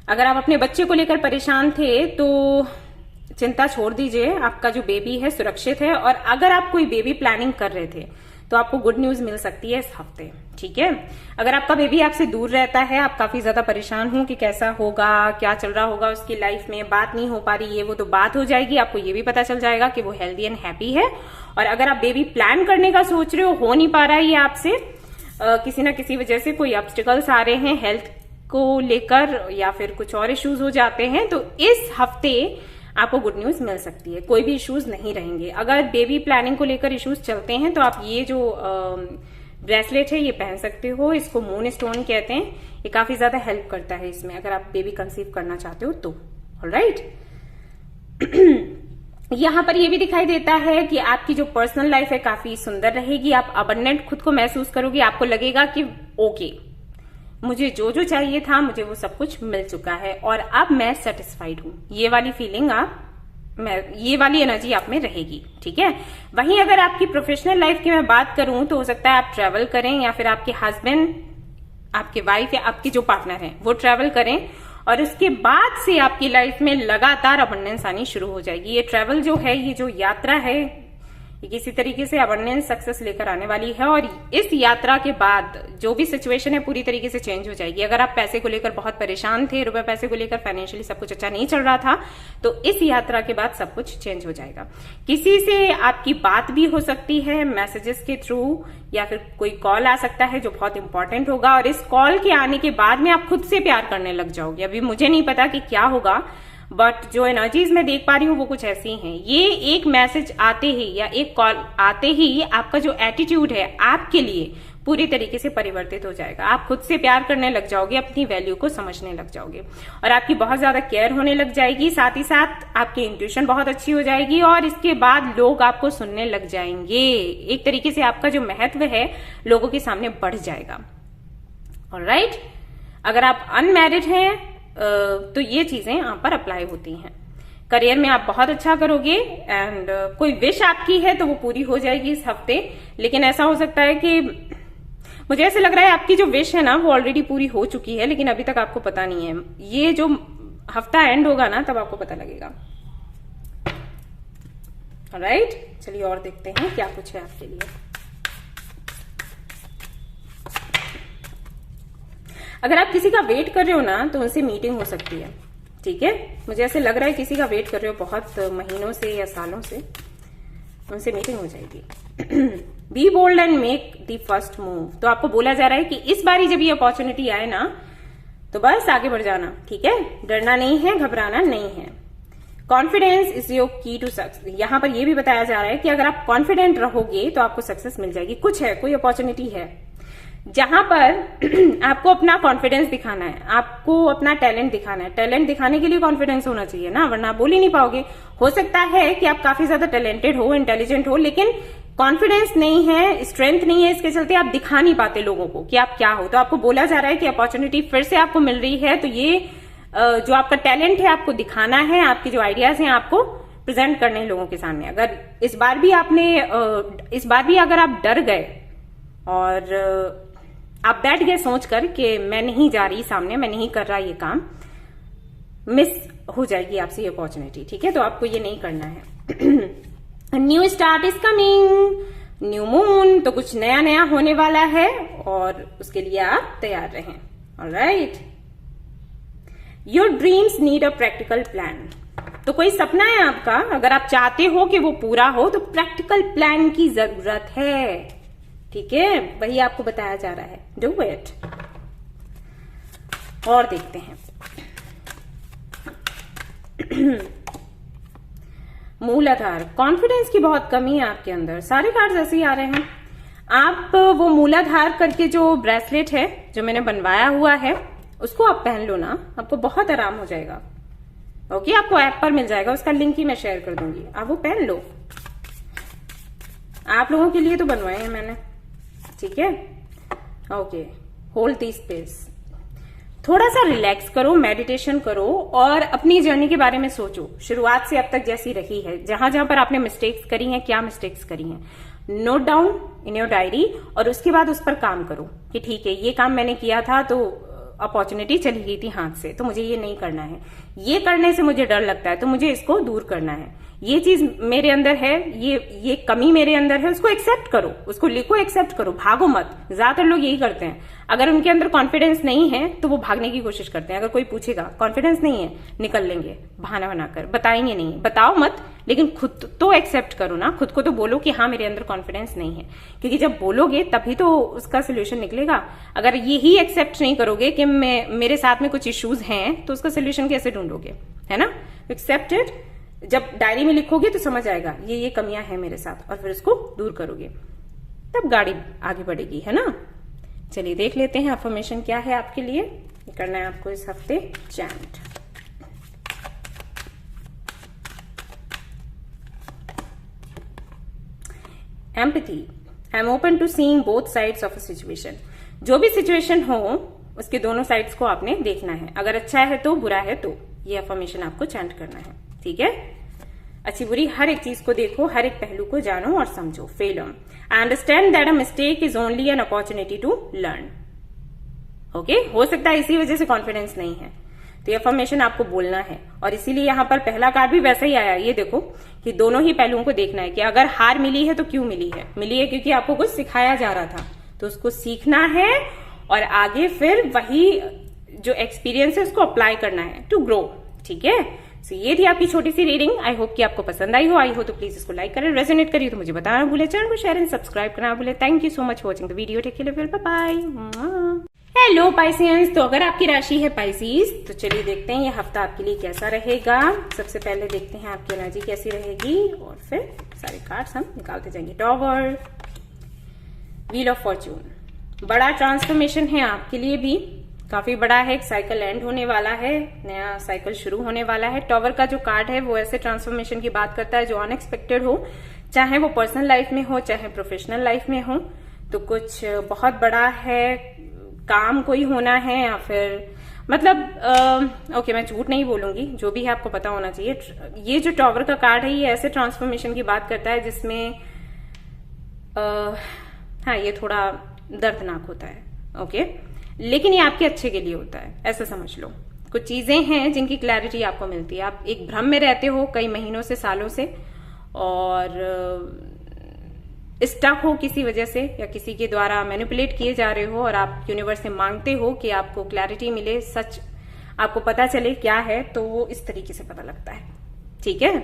अगर आप अपने बच्चे को लेकर परेशान थे तो चिंता छोड़ दीजिए, आपका जो बेबी है सुरक्षित है। और अगर आप कोई बेबी प्लानिंग कर रहे थे तो आपको गुड न्यूज मिल सकती है इस हफ्ते। ठीक है, अगर आपका बेबी आपसे दूर रहता है, आप काफी ज्यादा परेशान हो कि कैसा होगा, क्या चल रहा होगा उसकी लाइफ में, बात नहीं हो पा रही है, वो तो बात हो जाएगी। आपको ये भी पता चल जाएगा कि वो हेल्दी एंड हैप्पी है। और अगर आप बेबी प्लान करने का सोच रहे हो नहीं पा रहा है ये आपसे, किसी ना किसी वजह से कोई ऑब्स्टिकल्स आ रहे हैं हेल्थ को लेकर, या फिर कुछ और इश्यूज हो जाते हैं, तो इस हफ्ते आपको गुड न्यूज मिल सकती है, कोई भी इश्यूज नहीं रहेंगे। अगर बेबी प्लानिंग को लेकर इश्यूज चलते हैं तो आप ये जो ब्रेसलेट है ये पहन सकते हो, इसको मून स्टोन कहते हैं। ये काफी ज्यादा हेल्प करता है इसमें, अगर आप बेबी कंसीव करना चाहते हो तो। ऑलराइट, यहां पर ये भी दिखाई देता है कि आपकी जो पर्सनल लाइफ है काफी सुंदर रहेगी, आप अबंडेंट खुद को महसूस करोगे, आपको लगेगा कि ओके, मुझे जो जो चाहिए था मुझे वो सब कुछ मिल चुका है और अब मैं सेटिस्फाइड हूं। ये वाली फीलिंग ये वाली एनर्जी आप में रहेगी। ठीक है, वहीं अगर आपकी प्रोफेशनल लाइफ की मैं बात करूं तो हो सकता है आप ट्रेवल करें, या फिर आपके हस्बैंड, आपके वाइफ या आपके जो पार्टनर हैं वो ट्रेवल करें, और उसके बाद से आपकी लाइफ में लगातार अबंडेंस आनी शुरू हो जाएगी। ये ट्रेवल जो है, ये जो यात्रा है, ये किसी तरीके से अबंडेंस सक्सेस लेकर आने वाली है और इस यात्रा के बाद जो भी सिचुएशन है पूरी तरीके से चेंज हो जाएगी। अगर आप पैसे को लेकर बहुत परेशान थे, रुपए पैसे को लेकर फाइनेंशियली सब कुछ अच्छा नहीं चल रहा था, तो इस यात्रा के बाद सब कुछ चेंज हो जाएगा। किसी से आपकी बात भी हो सकती है मैसेजेस के थ्रू, या फिर कोई कॉल आ सकता है जो बहुत इंपॉर्टेंट होगा, और इस कॉल के आने के बाद में आप खुद से प्यार करने लग जाओगे। अभी मुझे नहीं पता कि क्या होगा, बट जो एनर्जीज मैं देख पा रही हूँ वो कुछ ऐसी हैं। ये एक मैसेज आते ही या एक कॉल आते ही आपका जो एटीट्यूड है आपके लिए पूरी तरीके से परिवर्तित हो जाएगा। आप खुद से प्यार करने लग जाओगे, अपनी वैल्यू को समझने लग जाओगे और आपकी बहुत ज्यादा केयर होने लग जाएगी। साथ ही साथ आपकी इंट्यूशन बहुत अच्छी हो जाएगी और इसके बाद लोग आपको सुनने लग जाएंगे। एक तरीके से आपका जो महत्व है लोगों के सामने बढ़ जाएगा। ऑलराइट, अगर आप अनमैरिड हैं तो ये चीजें यहाँ पर अप्लाई होती हैं। करियर में आप बहुत अच्छा करोगे एंड कोई विश आपकी है तो वो पूरी हो जाएगी इस हफ्ते। लेकिन ऐसा हो सकता है कि मुझे ऐसे लग रहा है आपकी जो विश है ना वो ऑलरेडी पूरी हो चुकी है, लेकिन अभी तक आपको पता नहीं है। ये जो हफ्ता एंड होगा ना तब आपको पता लगेगा। ऑलराइट, चलिए और देखते हैं क्या कुछ है आपके लिए। अगर आप किसी का वेट कर रहे हो ना तो उनसे मीटिंग हो सकती है। ठीक है, मुझे ऐसे लग रहा है किसी का वेट कर रहे हो बहुत महीनों से या सालों से, उनसे मीटिंग हो जाएगी। Be bold and make the first move. तो आपको बोला जा रहा है कि इस बारी जब ये अपॉर्चुनिटी आए ना तो बस आगे बढ़ जाना। ठीक है, डरना नहीं है, घबराना नहीं है। कॉन्फिडेंस इज योर की टू सक्सेस। यहां पर यह भी बताया जा रहा है कि अगर आप कॉन्फिडेंट रहोगे तो आपको सक्सेस मिल जाएगी। कुछ है, कोई अपॉर्चुनिटी है जहां पर आपको अपना कॉन्फिडेंस दिखाना है, आपको अपना टैलेंट दिखाना है। टैलेंट दिखाने के लिए कॉन्फिडेंस होना चाहिए ना, वरना आप बोल ही नहीं पाओगे। हो सकता है कि आप काफी ज्यादा टैलेंटेड हो, इंटेलिजेंट हो, लेकिन कॉन्फिडेंस नहीं है, स्ट्रेंथ नहीं है, इसके चलते आप दिखा नहीं पाते लोगों को कि आप क्या हो। तो आपको बोला जा रहा है कि अपॉर्चुनिटी फिर से आपको मिल रही है, तो ये जो आपका टैलेंट है आपको दिखाना है, आपके जो आइडियाज हैं आपको प्रेजेंट करने हैं लोगों के सामने। अगर इस बार भी अगर आप डर गए और आप बैठ गए सोचकर कि मैं नहीं जा रही सामने, मैं नहीं कर रहा ये काम, मिस हो जाएगी आपसे ये अपॉर्चुनिटी। ठीक है, तो आपको ये नहीं करना है। New start is coming, new moon, तो कुछ नया नया होने वाला है और उसके लिए आप तैयार रहें। Alright, your dreams need a practical plan. तो कोई सपना है आपका, अगर आप चाहते हो कि वो पूरा हो तो प्रैक्टिकल प्लान की जरूरत है। ठीक है, वही आपको बताया जा रहा है, डू इट। और देखते हैं मूलाधार। कॉन्फिडेंस की बहुत कमी है आपके अंदर, सारे कार्ड्स ऐसे ही आ रहे हैं। आप वो मूलाधार करके जो ब्रेसलेट है जो मैंने बनवाया हुआ है उसको आप पहन लो ना, आपको बहुत आराम हो जाएगा। ओके, आपको ऐप पर मिल जाएगा, उसका लिंक ही मैं शेयर कर दूंगी, आप वो पहन लो। आप लोगों के लिए तो बनवाए हैं मैंने। ठीक है, ओके, होल्ड दी स्पेस। थोड़ा सा रिलैक्स करो, मेडिटेशन करो और अपनी जर्नी के बारे में सोचो, शुरुआत से अब तक जैसी रही है, जहां जहां पर आपने मिस्टेक्स करी हैं, क्या मिस्टेक्स करी हैं, note down in your diary और उसके बाद उस पर काम करो कि ठीक है ये काम मैंने किया था तो अपॉर्चुनिटी चली गई थी हाथ से, तो मुझे ये नहीं करना है, ये करने से मुझे डर लगता है तो मुझे इसको दूर करना है, ये चीज मेरे अंदर है, ये कमी मेरे अंदर है, उसको एक्सेप्ट करो, उसको लिखो, एक्सेप्ट करो, भागो मत। ज्यादातर लोग यही करते हैं, अगर उनके अंदर कॉन्फिडेंस नहीं है तो वो भागने की कोशिश करते हैं। अगर कोई पूछेगा कॉन्फिडेंस नहीं है, निकल लेंगे बहाना बनाकर, बताएंगे नहीं, बताओ मत, लेकिन खुद तो एक्सेप्ट करो ना, खुद को तो बोलो कि हाँ मेरे अंदर कॉन्फिडेंस नहीं है, क्योंकि जब बोलोगे तभी तो उसका सोल्यूशन निकलेगा। अगर यही एक्सेप्ट नहीं करोगे कि मेरे साथ में कुछ इश्यूज हैं तो उसका सोल्यूशन कैसे ढूंढोगे, है ना। एक्सेप्ट इट, जब डायरी में लिखोगे तो समझ आएगा ये कमियां हैं मेरे साथ और फिर उसको दूर करोगे, तब गाड़ी आगे बढ़ेगी, है ना। चलिए देख लेते हैं अफर्मेशन क्या है आपके लिए। करना है आपको इस हफ्ते chant. Empathy, I am open to seeing both sides of a situation. जो भी सिचुएशन हो उसके दोनों साइड्स को आपने देखना है, अगर अच्छा है तो, बुरा है तो, ये अफर्मेशन आपको चैंट करना है। ठीक है, अच्छी बुरी हर एक चीज को देखो, हर एक पहलू को जानो और समझो। Failure, I understand that a mistake is only an opportunity to learn. Okay, हो सकता है इसी वजह से कॉन्फिडेंस नहीं है, तो ये अफर्मेशन आपको बोलना है। और इसीलिए यहाँ पर पहला कार्ड भी वैसा ही आया। ये देखो कि दोनों ही पहलुओं को देखना है कि अगर हार मिली है तो क्यों मिली है क्योंकि आपको कुछ सिखाया जा रहा था, तो उसको सीखना है और आगे फिर वही जो एक्सपीरियंस है उसको अप्लाई करना है टू ग्रो। ठीक है, सो ये थी आपकी छोटी सी रीडिंग। आई होप कि आपको पसंद आई हो तो प्लीज इसको लाइक करें, रेजोनेट करिए तो मुझे बताना भूले, चैनल को शेयर एंड सब्सक्राइब करना भूले। Thank you so much for watching the video. Take care, bye bye. Hello Pisceans, तो अगर आपकी राशि है पाइसिस तो चलिए देखते हैं ये हफ्ता आपके लिए कैसा रहेगा। सबसे पहले देखते हैं आपकी एनर्जी कैसी रहेगी और फिर सारे कार्ड्स हम निकालते जाएंगे। टॉवर, व्हील ऑफ फॉर्च्यून, बड़ा ट्रांसफॉर्मेशन है आपके लिए भी, काफी बड़ा है। एक साइकिल एंड होने वाला है, नया साइकिल शुरू होने वाला है। टॉवर का जो कार्ड है वो ऐसे ट्रांसफॉर्मेशन की बात करता है जो अनएक्सपेक्टेड हो, चाहे वो पर्सनल लाइफ में हो चाहे प्रोफेशनल लाइफ में हो। तो कुछ बहुत बड़ा है, काम कोई होना है या फिर मतलब ओके मैं झूठ नहीं बोलूंगी, जो भी है आपको पता होना चाहिए। ये जो टॉवर का कार्ड है ये ऐसे ट्रांसफॉर्मेशन की बात करता है जिसमें हाँ ये थोड़ा दर्दनाक होता है, ओके, लेकिन ये आपके अच्छे के लिए होता है, ऐसा समझ लो। कुछ चीजें हैं जिनकी क्लैरिटी आपको मिलती है। आप एक भ्रम में रहते हो कई महीनों से, सालों से, और स्टक हो किसी वजह से या किसी के द्वारा मैनिपुलेट किए जा रहे हो और आप यूनिवर्स से मांगते हो कि आपको क्लैरिटी मिले, सच आपको पता चले क्या है, तो वो इस तरीके से पता लगता है। ठीक है,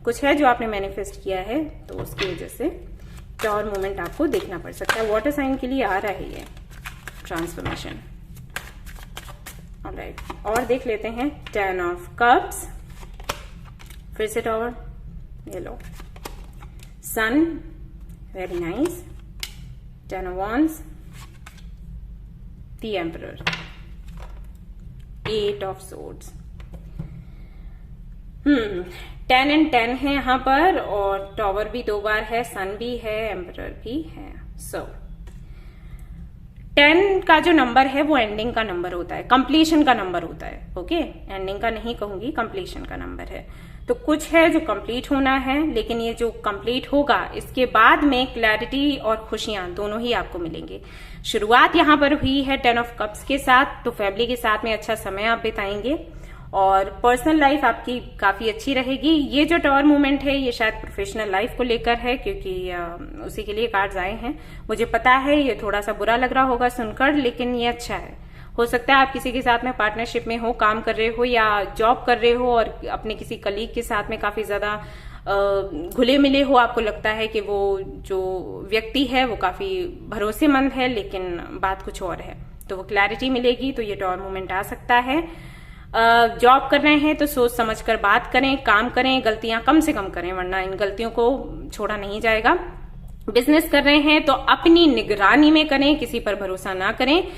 कुछ है जो आपने मैनिफेस्ट किया है तो उसकी वजह से क्या और मोमेंट आपको देखना पड़ सकता है। वाटर साइन के लिए आ रहा है ये ट्रांसफॉर्मेशन। ऑलराइट, और देख लेते हैं 10 ऑफ कप्स, फिर से टॉवर, ये लो, सन, very nice, 10 of wands, the emperor, 8 of swords। 10 and 10 है यहाँ पर, और टॉवर भी 2 बार है, सन भी है, एम्परर भी है। सो 10 का जो नंबर है वो एंडिंग का नंबर होता है, कंप्लीशन का नंबर होता है। ओके, एंडिंग का नहीं कहूंगी, कंप्लीशन का नंबर है। तो कुछ है जो कंप्लीट होना है, लेकिन ये जो कंप्लीट होगा इसके बाद में क्लैरिटी और खुशियां दोनों ही आपको मिलेंगे। शुरुआत यहाँ पर हुई है 10 ऑफ कप्स के साथ, तो फैमिली के साथ में अच्छा समय आप बिताएंगे और पर्सनल लाइफ आपकी काफी अच्छी रहेगी। ये जो टॉवर मूवमेंट है ये शायद प्रोफेशनल लाइफ को लेकर है, क्योंकि उसी के लिए कार्ड्स आए हैं। मुझे पता है ये थोड़ा सा बुरा लग रहा होगा सुनकर, लेकिन ये अच्छा है। हो सकता है आप किसी के साथ में पार्टनरशिप में हो, काम कर रहे हो या जॉब कर रहे हो और अपने किसी कलीग के साथ में काफी ज्यादा घुले मिले हो। आपको लगता है कि वो जो व्यक्ति है वो काफी भरोसेमंद है, लेकिन बात कुछ और है, तो वो क्लैरिटी मिलेगी। तो ये टॉवर मूवमेंट आ सकता है। जॉब कर रहे हैं तो सोच समझ कर बात करें, काम करें, गलतियां कम से कम करें, वरना इन गलतियों को छोड़ा नहीं जाएगा। बिजनेस कर रहे हैं तो अपनी निगरानी में करें, किसी पर भरोसा ना करें।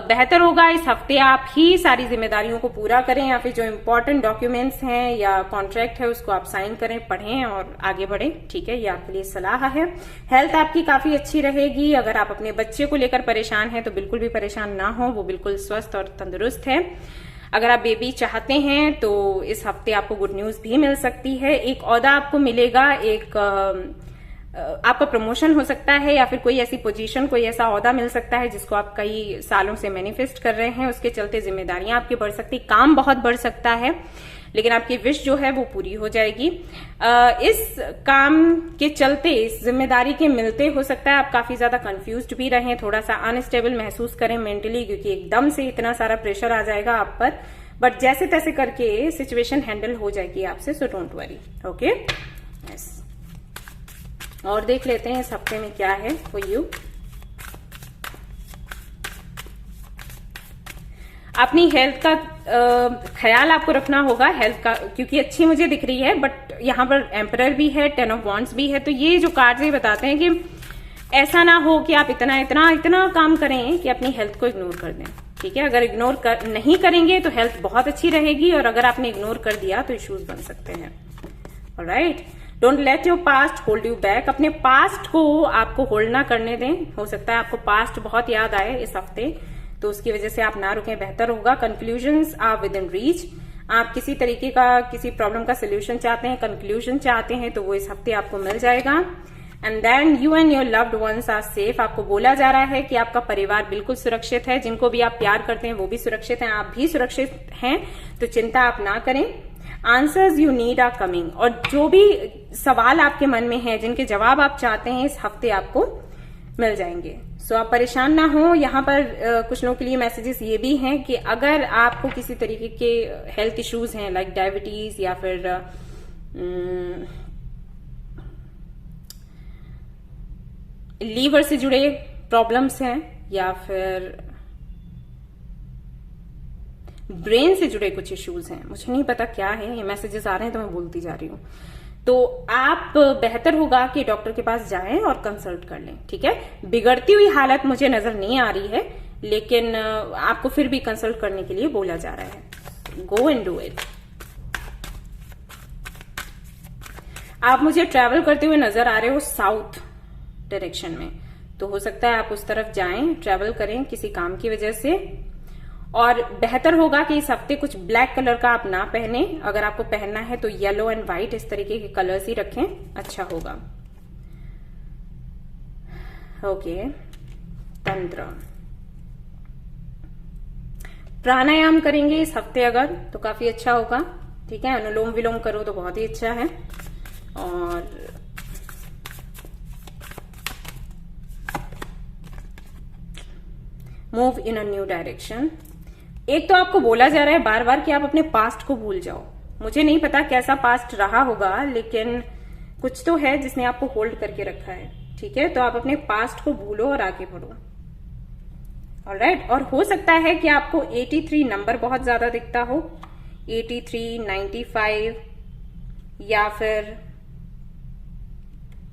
बेहतर होगा इस हफ्ते आप ही सारी जिम्मेदारियों को पूरा करें, या फिर जो इम्पोर्टेंट डॉक्यूमेंट्स हैं या कॉन्ट्रैक्ट है उसको आप साइन करें, पढ़ें और आगे बढ़ें। ठीक है, ये आपके लिए सलाह है। हेल्थ आपकी काफी अच्छी रहेगी। अगर आप अपने बच्चे को लेकर परेशान हैं तो बिल्कुल भी परेशान ना हो, वो बिल्कुल स्वस्थ और तंदुरुस्त है। अगर आप बेबी चाहते हैं तो इस हफ्ते आपको गुड न्यूज भी मिल सकती है। एक ओहदा आपको मिलेगा, एक आपका प्रमोशन हो सकता है, या फिर कोई ऐसी पोजीशन, कोई ऐसा ओहदा मिल सकता है जिसको आप कई सालों से मैनिफेस्ट कर रहे हैं। उसके चलते जिम्मेदारियां आपकी बढ़ सकती, काम बहुत बढ़ सकता है, लेकिन आपकी विश जो है वो पूरी हो जाएगी। इस काम के चलते, इस जिम्मेदारी के मिलते हो सकता है आप काफी ज्यादा कंफ्यूज्ड भी रहें, थोड़ा सा अनस्टेबल महसूस करें मेंटली, क्योंकि एकदम से इतना सारा प्रेशर आ जाएगा आप पर। बट जैसे तैसे करके सिचुएशन हैंडल हो जाएगी आपसे, so don't worry. Okay, yes. और देख लेते हैं इस हफ्ते में क्या है फॉर यू। अपनी हेल्थ का ख्याल आपको रखना होगा, हेल्थ का, क्योंकि अच्छी मुझे दिख रही है, बट यहाँ पर एम्परर भी है, 10 ऑफ वॉन्ड्स भी है। तो ये जो कार्ड्स ये बताते हैं कि ऐसा ना हो कि आप इतना काम करें कि अपनी हेल्थ को इग्नोर कर दें। ठीक है, अगर इग्नोर नहीं करेंगे तो हेल्थ बहुत अच्छी रहेगी, और अगर आपने इग्नोर कर दिया तो इश्यूज बन सकते हैं। Alright, don't let your past hold you back. अपने पास्ट को आपको होल्ड ना करने दें। हो सकता है आपको पास्ट बहुत याद आए इस हफ्ते, तो उसकी वजह से आप ना रुकें, बेहतर होगा। Conclusions are within reach. आप किसी तरीके का, किसी प्रॉब्लम का सोल्यूशन चाहते हैं, कंक्लूजन चाहते हैं, तो वो इस हफ्ते आपको मिल जाएगा। And then you and your loved ones are safe. आपको बोला जा रहा है कि आपका परिवार बिल्कुल सुरक्षित है, जिनको भी आप प्यार करते हैं वो भी सुरक्षित हैं, आप भी सुरक्षित हैं, तो चिंता आप ना करें। Answers you need are coming, और जो भी सवाल आपके मन में है, जिनके जवाब आप चाहते हैं, इस हफ्ते आपको मिल जाएंगे। सो आप परेशान ना हो। यहाँ पर कुछ लोगों के लिए मैसेजेस ये भी हैं कि अगर आपको किसी तरीके के हेल्थ इश्यूज हैं, लाइक डायबिटीज या फिर लीवर से जुड़े प्रॉब्लम्स हैं या फिर ब्रेन से जुड़े कुछ इश्यूज हैं, मुझे नहीं पता क्या है, ये मैसेजेस आ रहे हैं तो मैं बोलती जा रही हूं, तो आप बेहतर होगा कि डॉक्टर के पास जाएं और कंसल्ट कर लें। ठीक है, बिगड़ती हुई हालत मुझे नजर नहीं आ रही है, लेकिन आपको फिर भी कंसल्ट करने के लिए बोला जा रहा है। Go and do it. आप मुझे ट्रैवल करते हुए नजर आ रहे हो साउथ डायरेक्शन में, तो हो सकता है आप उस तरफ जाएं, ट्रैवल करें किसी काम की वजह से। और बेहतर होगा कि इस हफ्ते कुछ ब्लैक कलर का आप ना पहने, अगर आपको पहनना है तो येलो एंड व्हाइट, इस तरीके के कलर्स ही रखें, अच्छा होगा। ओके, तंत्र प्राणायाम करेंगे इस हफ्ते अगर, तो काफी अच्छा होगा। ठीक है, अनुलोम विलोम करो तो बहुत ही अच्छा है। और move in a new direction. एक तो आपको बोला जा रहा है बार बार कि आप अपने पास्ट को भूल जाओ। मुझे नहीं पता कैसा पास्ट रहा होगा, लेकिन कुछ तो है जिसने आपको होल्ड करके रखा है। ठीक है, तो आप अपने पास्ट को भूलो और आगे बढ़ो। ऑलराइट, और हो सकता है कि आपको 83 नंबर बहुत ज्यादा दिखता हो, 83, 95 या फिर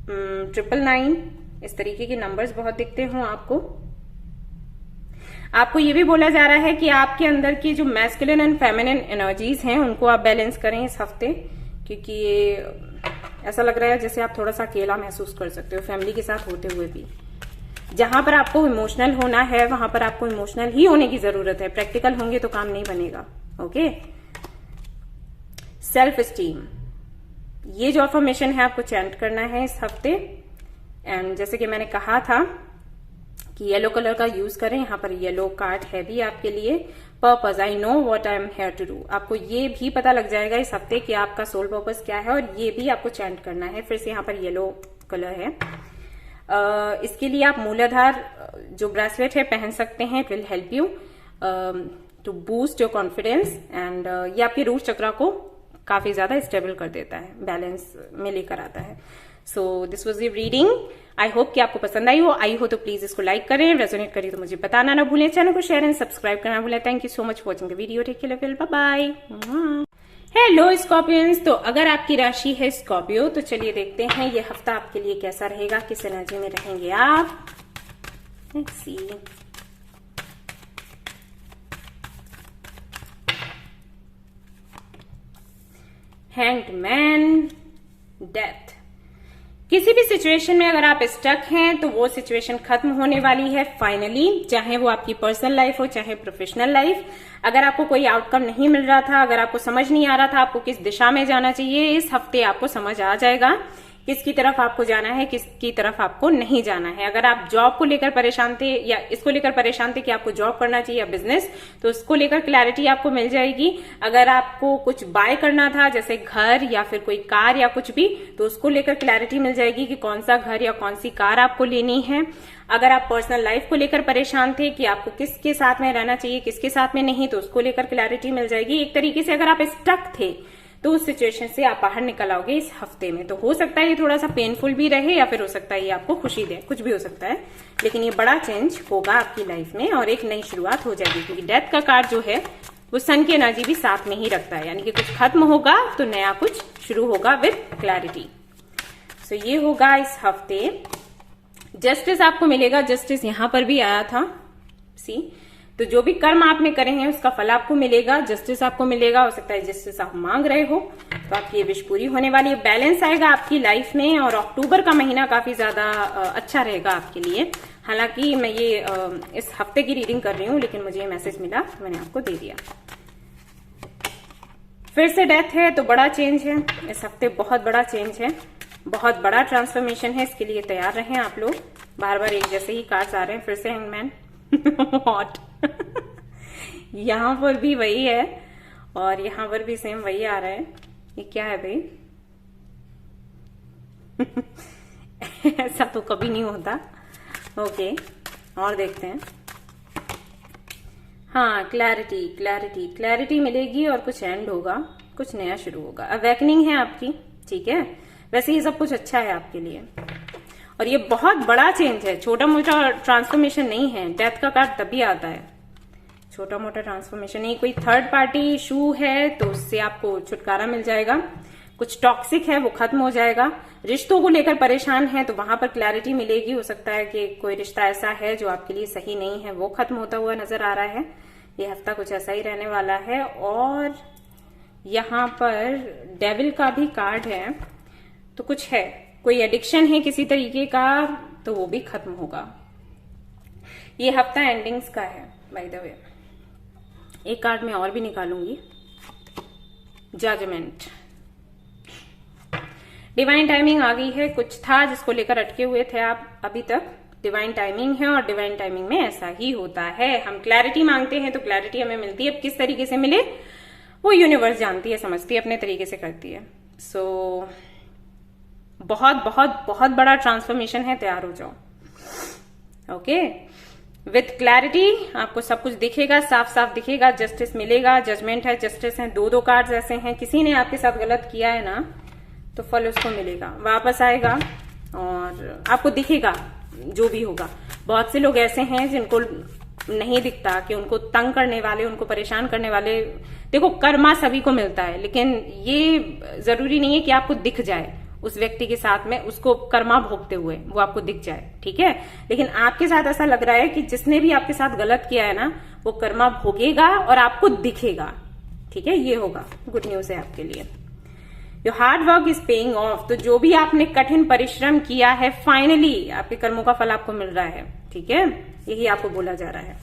999, इस तरीके के नंबर्स बहुत दिखते हो आपको। आपको ये भी बोला जा रहा है कि आपके अंदर की जो मैस्कुलिन एंड फेमिनिन एनर्जीज हैं उनको आप बैलेंस करें इस हफ्ते, क्योंकि ये ऐसा लग रहा है जैसे आप थोड़ा सा अकेला महसूस कर सकते हो फैमिली के साथ होते हुए भी। जहां पर आपको इमोशनल होना है वहां पर आपको इमोशनल ही होने की जरूरत है, प्रैक्टिकल होंगे तो काम नहीं बनेगा। ओके, सेल्फ स्टीम, ये जो अफर्मेशन है आपको चैंट करना है इस हफ्ते। एंड जैसे कि मैंने कहा था कि येलो कलर का यूज करें, यहाँ पर येलो कार्ड है भी आपके लिए। Purpose, I know what I am here to do, आपको ये भी पता लग जाएगा इस हफ्ते कि आपका सोल पर्पस क्या है, और ये भी आपको चैंट करना है। फिर से यहाँ पर येलो कलर है। इसके लिए आप मूलाधार जो ब्रेसलेट है पहन सकते हैं, it will help you to boost your confidence. And ये आपके रूट चक्रा को काफी ज्यादा स्टेबल कर देता है, बैलेंस में लेकर आता है। So this was your reading. I hope कि आपको पसंद आई हो। आई हो तो प्लीज इसको लाइक करें, रेजोनेट करें तो मुझे बताना ना भूलें, चैनल को शेयर एंड सब्सक्राइब करना भूलें। Thank you so much for watching the video. Take care, bye bye. Hello Scorpions, तो अगर आपकी राशि है स्कॉर्पियो तो चलिए देखते हैं ये हफ्ता आपके लिए कैसा रहेगा, किस एनर्जी में रहेंगे आप। Let's see. Hanged man, death. किसी भी सिचुएशन में अगर आप स्टक हैं तो वो सिचुएशन खत्म होने वाली है फाइनली, चाहे वो आपकी पर्सनल लाइफ हो चाहे प्रोफेशनल लाइफ। अगर आपको कोई आउटकम नहीं मिल रहा था, अगर आपको समझ नहीं आ रहा था आपको किस दिशा में जाना चाहिए, इस हफ्ते आपको समझ आ जाएगा किसकी तरफ आपको जाना है, किसकी तरफ आपको नहीं जाना है। अगर आप जॉब को लेकर परेशान थे या इसको लेकर परेशान थे कि आपको जॉब करना चाहिए या बिजनेस, तो उसको लेकर क्लैरिटी आपको मिल जाएगी। अगर आपको कुछ बाय करना था जैसे घर या फिर कोई कार या कुछ भी, तो उसको लेकर क्लैरिटी मिल जाएगी कि कौन सा घर या कौन सी कार आपको लेनी है। अगर आप पर्सनल लाइफ को लेकर परेशान थे कि आपको किसके साथ में रहना चाहिए किसके साथ में नहीं, तो उसको लेकर क्लैरिटी मिल जाएगी। एक तरीके से अगर आप स्टक थे तो उस सिचुएशन से आप बाहर निकल आओगे इस हफ्ते में। तो हो सकता है ये थोड़ा सा पेनफुल भी रहे या फिर हो सकता है ये आपको खुशी दे, कुछ भी हो सकता है, लेकिन ये बड़ा चेंज होगा आपकी लाइफ में और एक नई शुरुआत हो जाएगी। क्योंकि डेथ का कार्ड जो है वो सन की एनर्जी भी साथ में ही रखता है, यानी कि कुछ खत्म होगा तो नया कुछ शुरू होगा विद क्लैरिटी। सो ये होगा इस हफ्ते। जस्टिस आपको मिलेगा, जस्टिस यहां पर भी आया था, सी। तो जो भी कर्म आपने करे हैं उसका फल आपको मिलेगा, जस्टिस आपको मिलेगा। हो सकता है जस्टिस आप मांग रहे हो तो आपकी ये विश पूरी होने वाली है। बैलेंस आएगा आपकी लाइफ में और अक्टूबर का महीना काफी ज्यादा अच्छा रहेगा आपके लिए। हालांकि मैं ये इस हफ्ते की रीडिंग कर रही हूँ, लेकिन मुझे ये मैसेज मिला तो मैंने आपको दे दिया। फिर से डेथ है तो बड़ा चेंज है इस हफ्ते, बहुत बड़ा चेंज है, बहुत बड़ा ट्रांसफॉर्मेशन है, इसके लिए तैयार रहें आप लोग। बार बार एक जैसे ही कार्ड्स आ रहे हैं, फिर से हैंगमैन व्हाट यहाँ पर भी वही है और यहाँ पर भी सेम वही आ रहा है। ये क्या है भाई ऐसा तो कभी नहीं होता। ओके, और देखते हैं। हाँ, क्लैरिटी क्लैरिटी क्लैरिटी मिलेगी और कुछ एंड होगा, कुछ नया शुरू होगा, अवेकनिंग है आपकी। ठीक है, वैसे ये सब कुछ अच्छा है आपके लिए और ये बहुत बड़ा चेंज है, छोटा मोटा ट्रांसफॉर्मेशन नहीं है। डेथ का कार्ड तभी आता है, छोटा मोटा ट्रांसफॉर्मेशन नहीं। कोई थर्ड पार्टी इशू है तो उससे आपको छुटकारा मिल जाएगा, कुछ टॉक्सिक है वो खत्म हो जाएगा, रिश्तों को लेकर परेशान है तो वहां पर क्लैरिटी मिलेगी। हो सकता है कि कोई रिश्ता ऐसा है जो आपके लिए सही नहीं है, वो खत्म होता हुआ नजर आ रहा है। ये हफ्ता कुछ ऐसा ही रहने वाला है। और यहाँ पर डेविल का भी कार्ड है, तो कुछ है, कोई एडिक्शन है किसी तरीके का, तो वो भी खत्म होगा। ये हफ्ता एंडिंग्स का है बाय द वे। एक कार्ड मैं और भी निकालूंगी, जजमेंट। डिवाइन टाइमिंग आ गई है, कुछ था जिसको लेकर अटके हुए थे आप अभी तक, डिवाइन टाइमिंग है और डिवाइन टाइमिंग में ऐसा ही होता है। हम क्लैरिटी मांगते हैं तो क्लैरिटी हमें मिलती है। अब किस तरीके से मिले वो यूनिवर्स जानती है, समझती है, अपने तरीके से करती है। सो बहुत बहुत बहुत बड़ा ट्रांसफॉर्मेशन है, तैयार हो जाओ। ओके, विथ क्लैरिटी आपको सब कुछ दिखेगा, साफ साफ दिखेगा, जस्टिस मिलेगा, जजमेंट है, जस्टिस है, दो कार्ड्स ऐसे हैं। किसी ने आपके साथ गलत किया है ना, तो फल उसको मिलेगा, वापस आएगा और आपको दिखेगा जो भी होगा। बहुत से लोग ऐसे हैं जिनको नहीं दिखता कि उनको तंग करने वाले, उनको परेशान करने वाले, देखो कर्मा सभी को मिलता है, लेकिन ये जरूरी नहीं है कि आपको दिख जाए उस व्यक्ति के साथ में, उसको कर्मा भोगते हुए वो आपको दिख जाए। ठीक है, लेकिन आपके साथ ऐसा लग रहा है कि जिसने भी आपके साथ गलत किया है ना, वो कर्मा भोगेगा और आपको दिखेगा। ठीक है, ये होगा, गुड न्यूज है आपके लिए। Your hard work is paying off, तो जो भी आपने कठिन परिश्रम किया है, फाइनली आपके कर्मों का फल आपको मिल रहा है। ठीक है, यही आपको बोला जा रहा है,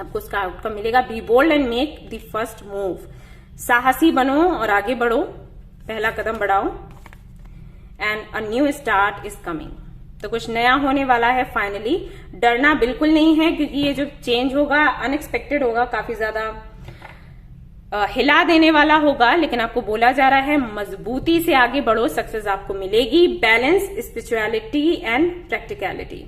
आपको उसका आउटकम मिलेगा। Be bold and make the first move, साहसी बनो और आगे बढ़ो, पहला कदम बढ़ाओ। And a new start is coming, तो कुछ नया होने वाला है फाइनली। डरना बिल्कुल नहीं है, क्योंकि ये जो चेंज होगा अनएक्सपेक्टेड होगा, काफी ज्यादा हिला देने वाला होगा, लेकिन आपको बोला जा रहा है मजबूती से आगे बढ़ो, सक्सेस आपको मिलेगी। बैलेंस स्पिरिचुअलिटी एंड प्रैक्टिकलिटी,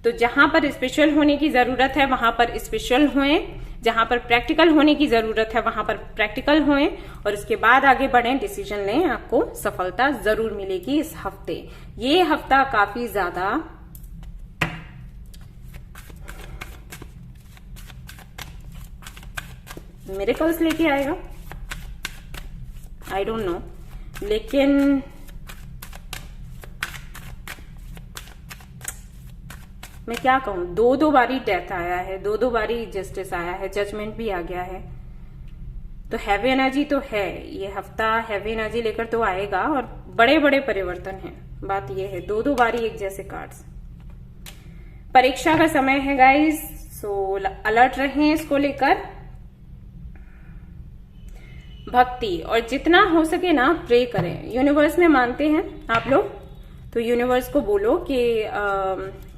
तो जहां पर स्पिरिचुअल होने की जरूरत है वहां पर स्पिरिचुअल होएं, जहां पर प्रैक्टिकल होने की जरूरत है वहां पर प्रैक्टिकल होएं और उसके बाद आगे बढ़ें, डिसीजन लें, आपको सफलता जरूर मिलेगी इस हफ्ते। ये हफ्ता काफी ज्यादा मिरेकल्स लेके आएगा, आई डोंट नो, लेकिन मैं क्या कहूं, दो बारी डेथ आया है, दो बारी जस्टिस आया है, जजमेंट भी आ गया है, तो हैवी एनर्जी तो है। ये हफ्ता हैवी एनर्जी लेकर तो आएगा और बड़े बड़े परिवर्तन हैं। बात ये है, दो बारी एक जैसे कार्ड्स। परीक्षा का समय है गाइस, सो अलर्ट रहें इसको लेकर। भक्ति, और जितना हो सके ना प्रे करें। यूनिवर्स में मानते हैं आप लोग, तो यूनिवर्स को बोलो कि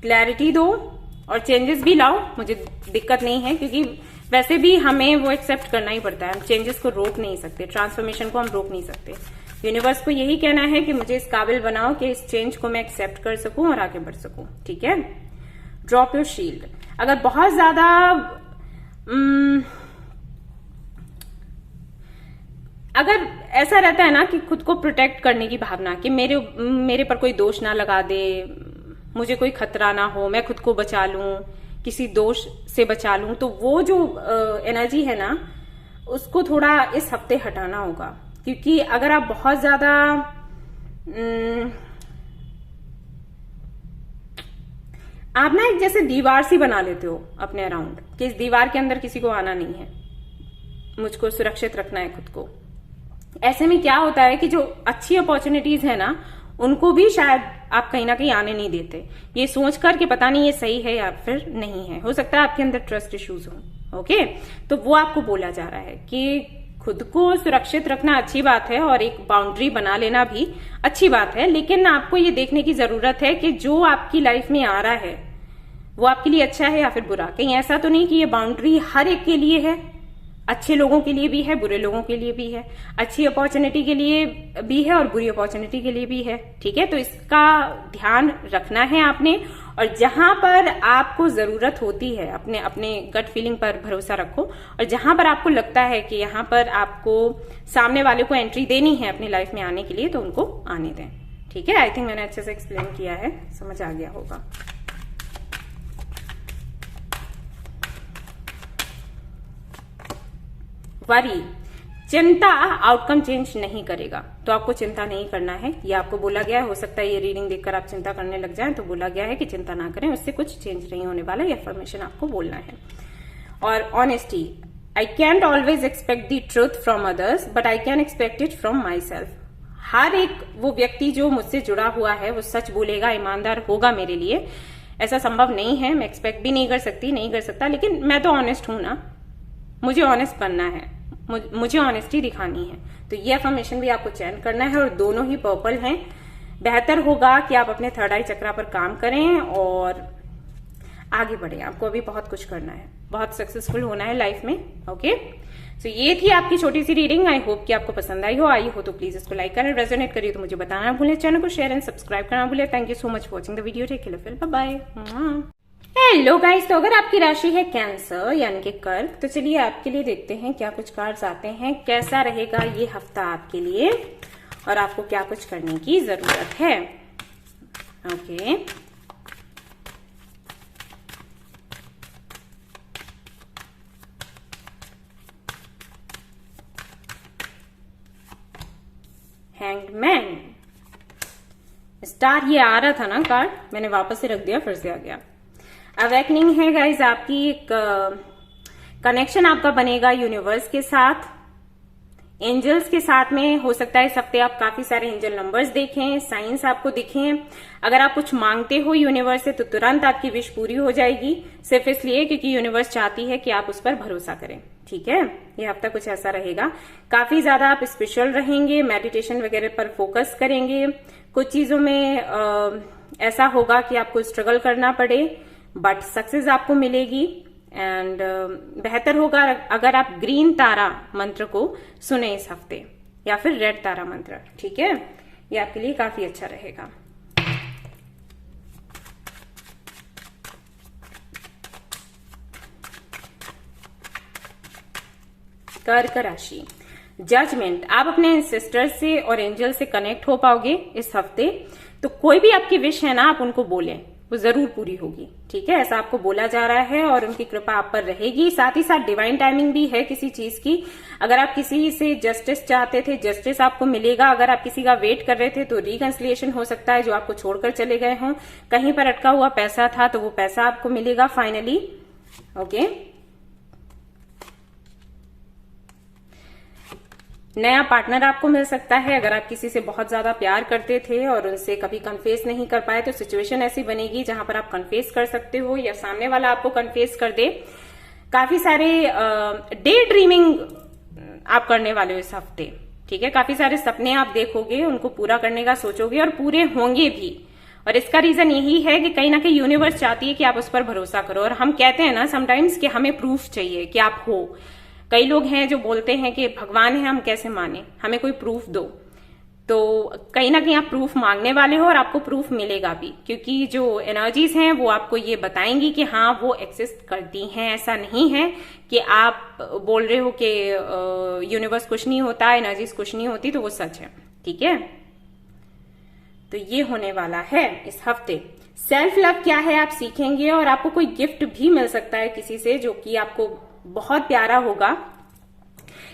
क्लैरिटी दो और चेंजेस भी लाओ, मुझे दिक्कत नहीं है, क्योंकि वैसे भी हमें वो एक्सेप्ट करना ही पड़ता है। हम चेंजेस को रोक नहीं सकते, ट्रांसफॉर्मेशन को हम रोक नहीं सकते। यूनिवर्स को यही कहना है कि मुझे इस काबिल बनाओ कि इस चेंज को मैं एक्सेप्ट कर सकूं और आगे बढ़ सकूं। ठीक है, ड्रॉप योर शील्ड। अगर बहुत ज्यादा अगर ऐसा रहता है ना कि खुद को प्रोटेक्ट करने की भावना, कि मेरे पर कोई दोष ना लगा दे, मुझे कोई खतरा ना हो, मैं खुद को बचा लूं, किसी दोष से बचा लूं, तो वो जो एनर्जी है ना, उसको थोड़ा इस हफ्ते हटाना होगा। क्योंकि अगर आप बहुत ज्यादा आप ना एक जैसे दीवार सी बना लेते हो अपने अराउंड, कि इस दीवार के अंदर किसी को आना नहीं है, मुझको सुरक्षित रखना है खुद को। ऐसे में क्या होता है कि जो अच्छी अपॉर्चुनिटीज है ना, उनको भी शायद आप कहीं ना कहीं आने नहीं देते, ये सोचकर कि पता नहीं ये सही है या फिर नहीं है। हो सकता है आपके अंदर ट्रस्ट इश्यूज हो। ओके, तो वो आपको बोला जा रहा है कि खुद को सुरक्षित रखना अच्छी बात है और एक बाउंड्री बना लेना भी अच्छी बात है, लेकिन आपको ये देखने की जरूरत है कि जो आपकी लाइफ में आ रहा है वो आपके लिए अच्छा है या फिर बुरा। कहीं ऐसा तो नहीं कि ये बाउंड्री हर एक के लिए है, अच्छे लोगों के लिए भी है, बुरे लोगों के लिए भी है, अच्छी अपॉर्चुनिटी के लिए भी है और बुरी अपॉर्चुनिटी के लिए भी है। ठीक है, तो इसका ध्यान रखना है आपने, और जहां पर आपको जरूरत होती है अपने अपने गट फीलिंग पर भरोसा रखो, और जहां पर आपको लगता है कि यहां पर आपको सामने वाले को एंट्री देनी है अपनी लाइफ में आने के लिए, तो उनको आने दें। ठीक है, आई थिंक मैंने अच्छे से एक्सप्लेन किया है, समझ आ गया होगा। वरी, चिंता आउटकम चेंज नहीं करेगा, तो आपको चिंता नहीं करना है। ये आपको बोला गया है, हो सकता है ये रीडिंग देखकर आप चिंता करने लग जाएं, तो बोला गया है कि चिंता ना करें, उससे कुछ चेंज नहीं होने वाला, ये अफर्मेशन आपको बोलना है। और honesty, I can't always expect the truth from others but I can expect it from myself. हर एक वो व्यक्ति जो मुझसे जुड़ा हुआ है वो सच बोलेगा, ईमानदार होगा मेरे लिए, ऐसा संभव नहीं है, मैं एक्सपेक्ट भी नहीं कर सकती, नहीं कर सकता, लेकिन मैं तो ऑनेस्ट हूं ना, मुझे ऑनेस्ट बनना है, मुझे ऑनेस्टी दिखानी है। तो ये अफर्मेशन भी आपको चयन करना है, और दोनों ही पर्पल हैं। बेहतर होगा कि आप अपने थर्ड आई चक्रा पर काम करें और आगे बढ़े। आपको अभी बहुत कुछ करना है, बहुत सक्सेसफुल होना है लाइफ में। ओके, सो ये थी आपकी छोटी सी रीडिंग। आई होप कि आपको पसंद आई हो तो प्लीज इसको लाइक करें, रेजोनेट करिए तो मुझे बताना भूलें, चैनल को शेयर एंड सब्सक्राइब करना भूलें। Thank you so much for watching the video, take care, bye bye. Hello guys, तो अगर आपकी राशि है कैंसर यानी कि कर्क, तो चलिए आपके लिए देखते हैं क्या कुछ कार्ड्स आते हैं, कैसा रहेगा ये हफ्ता आपके लिए और आपको क्या कुछ करने की जरूरत है। ओके, हैंग्ड मैन, स्टार ये आ रहा था ना कार्ड, मैंने वापस से रख दिया, फिर से आ गया। अवेकनिंग है गाइज, आपकी एक कनेक्शन आपका बनेगा यूनिवर्स के साथ, एंजल्स के साथ में। हो सकता है इस हफ्ते आप काफी सारे एंजल नंबर्स देखें, साइंस आपको दिखें। अगर आप कुछ मांगते हो यूनिवर्स से तो तुरंत आपकी विश पूरी हो जाएगी, सिर्फ इसलिए क्योंकि यूनिवर्स चाहती है कि आप उस पर भरोसा करें। ठीक है, ये हफ्ता कुछ ऐसा रहेगा, काफी ज्यादा आप स्पिरिचुअल रहेंगे, मेडिटेशन वगैरह पर फोकस करेंगे। कुछ चीजों में ऐसा होगा कि आपको स्ट्रगल करना पड़े, बट सक्सेस आपको मिलेगी। एंड बेहतर होगा अगर आप ग्रीन तारा मंत्र को सुने इस हफ्ते, या फिर रेड तारा मंत्र। ठीक है, ये आपके लिए काफी अच्छा रहेगा। कर्क राशि, जजमेंट, आप अपने सिस्टर से और एंजल से कनेक्ट हो पाओगे इस हफ्ते। तो कोई भी आपकी विश है ना, आप उनको बोलें, वो जरूर पूरी होगी। ठीक है, ऐसा आपको बोला जा रहा है और उनकी कृपा आप पर रहेगी। साथ ही साथ डिवाइन टाइमिंग भी है किसी चीज की। अगर आप किसी से जस्टिस चाहते थे, जस्टिस आपको मिलेगा। अगर आप किसी का वेट कर रहे थे तो रिकंसिलिएशन हो सकता है, जो आपको छोड़कर चले गए हों। कहीं पर अटका हुआ पैसा था तो वो पैसा आपको मिलेगा फाइनली। ओके, नया पार्टनर आपको मिल सकता है। अगर आप किसी से बहुत ज्यादा प्यार करते थे और उनसे कभी कन्फेस नहीं कर पाए, तो सिचुएशन ऐसी बनेगी जहां पर आप कन्फेस कर सकते हो या सामने वाला आपको कन्फेस कर दे। काफी सारे डे ड्रीमिंग आप करने वाले हो इस हफ्ते। ठीक है, काफी सारे सपने आप देखोगे, उनको पूरा करने का सोचोगे और पूरे होंगे भी। और इसका रीजन यही है कि कहीं ना कहीं यूनिवर्स चाहती है कि आप उस पर भरोसा करो। और हम कहते हैं ना समटाइम्स कि हमें प्रूफ चाहिए कि आप हो। कई लोग हैं जो बोलते हैं कि भगवान है, हम कैसे माने, हमें कोई प्रूफ दो। तो कहीं ना कहीं आप प्रूफ मांगने वाले हो और आपको प्रूफ मिलेगा भी, क्योंकि जो एनर्जीज हैं वो आपको ये बताएंगी कि हाँ वो एग्जिस्ट करती हैं। ऐसा नहीं है कि आप बोल रहे हो कि यूनिवर्स कुछ नहीं होता, एनर्जीज कुछ नहीं होती, तो वो सच है। ठीक है, तो ये होने वाला है इस हफ्ते। सेल्फ लव क्या है आप सीखेंगे, और आपको कोई गिफ्ट भी मिल सकता है किसी से जो कि आपको बहुत प्यारा होगा।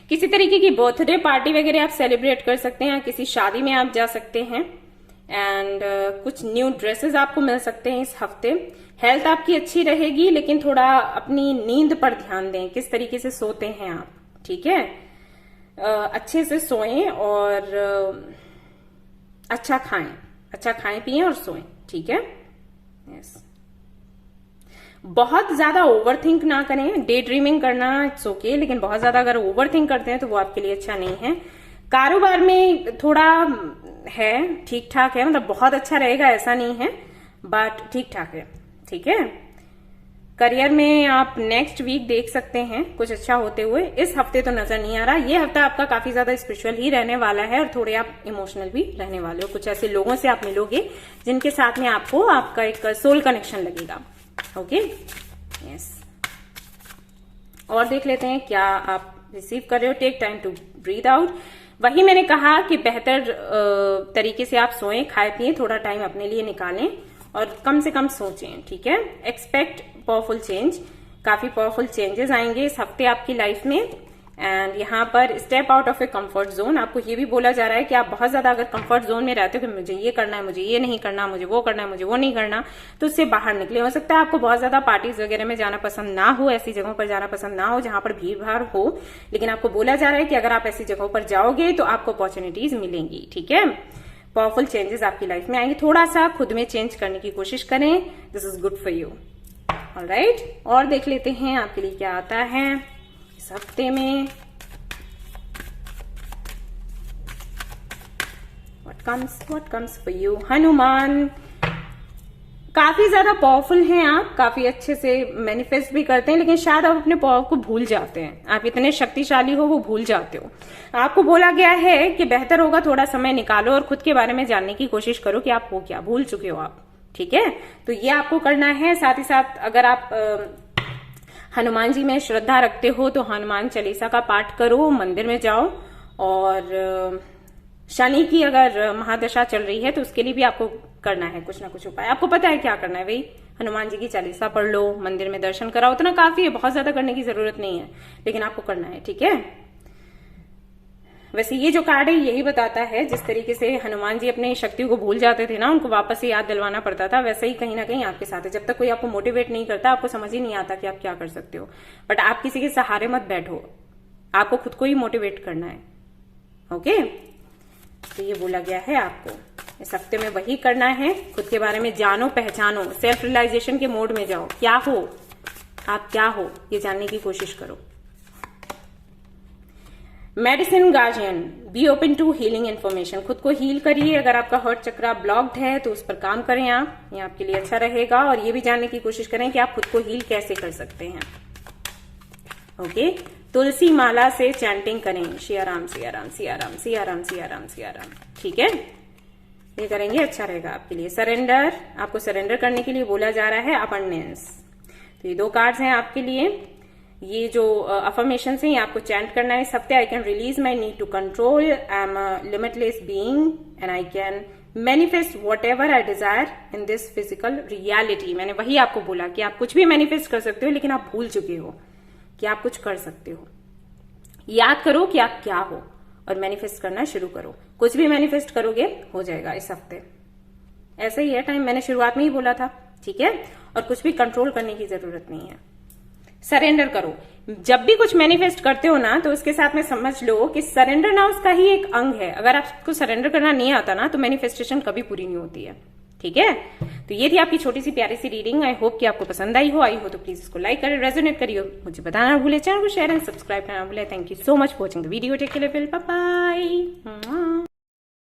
किसी तरीके की बर्थडे पार्टी वगैरह आप सेलिब्रेट कर सकते हैं, किसी शादी में आप जा सकते हैं। एंड कुछ न्यू ड्रेसेस आपको मिल सकते हैं इस हफ्ते। हेल्थ आपकी अच्छी रहेगी, लेकिन थोड़ा अपनी नींद पर ध्यान दें, किस तरीके से सोते हैं आप। ठीक है, अच्छे से सोएं और अच्छा खाएं पिएं और सोएं। ठीक है, यस। बहुत ज्यादा ओवरथिंक ना करें। डे ड्रीमिंग करना इट्स ओके, लेकिन बहुत ज्यादा अगर ओवरथिंक करते हैं तो वो आपके लिए अच्छा नहीं है। कारोबार में थोड़ा है, ठीक ठाक है, मतलब बहुत अच्छा रहेगा ऐसा नहीं है, बट ठीक ठाक है। ठीक है, करियर में आप नेक्स्ट वीक देख सकते हैं कुछ अच्छा होते हुए। इस हफ्ते तो नजर नहीं आ रहा। ये हफ्ता आपका काफी ज्यादा स्पिरिचुअल ही रहने वाला है और थोड़े आप इमोशनल भी रहने वाले हो। कुछ ऐसे लोगों से आप मिलोगे जिनके साथ में आपको आपका एक सोल कनेक्शन लगेगा। Okay, yes. और देख लेते हैं क्या आप रिसीव कर रहे हो। Take time to breathe out. वही मैंने कहा कि बेहतर तरीके से आप सोएं, खाए पिए, थोड़ा टाइम अपने लिए निकालें और कम से कम सोचें। ठीक है, एक्सपेक्ट पावरफुल चेंज। काफी पावरफुल चेंजेस आएंगे इस हफ्ते आपकी लाइफ में। एंड यहाँ पर step out of a comfort zone. आपको ये भी बोला जा रहा है कि आप बहुत ज्यादा अगर कंफर्ट जोन में रहते हो कि मुझे ये करना है, मुझे ये नहीं करना, मुझे वो करना है, मुझे वो नहीं करना, तो उससे बाहर निकले। हो सकता है आपको बहुत ज्यादा पार्टीज वगैरह में जाना पसंद ना हो, ऐसी जगहों पर जाना पसंद ना हो जहां पर भीड़ भाड़ हो, लेकिन आपको बोला जा रहा है कि अगर आप ऐसी जगहों पर जाओगे तो आपको अपॉर्चुनिटीज मिलेंगी। ठीक है, पावरफुल चेंजेस आपकी लाइफ में आएंगे। थोड़ा सा खुद में चेंज करने की कोशिश करें। This is good for you. Alright, और देख लेते हैं आपके लिए क्या आता है इस हफ्ते में। What comes for you? Hanuman. काफी ज्यादा पावरफुल हैं आप, काफी अच्छे से मैनिफेस्ट भी करते हैं, लेकिन शायद आप अपने पावर को भूल जाते हैं। आप इतने शक्तिशाली हो वो भूल जाते हो। आपको बोला गया है कि बेहतर होगा थोड़ा समय निकालो और खुद के बारे में जानने की कोशिश करो कि आप हो क्या, भूल चुके हो आप। ठीक है, तो ये आपको करना है। साथ ही साथ अगर आप हनुमान जी में श्रद्धा रखते हो तो हनुमान चालीसा का पाठ करो, मंदिर में जाओ। और शनि की अगर महादशा चल रही है तो उसके लिए भी आपको करना है कुछ ना कुछ उपाय। आपको पता है क्या करना है, वही हनुमान जी की चालीसा पढ़ लो, मंदिर में दर्शन कराओ, उतना काफी है, बहुत ज्यादा करने की जरूरत नहीं है, लेकिन आपको करना है। ठीक है, वैसे ये जो कार्ड है यही बताता है जिस तरीके से हनुमान जी अपनी शक्ति को भूल जाते थे ना, उनको वापस से याद दिलवाना पड़ता था, वैसे ही कहीं ना कहीं आपके साथ है। जब तक कोई आपको मोटिवेट नहीं करता आपको समझ ही नहीं आता कि आप क्या कर सकते हो। बट आप किसी के सहारे मत बैठो, आपको खुद को ही मोटिवेट करना है। ओके, तो ये बोला गया है आपको इस हफ्ते में वही करना है। खुद के बारे में जानो, पहचानो, सेल्फ रियलाइजेशन के मोड में जाओ। क्या हो आप, क्या हो ये जानने की कोशिश करो। Medicine guardian, be open to healing information. खुद को हील करिए। अगर आपका हार्ट चक्रा ब्लॉक्ड है तो उस पर काम करें आप, ये आपके लिए अच्छा रहेगा। और ये भी जानने की कोशिश करें कि आप खुद को हील कैसे कर सकते हैं। ओके, तुलसी माला से चैंटिंग करें, सिया राम सिया राम सिया राम सिया राम सिया राम सिया राम। ठीक है, ये करेंगे अच्छा रहेगा आपके लिए। सरेंडर, आपको सरेंडर करने के लिए बोला जा रहा है। अबंडेंस, तो ये दो कार्ड्स हैं आपके लिए। ये जो अफर्मेशन है ये आपको चैंट करना है इस हफ्ते। I can release my need to control, I am a limitless being and I can manifest whatever I desire in this physical reality. मैंने वही आपको बोला कि आप कुछ भी मैनिफेस्ट कर सकते हो, लेकिन आप भूल चुके हो कि आप कुछ कर सकते हो। याद करो कि आप क्या हो और मैनिफेस्ट करना शुरू करो। कुछ भी मैनिफेस्ट करोगे हो जाएगा इस हफ्ते। ऐसे ही है टाइम, मैंने शुरुआत में ही बोला था। ठीक है, और कुछ भी कंट्रोल करने की जरूरत नहीं है। सरेंडर करो। जब भी कुछ मैनिफेस्ट करते हो ना तो उसके साथ में समझ लो कि सरेंडर ना उसका ही एक अंग है। अगर आपको सरेंडर करना नहीं आता ना तो मैनिफेस्टेशन कभी पूरी नहीं होती है। ठीक है, तो ये थी आपकी छोटी सी प्यारी सी रीडिंग। आई होप कि आपको पसंद आई हो तो प्लीज इसको लाइक करें, रेजोनेट करिए, मुझे बताना भूले, चैनल को शेयर एंड सब्सक्राइब करना भूले। Thank you so much for watching the video. Take care, bye bye.